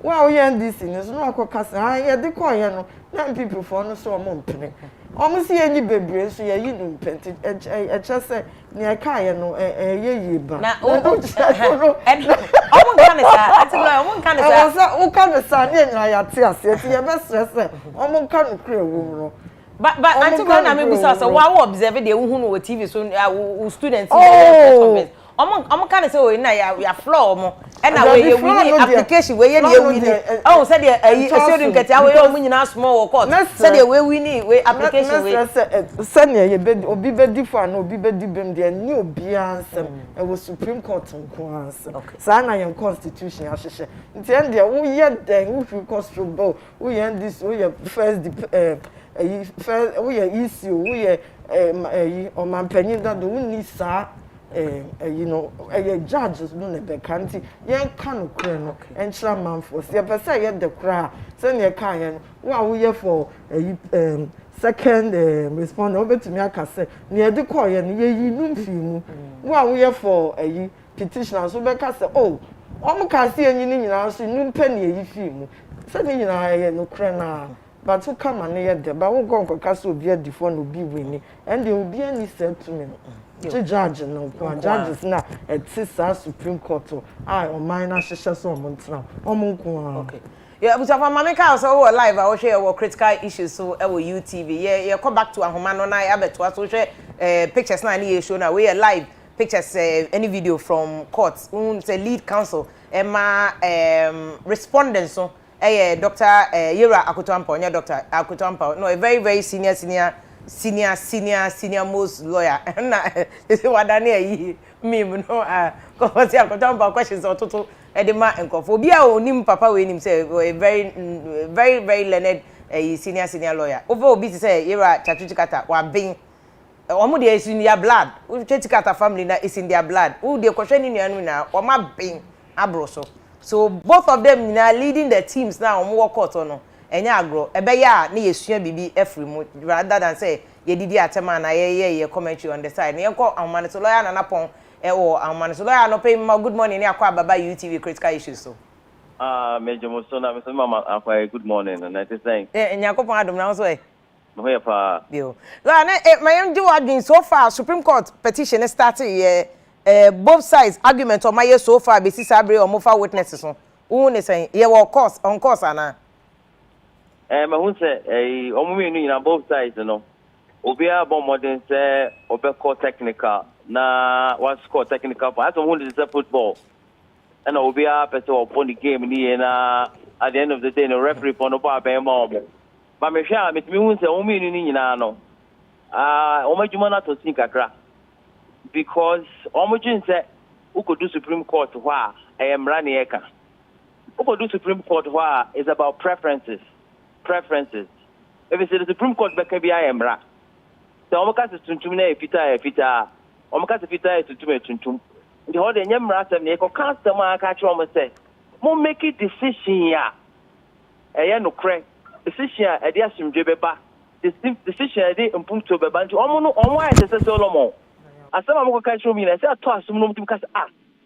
F: wa o ye ndisi ni so no akokasa ye de ko ye no na people for no so omu mpene omu si ye yi bebre so ye yi numpe e che se ni e ka ye no ye yi ba
B: na o Omo kan sa ati boy omo kan sa
F: I was o kan sa ne na ya te ase ti ye be stress omo kan kure wo no
B: but anti boy na me busa so wa wo observe de hu no TV so students omo kan say o na ya floor omo e na we win application we ye na win oh say de assuring kete we omo nyina small court say de we win we application we
F: say na ye be obi be di for na obi be di bem de ni obi ansem e was Supreme Court nko ansem sa na ye constitution ahyehe nti en de wo ye den wo fi constitution wo ye this wo ye first first wo ye issue wo ye o man panyin da do ni sa you know judges no ne be kanti yen kan kure no enchira manfo se pese ye de kura se ne kan yen wo ye for second responder obetumi aka se ne de call ye ne ye yi nu mfi mu wo ye for petitioner so be ka se oh omo ka se yin ni nyina so nu mpa ne yi fi mu se ne nyina ye no kure na but who come and hear the but who go on castle be a different will be winning and there will be any settlement. The judge no judges na at Supreme Court on minor sessions on Montana. Okay.
B: Yeah, but if my make us all live, I will share our critical issues so our UTV. Yeah, come back to Ahomano na I bet to us share pictures na any show na we are live pictures any video from court. Say lead counsel Emma respondents so Dr. Yera Akutampo, Dr. Akutampo. No, a very senior most lawyer. This is what I me no because Akutampo questions or total edema and cophobia or nim papa when him say a very learned senior lawyer. Over obi say Yera Chatuchikata were being omo dey is in their blood. Chatuchikata family na is in their blood. Who dey question in your na or ma being abroso. So both of them now leading the teams now on work out no enya agro ebe ya na yesua bibi every mu rather than say ye didi atema na ye commentary on the side na yenko amane so lawyer na napon wo amane so lawyer no pay good morning ni akwa baba UTV critical issues so
K: Major Musona me mama akwa good morning and I say
B: nyakopon adom na so
K: no here pa
B: bio la na my young do adwin so far Supreme Court petition started both sides argument on my so far be sabre or mofa witnesses on who ne say ye on course ana
K: ma hu say omume ni na both sides no obi abo modern say obeko technical na one score technical for aso hu dey football and obi a person upon the game ni na at the end of the day no referee for no ba be ma omo ba me hwa me hu say omume ni nyina no omajuma na to sin kakra because omujin say who could do Supreme Court where I am running eka. Who could do Supreme Court where is about preferences. If you say the Supreme Court can be I am ra. So omaka se tuntum na fita. Omaka se fita tuntum. The whole nyam ra sem ne ko customer aka tro mo say mo make a decision ya. No cre. Decision e dey asumdwe beba. Decision e dey impunto beba nti omo no omo aye se Solomon. Asama mo ka show me na say to asum no mutim ka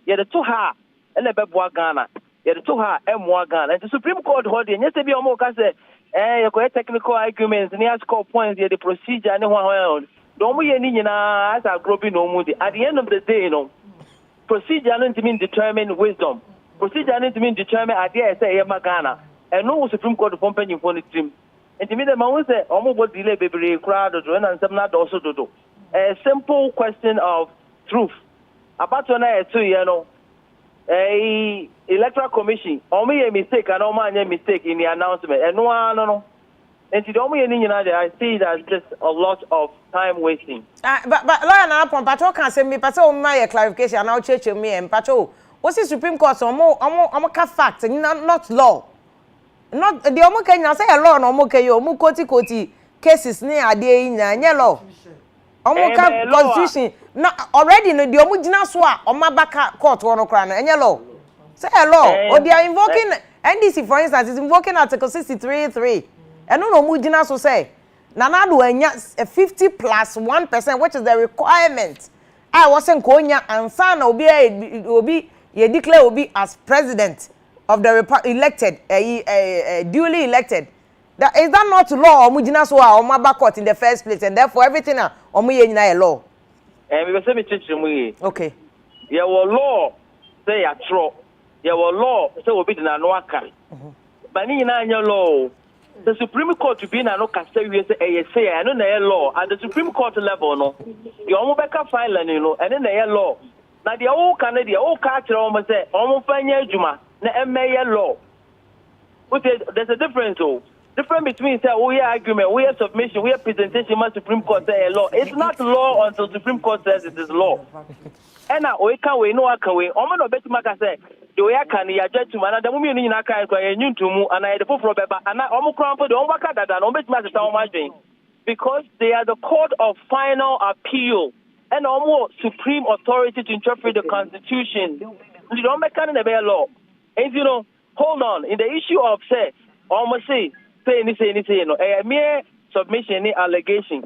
K: ye de to ha e le beboa Ghana ye de to ha emwa Ghana the Supreme Court hold ye say bi omo ka say ye ko technical arguments ni score points ye the procedure ni ho do mo ye ni nyina as a group no mu di at the end of the day procedure no mean determine wisdom procedure no mean determine idea say ye ma Ghana and no Supreme Court for penny for the team and to me the man say omo go delay bebre crowd do na nsem na do so do a simple question of truth. About when I electoral commission, only a mistake and no man mistake in the announcement. And no. And to only I see that just a lot of time wasting.
B: But lawyer na upon patrol can say me patrol my clarification now church me and patrol. What's the Supreme Court omo fact not law. Not the omo can say a law no omo ke yo omo koti cases ni ade nya law. Omuka constitution na already no the omugina so a omabaka court wono kra na enye law say a law or they are invoking NDC for instance is invoking article 63.3 and no omugina so say na na do anya 50 plus 1% which is the requirement I wasn't konya ansa na obi ye declare obi as president of the elected duly elected. That, is that not law or mujina so or maba court in the first place and therefore everything or mu ye law?
K: We say me teach mu ye.
B: Okay.
K: Yeah, well law say a tro there were law so will be the Nanoaka. But in law, the Supreme Court to be in Anoka say I know the law at the Supreme Court level, no. You almost back up filing, you know, and then the law. Now the old Canada, old culture almost say, almost find Juma, the MA law. There's a difference, though. Difference between say we are argument, we are submission, we are presentation, my Supreme Court say law. It's not law until Supreme Court says it is law. And now we can we know I can we. Omo no beti maka say the way can ya judge man the mummy ni na kan kwa enyu ntumu and I the foforo beba and omo kran po the omo waka dada no beti maka say omo adwen because they are the court of final appeal and omo supreme authority to interpret the constitution. You don't make kind of a law. And you know, hold on in the issue of say almost say no a mere submission any allegation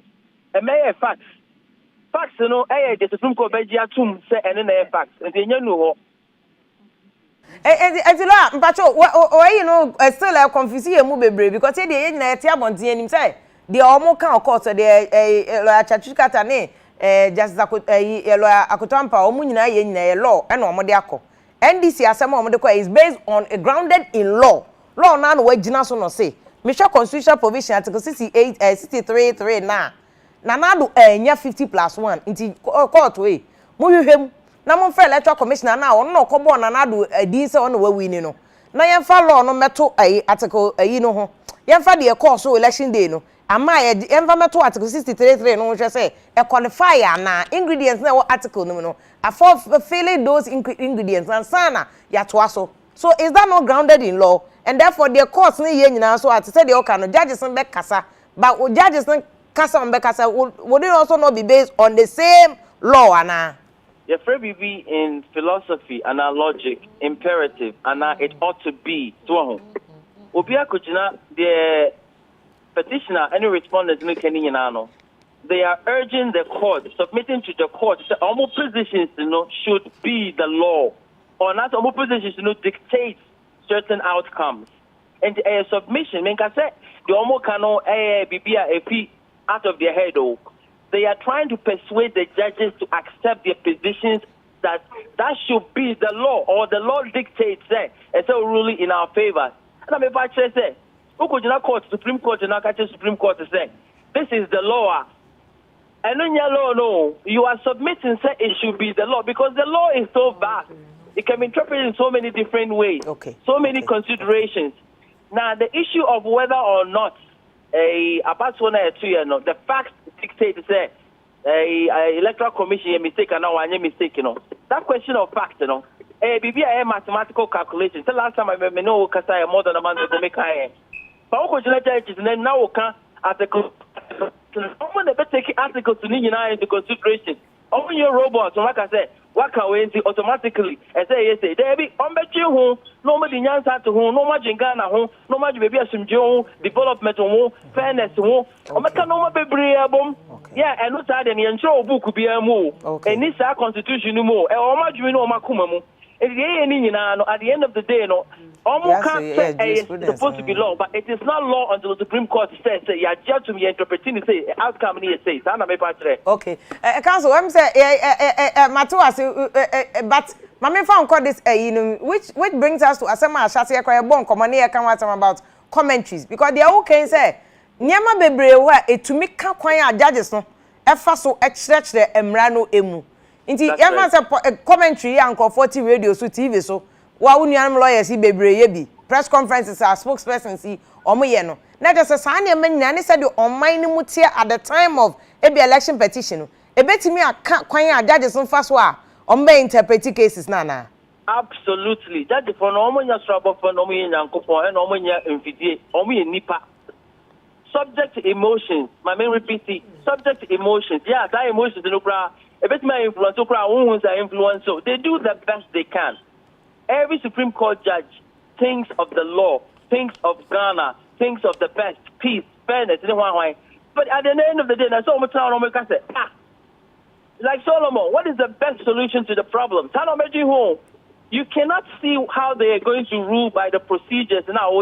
K: a mere fact facts no the Supreme Court beji atum say any na facts and enya no ho
B: mpacho you know still confuse you mu bebre because dey na eti abonten anim say the omo kan court the lawyer chachukata ne justice lawyer akotampa omo nyina ye nyina law e na omo de akọ NDC asem omo de is based on a grounded in law na no wagina so no say Misha constitutional provision article 68 63 na do enya 50+1 inti court we mo hwehwem na mo fa electoral commissioner na ono no kobo na do adi se ono wawini no na yemfa law no meto article no ho yemfa de course so election day no ama yemfa meto article 63 no hwe say e qualify na ingredients na article no for failing those ingredients and sana ya to aso so is that not grounded in law and therefore the courts ni ye nyina so at say the okay judges be kasa but judges kasa on be kasa would it also not be based on the same law ana
K: your free be in philosophy and logic imperative and it ought to be so obi akujina the petitioner any respondent no keni nyina no they are urging the court submitting to the court say almost positions should be the law or not almost positions dictate certain outcomes. And a submission, mean can say the Omo Kano BBA out of their head. They are trying to persuade the judges to accept their positions that should be the law or the law dictates that it's a ruling in our favor. And I'm about to say, Supreme Court, Supreme Court to say this is the law. And in your law, no, you are submitting say it should be the law because the law is so vast. It can be interpreted in so many different ways. Okay. So many considerations. Now, the issue of whether or not the facts dictate say electoral commission a mistake and now a mistake, That question of facts, a mathematical calculation. The last time I remember no Kasaya more than a month ago make I. But judges and then now can article take articles to into consideration. Open your robots, like I said, work away automatically. I say, yes, there be on bet you home, no much in Yansa to home, no much in Ghana home, no much baby as some Joe, development home, fairness home, or Macano baby album. Yeah, and not that any intro book could be a move. And this our constitution no more, or much we know Macumamu. At the end of the day, it's supposed to be law, but it is not law until the Supreme Court says, you are judged to be interpreting the outcome here says.
B: Okay. Council, I'm saying, but Mammy found call this, which brings us to Asama Shasi Bon, Comania can about commentaries, because they are okay, say, Nyama Bebre, to make Kakwaya judges, no, Efaso, extract the Emrano Emu. Inti yama say commentary anko 40 radio so TV so wa unuan lawyers si bebre ye bi press conferences our spokesperson si omo ye no na just say san na nyina ne say the online ni mutie at the time of ebi election petition no ebetimi aka kwan a judges no fa so a omo be interpret cases na
K: absolutely that for no omo nya strabo for no omo nya nkopon and omo nya mfidie omo ye nipa subject to emotions my main repeat subject to emotions yeah that emotions no bra a bit my influence, so they do the best they can. Every Supreme Court judge thinks of the law, thinks of Ghana, thinks of the best, peace, fairness, but at the end of the day, that's all like Solomon, what is the best solution to the problem? You cannot see how they are going to rule by the procedures now,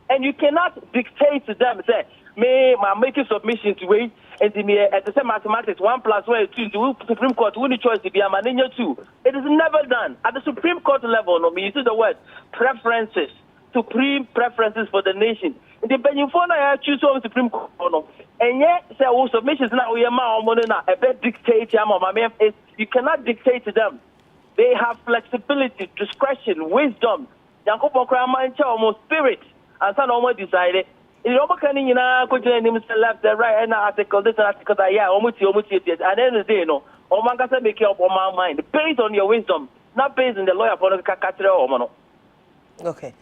K: and you cannot dictate to them, say, I'm making submissions to wait. And at the same mathematics, 1 + 1 is 2. The Supreme Court wouldn't choice to be a man 2. It is never done. At the Supreme Court level, no, we use the word preferences, supreme preferences for the nation. The Benufona I choose on Supreme Court, no. And yet, say, submissions now, we are now, a bit dictate, you cannot dictate to them. They have flexibility, discretion, wisdom. Yankopo Krama almost spirit, and some almost decided. In Robocaning, you know, could left, the right, and article, this article, almost, and then the day, no, or Mangasa make up on my mind, based on your wisdom, not based on the lawyer for the Kakatra or Mono.
B: Okay.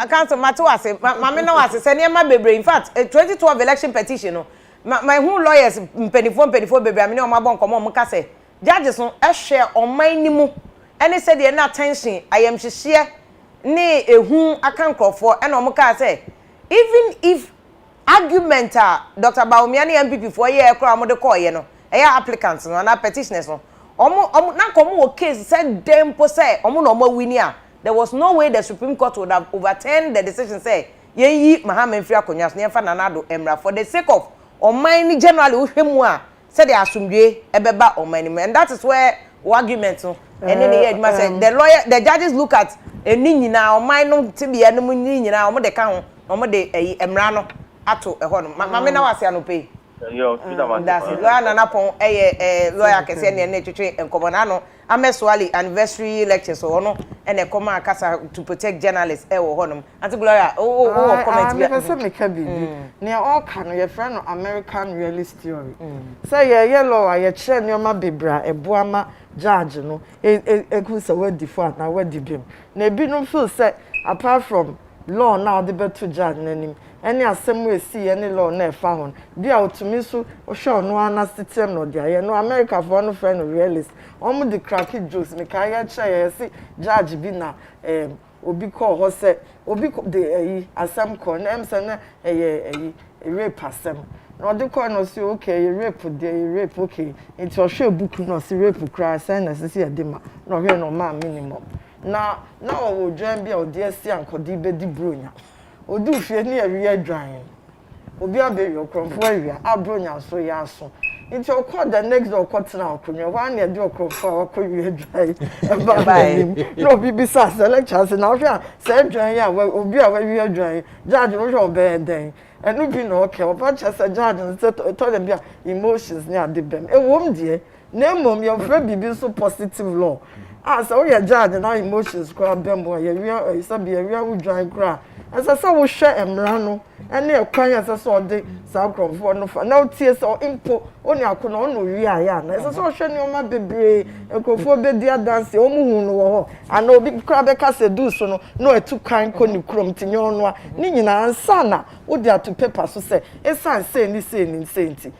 B: Council Matuase, Mamma no as a my baby. In fact, a 2012 election petition, my whole lawyers, penny baby, I mean, on my bon, come on, Mukase. Judges on a share on my nimu. And they said they're not tension. I am share. Nay, a whom I can't call for, and Omuka say, even if argument Dr. Baumiani MPP for a year, crowd the call, you know, applicants, no, not petitioners, no. Not come case said them per se, no more winner. There was no way the Supreme Court would have overturned the decision, say, ye, Mohammed Fria Conyas, near Fananado, Emra, for the sake of, or mine generally, Ushemua, said they assumed ye, a beba or many men. That is where arguments, and then the lawyer, the judges look at a nina or mine to be a nina, or the count, or the Emrano, ato a horn. Mamma was no pay. That's it. Lawyer Napon, a lawyer can send a nature and Comonano, a meswali anniversary lectures or no, and a common casa to protect journalists, or honum. And to Gloria, comment near all can your friend American realist theory. Say, yellow, I a chair near my bibra, a boama judge, no, a goose a word default, now word debim. Nebi no feel set apart from law now the better judge name. Any assembly see any law never found. Be out to me so or show no one system no dia. No America for one friend realist. Almost the cracky jokes. Me kaya chair see judge be na obi call horse obi the assam call name say a rape assem. No the call no say okay rape the rape okay. It was show book no see rape cry say na see a dema. No here no man minimum. Now we join be our dear see and kodi be di bronya. Odu fie ni area dwan obi abe your cromfo area abronya so ya so nti okọ the next door kọtena okonyo wan na de okrofo akọwie dwan e ba nim no bibi sa lectures na ohia say dwan ya obi a wawie dwan judge no hwe obe den enu bi no okay oba chese judge say to dem bia emotions ni adebem e wom die na mom your friend bibi so positive law so we judge na emotions kwa bembo ye wi so be wi a dwan kra as I saw share emrano and near crying as I saw the South for no for now tears or impo only I could not know we are as I saw shiny on my baby and go for bed dear dance or moon I know big crab a do so no a too kind conny crum to your no Nina and Sana would dare to paper so say it's not saying this in sainty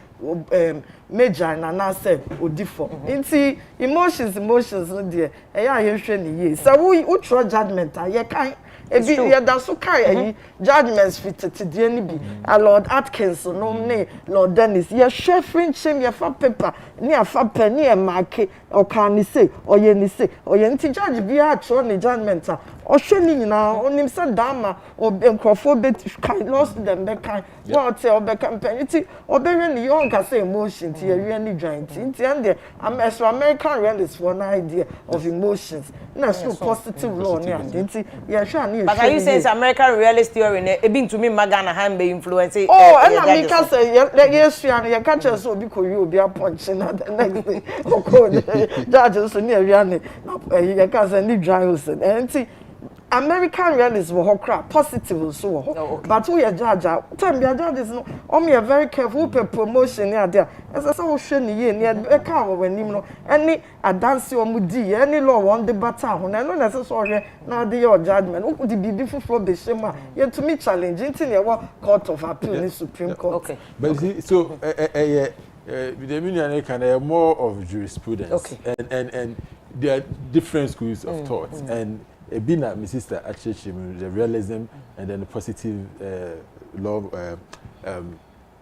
B: major and I said would differ into emotions no dear I shiny ye so we try judgment I can't ebi ya da so kai judgments fit to the any bi Lord Atkins no ne Lord Dennis ya shefrin chim ya fa paper ni afa pen ni e mark o kan ni say o ye ni say o ye nti judge bi a tro ni judgment a o hwe ni nyina onim se dama o enkrofo be kai lost them be kai what o be campaign nti o be hwe ni yon ka say emotion ti ya wi ni joint nti and the American realist for an idea of emotions na so positive law ni and nti ya hwe. But are you saying American realist theory e be to me magana hand be influence and I can say yes you catch us obi ko you obi punch na the next day okay judges so near you can say ni dryos and American realists were crap positive so but we are judge time be judges no me are very careful pe promotion near there as I say hwe ni ye near e ka wo wanim no any adanse o mudi any law won the battle ho na no necessary na the your judgment who the bibi fufu be shema ye to me challenge until you court of appeal in Supreme Court. Okay,
G: but see, so the union can more of jurisprudence. Okay. And there are different schools of thought and being my sister actually the realism and then the positive law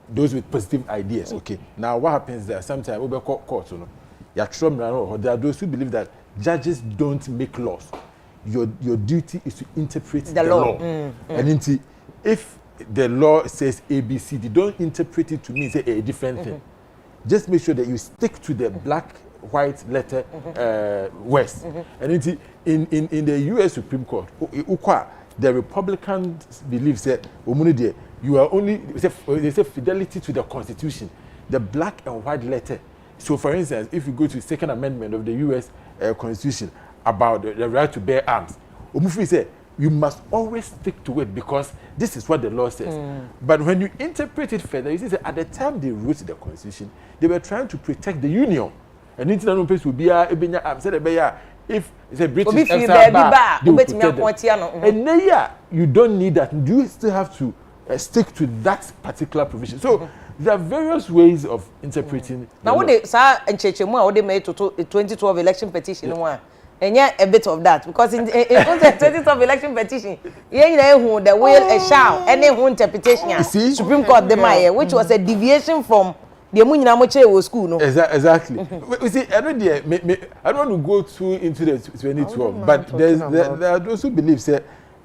G: those with positive ideas. Okay, now what happens there sometimes we be court you know there are those who believe that judges don't make laws. Your duty is to interpret the law. And if the law says ABCD, don't interpret it to mean say a different thing. Just make sure that you stick to the black, white letter West. And in the U.S. Supreme Court, the Republicans believe that you are only they say fidelity to the Constitution, the black and white letter. So, for instance, if you go to the Second Amendment of the U.S. Constitution about the right to bear arms, Omufi said you must always stick to it because this is what the law says. But when you interpret it further, you see that at the time they wrote the Constitution, they were trying to protect the Union. And international place will be if it's a British they will protect them. And now you don't need that. You still have to stick to that particular provision. So there are various ways of interpreting.
B: Now, what they say in Chechemu, what they made to 2012 election petition, and yeah, a bit of that because in the 2012 election petition, the will shall any interpretation. Supreme Court the Maya, which was a deviation from the Muninamoche school. No,
G: exactly. We see, I don't want to go too into the 2012, but there are those who believe say,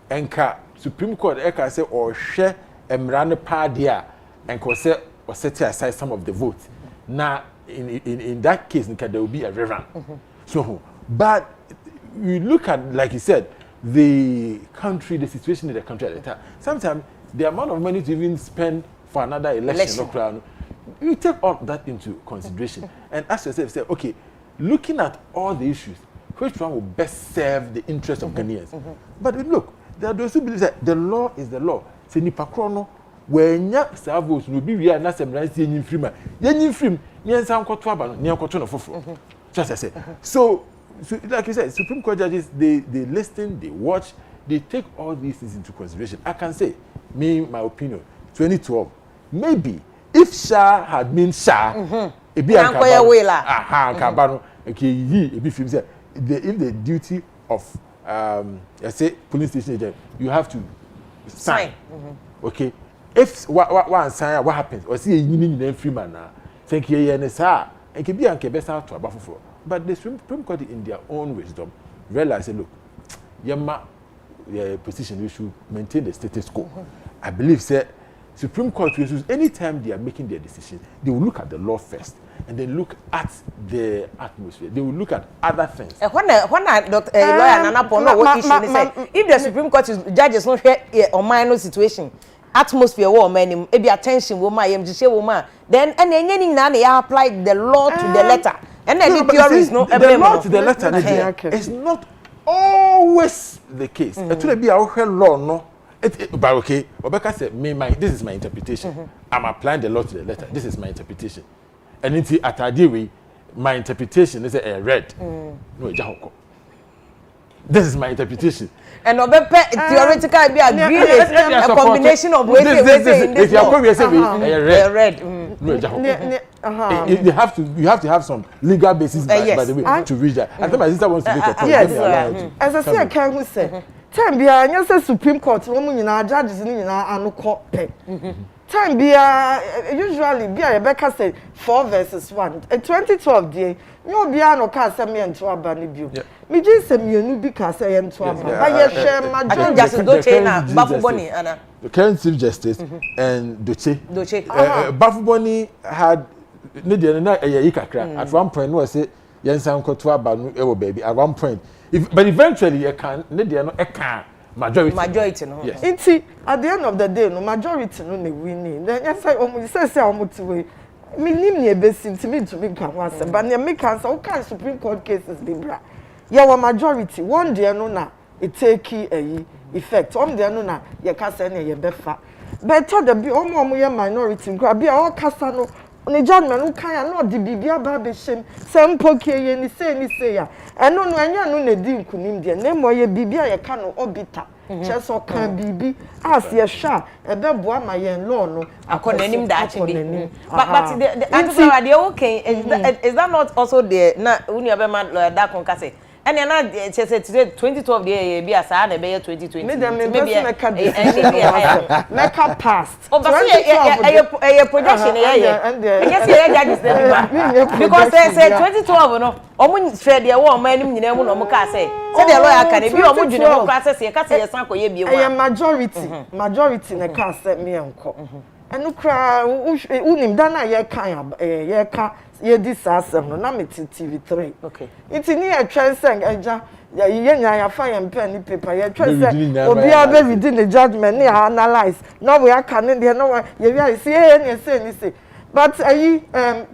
G: Enka Supreme Court Eka say or share Emrane Padia and Kose or set aside some of the votes. Now, in that case, there will be a rerun. So, but you look at, like you said, the country, the situation in the country at the time. Sometimes the amount of money to even spend for another election. You take all that into consideration and ask yourself, say, okay, looking at all the issues, which one will best serve the interest of Ghanaians? But look, there are those who believe that the law is the law. Say nipa krono when ya servos no bi wi na semransi yin frima yin frim yen san kwoto aba no yen kwoto no foforo just I say so like you said, Supreme Court judges they listen, they watch, they take all these things into consideration. I can say my opinion 2012 maybe if Shah had been Shah e bi ankabano okay yi e bi film say if the duty of let's say police station agent, you have to sign. Okay. If one sign, what happens? Or see a union free man now. Thank you, NSA. And can be an kebesa to a buffalo. But the Supreme Court, in their own wisdom, realize, look, your position, you should maintain the status quo. I believe, sir, Supreme Court issues, anytime they are making their decision, they will look at the law first and then look at the atmosphere. They will look at other things.
B: When Dr. Lawyer Nana Pono, what issue they say, if the Supreme Court judges not here on minor situation, atmosphere war many, maybe attention woman, MGC woman, then and then they apply the law to the letter. And then the theory is no
G: the law to the letter. It's not always the case. It will be our law, no. But okay, Obeka said, this is my interpretation. I'm applying the law to the letter. This is my interpretation. And into Atadiwi, my interpretation is a red. No, this is my interpretation.
B: And theoretically be agreed a combination of ways
G: if you are going to say a red. You have to have some legal basis by the way to reach that. I think my sister wants to make a point.
F: Yes. As I say, I can't say. Time be a Supreme Court, woman in our judges in our court. Time be usually be a Rebecca said 4 verses 1. A 2012 day, no be no cast me and to a banny view. Me just say me new because I am to a but share my
B: just Bafu Boni, Anna.
G: The current Chief Justice and Doche. Bafu Boni had Nidia at one point was say Yensan Kotua Banu baby at one point. But eventually you can majority no
F: yes. At the end of the day no majority no ne win then yes say almost way me nim ne besim to me kan wase but ne make answer o kan Supreme Court cases be bra ya wa majority one day no na it take effect one day no na ye ka say na ye befa better the be omo ye minority nkra be o kasa no ne judgment no kan ya no de bibia ba be shem sempo kieye ni say ya eno no anya no na di nkunim de na mo ye bibia ye ka no obita cheso kan bibi as ye sha e be boa ma ye law no
B: akonanim da achi bi but the answer they okay is that not also there na uni aba ma lawyer da kon ka say And na say 2012 dey be as na be 2020.
F: Maybe make up past.
B: Oh, but a projection I guess judges because say 2012 no. Omo share dey wo omo anim nyina mu no omo ka say. Say the lawyer can be omo dwene ho process e ka say yesan koye bi e
F: majority na ka say me enko. Enu kra unim da na ye ka ye di sasem no na me TV3.
B: Okay.
F: Iti ni e twenseng eja ye nya ya fa ye pen ni paper ye twenseng obi abe within the judgment ni analyze. No we aka ne de no ye wi say ni say. But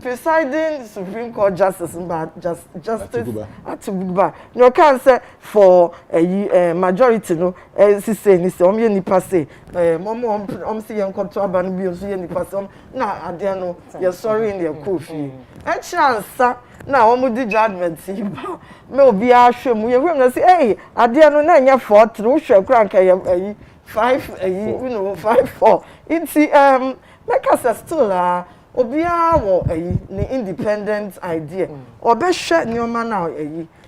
F: presiding Supreme Court Justice Justice Atububa no can say for majority no say ni say om ye nipa say om say yen control ban bi o say nipa say na ade no ye sorry in the kofi e chance na om di judgment si ba me obi ahwem ye hwem na say eh ade no na nya 4-3 wo hwe kra nka ye 5 you know 5-4 it's make us still obia wo ni independent idea obehwe ni oma na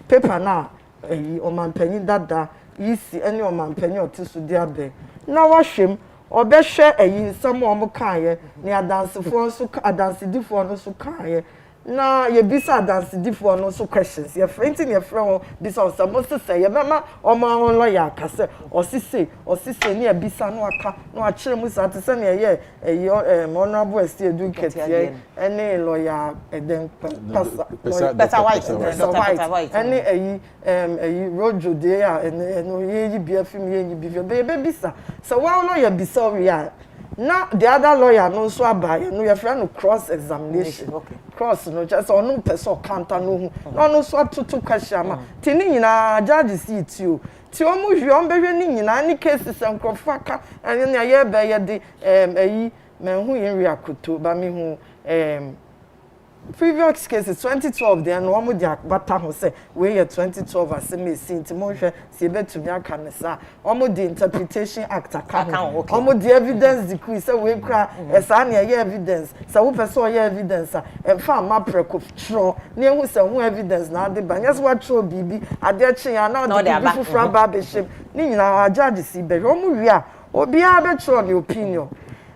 F: paper na omampanyi dada yisi eni omampanyi otisu dia be na wahwem obehwe nsam omo kan ni adansefo nso adansedifo no so kan na ye bisa adansedifo no so questions ye friend ni ye friend bisa osamo sese ye mama omo awon lawyer akase osise ni e bisa no aka no akire mu sa tese na ye honorable estate educate ye any lawyer eden
B: Peter White
F: any rojo dey no ye bi afim ye bi be bisa so wa no ye bisa we are na the other lawyer no so abaye no your friend no cross examination cross no just no person counter no no so to question ma tini nyina judge see ti o mu hwe on behwe ni nyina ni cases enkrofo aka ene na ye be ye de menhu yin reakoto ba me hu previous cases 2012 then no mo dia bata ho say we year 2012 as me see nti mo hwe se betumi aka ne sa omo the interpretation act aka omo the evidence decree say we kra esa na ye evidence so wo person ye evidence e fa ma preko tro na ehu say hu evidence na ade ba nyes wa tro bibi ade chi ya na ade bifu fra ba be shim ni nyina judge si be omo wi a obi a be tro the opinion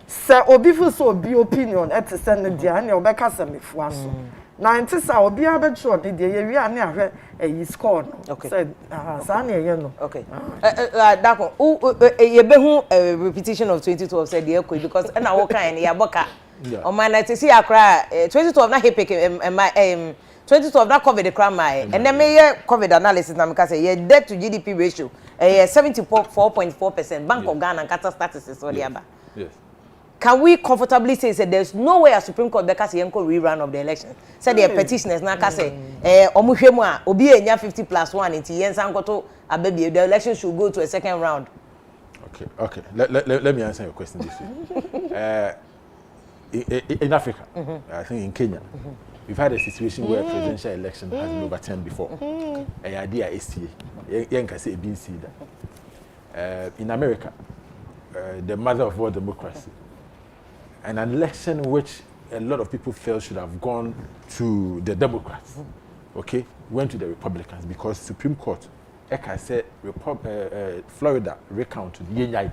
F: se obi fu so obi opinion et se ne dia na obeka se mefu aso na nti sa obi abetro de dia ye wi a na ahwe score no said sa na ye no
B: okay dako ye be hu repetition of 2012 said dey ko because na wo kan ya boka o man na ti see akra 2012 na hepek 2012 na covid crime and then me ye covid analysis na me ka say ye debt to GDP ratio 74.4%. Bank of Ghana kata statistics so dia ba yes. Can we comfortably say there's no way a Supreme Court because yenko rerun of the election? Said the petitioners na ka say omuhwemu a obi enya 50+1 nti yensan goto ababi the election should go to a second round.
G: Okay. Let me answer your question this way. In Africa, I think in Kenya, we've had a situation where presidential election has been overturned before. A idea is yenka say BC that. In America, the mother of all democracy, an election which a lot of people felt should have gone to the Democrats, went to the Republicans because Supreme Court, Eka said, Florida recounted Yenyai.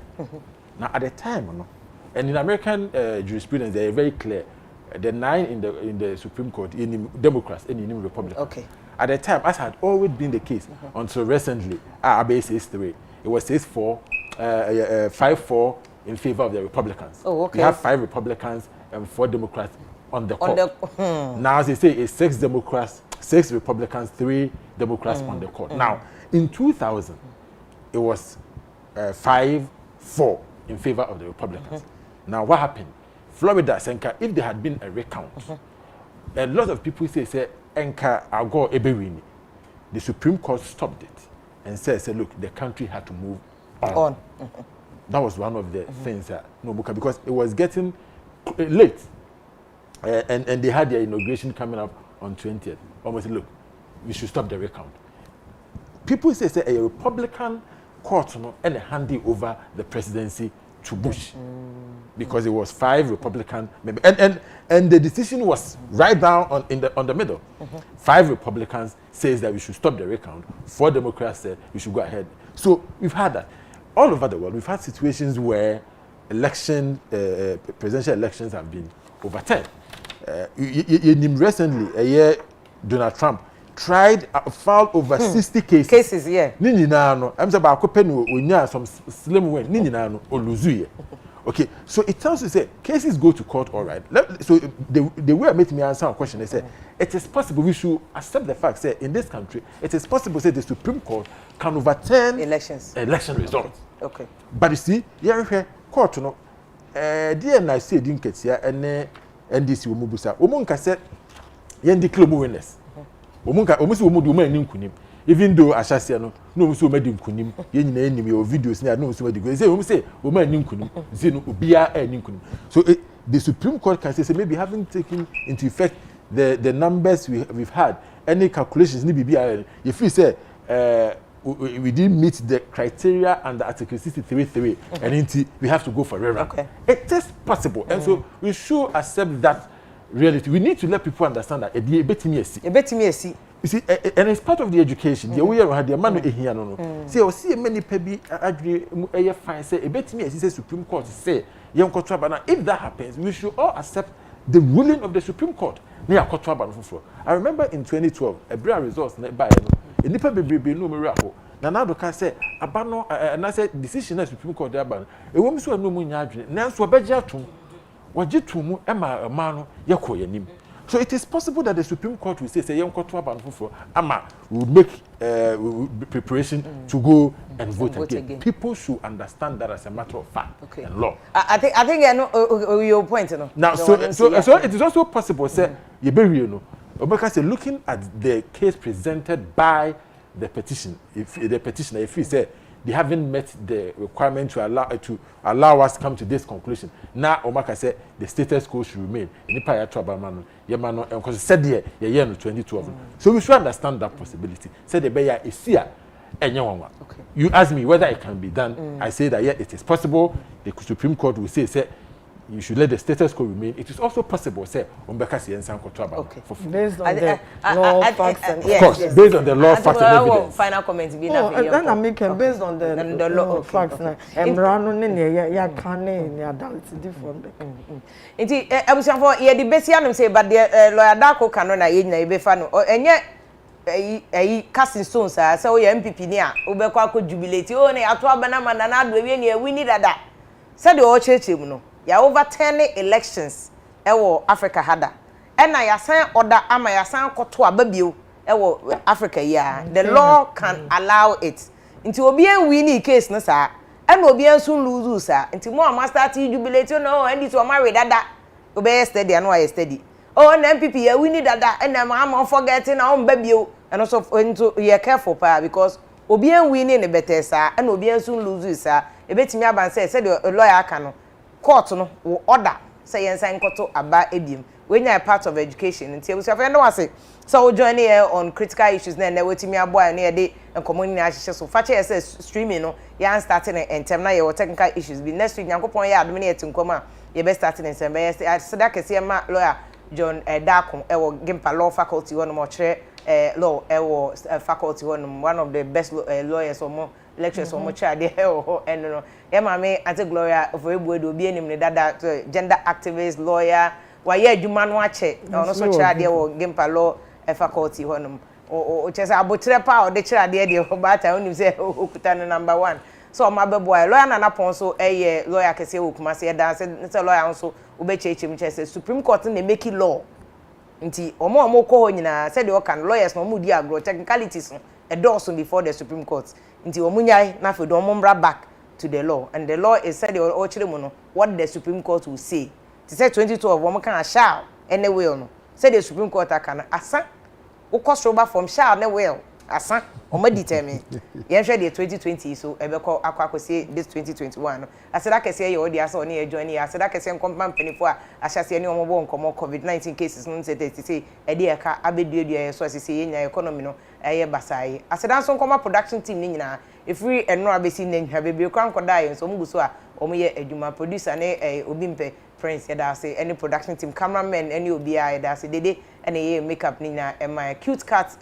G: Now at the time, and in American jurisprudence, they are very clear. The 9 in the Supreme Court, in Democrats and in Republicans.
B: Okay.
G: At the time, as had always been the case until recently, Abe says 3. It was 6-4, 5-4 in favor of the Republicans.
B: Oh, okay.
G: We have 5 Republicans and 4 Democrats on the court. Now, as they say, it's 6 Democrats, 6 Republicans, 3 Democrats on the court. Now, in 2000, it was 5-4 in favor of the Republicans. Now, what happened? Florida, Senka, if there had been a recount, a lot of people say, Enka, I'll go Ebewini. The Supreme Court stopped it and said, look, the country had to move on. That was one of the things that because it was getting late, and they had their inauguration coming up on 20th. Almost look, we should stop the recount. People say a Republican court and handing over the presidency to Bush because it was 5 Republican members, and the decision was right down on the middle. 5 Republicans says that we should stop the recount. 4 Democrats said we should go ahead. So we've had that all over the world. We've had situations where presidential elections have been overturned. Recently, Donald Trump filed over 60 cases.
B: Cases, yeah.
G: I'm saying some slim win. Okay, so it tells you say cases go to court, all right. So the way I made me answer a question, they say it is possible we should accept the fact that in this country it is possible say the Supreme Court can overturn election results.
B: Okay.
G: But you see, here court no, DNI say didn't get here and NDC will move sa. Omunka said yendi claim winners. Omunka omusi omudu ma nkunim. Even though Ashasia no musu omedi nkunim. Ye nyina enim your videos na no musu omedi. Say omu say o ma nkunim. Say no obia nkunim. So the Supreme Court can say maybe having taken into effect the numbers we've had, any calculations ni bibia you feel say we didn't meet the criteria under Article 63.3 and we have to go for rerun. Okay. It is possible, and so we should accept that reality. We need to let people understand that you see, and it's part of the education. The way you had the man here no. See, I see many people agree. Fine say say Supreme Court say young contraband. If that happens, we should all accept the ruling of the Supreme Court. I remember in 2012, a brand results by nipa bebrebe no mera ho na na do ka say abano na say decision na Supreme Court dey ban e wo mso no mu nya adwene na so obeje atom waje tomu e ma no yekọ yanim. So it is possible that the Supreme Court will say yenkoto aban foforo ama will make preparation to go and vote again. People should understand that as a matter of fact and law.
B: I think I know your point no.
G: Now so it is also possible say you be no because looking at the case presented by the petition, if the petitioner, if he said they haven't met the requirement to allow us to come to this conclusion, now Omaka said the status quo should remain. Because said here, year 2012. So we should understand that possibility. Said the Bayer is here. You ask me whether it can be done. I say that yeah, it is possible. The Supreme Court will say you should let the status quo remain. It is also possible, say,
F: based on the law, facts, and
G: of course, based on the law, facts, and evidence.
B: Final comments.
F: Then I make based on the law, facts, and Brano, ya can't, ya dance different.
B: Indeed, I was for ye the best young say, but the lawyer Darko Canona in a befano, and yet a casting stones, so your MPP near, Ubekwa could jubilate you only at Wabanam and another we need that. Said the old church, you know. Ya overturn elections ewo Africa hada na ya san order ama ya san koto ababio ewo Africa ya the law can allow it nti obi en win case no sa na obi en sun lose sa nti mo am start jubilate no and this o marry dada obe steady and why steady na MPP ya win dada na am forgetting na on babio and so into you careful pa because obi en win ne better sa na obi en sun lose sa e betimi aban say the lawyer aka no court no will order say yensa nkoto aba ebiem when you are part of education nti we say no wase so we join here on critical issues na wetimi aboa na dey enkomo ni ahihye so fache say streaming no ya starting and term na your technical issues be next week yankopon ya adom na yetinkom a ye be starting in sembe yes sada kese ma lawyer John Darko ewo Gimpa Law Faculty one mo chere law ewo faculty one of the best lawyers or more lectures or more child and no mama ante Gloria of Ebuedo obi enim ne dada gender activist lawyer wa ye adwuma no ache no so child dey wo Gimpa Law faculty honum o chese abotre pa o de child dey ho bata onim say okuta no number 1 so ma beboy lawyer na napon so lawyer kese wo kuma se dance say lawyer so obechechim chese Supreme Court na make law nti omo ko ho nyina say the can lawyers no mu di agro technicalities no endorse before the Supreme Court nti omunyai na fe do omombra back to the law and the law is said o chiremu no what the Supreme Court will say to say 2012 omo kan shall anyway no say the Supreme Court aka asa wo cross from shall ne will asa omo determine yen hwe the 2020 so ebeko akwa say this 2021 no aseda kese ye odi asa oni e join ye aseda kese nkompa mpanifo a ahyase ne omo bo nkomo COVID-19 cases no say e de eka abeduedua so asese ye nya economy no eye basai aseda so nkoma production team ni nyina if we enro abesi na nhwa bebre kwa nkoda ye so mugu so a omo ye adwuma producer ne obi mpe Prince ya da say any production team cameraman any obi ya da say dede ene ye makeup ni na my cute cat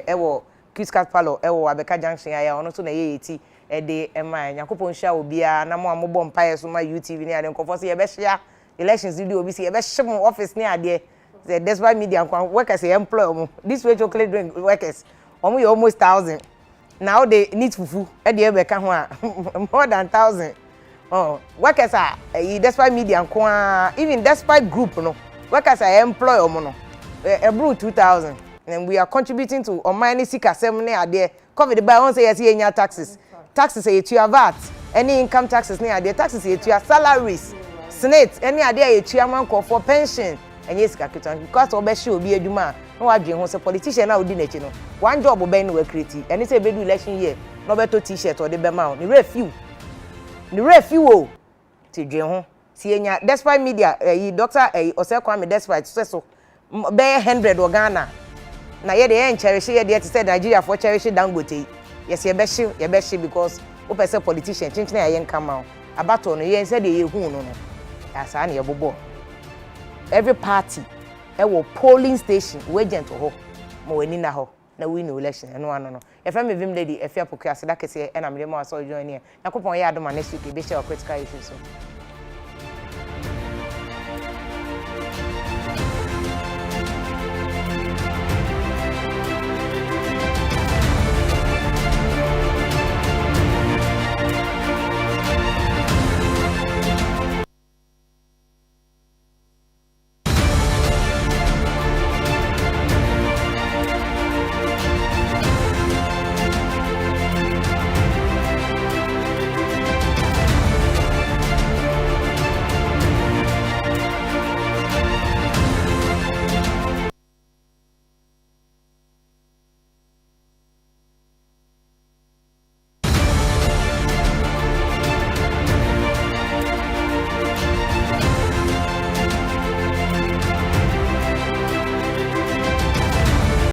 B: ewo cute cat palo ewo Abeka Junction ya ono so na ye yeti de my yakopon sha obi ya na mo amobọ mpaye so ma UTV ni ade nkofo say ye be share elections video obi say ye be shim office ni ade say despite media workers employ this way chocolate drink workers omo you almost 1,000 now they need fufu e dey be ka ho a more than 1,000 workers are despite media even despite group no workers are employ omo no ebru 2,000 and we are contributing to omani sika sem ne ade covid by on say yes enya taxes say to your VAT any income taxes ne ade taxes to your salaries senate any ade to your man for pension and yes ka kitan because obe shi obi adwuma no wadwe ho say politician na odi nachi no one job obe no we create any say be do election year no beto t-shirt or the be ma ni refill o ti dwe ho si enya despite media doctor Osekwame despite so be 100 o Ghana na ye de cherish ye de say Nigeria for cherish Dangote yes ye be shi because o person politician chinchina ya yen kama abato no ye say de ye hu no asa na ye bobo every party wo polling station we agent ho mo wani na ho na win election eno ano no e fa me vim lady Afia Pokua seda kese e na me dem aso join here yakopon ye adoma next week e be share critical issues so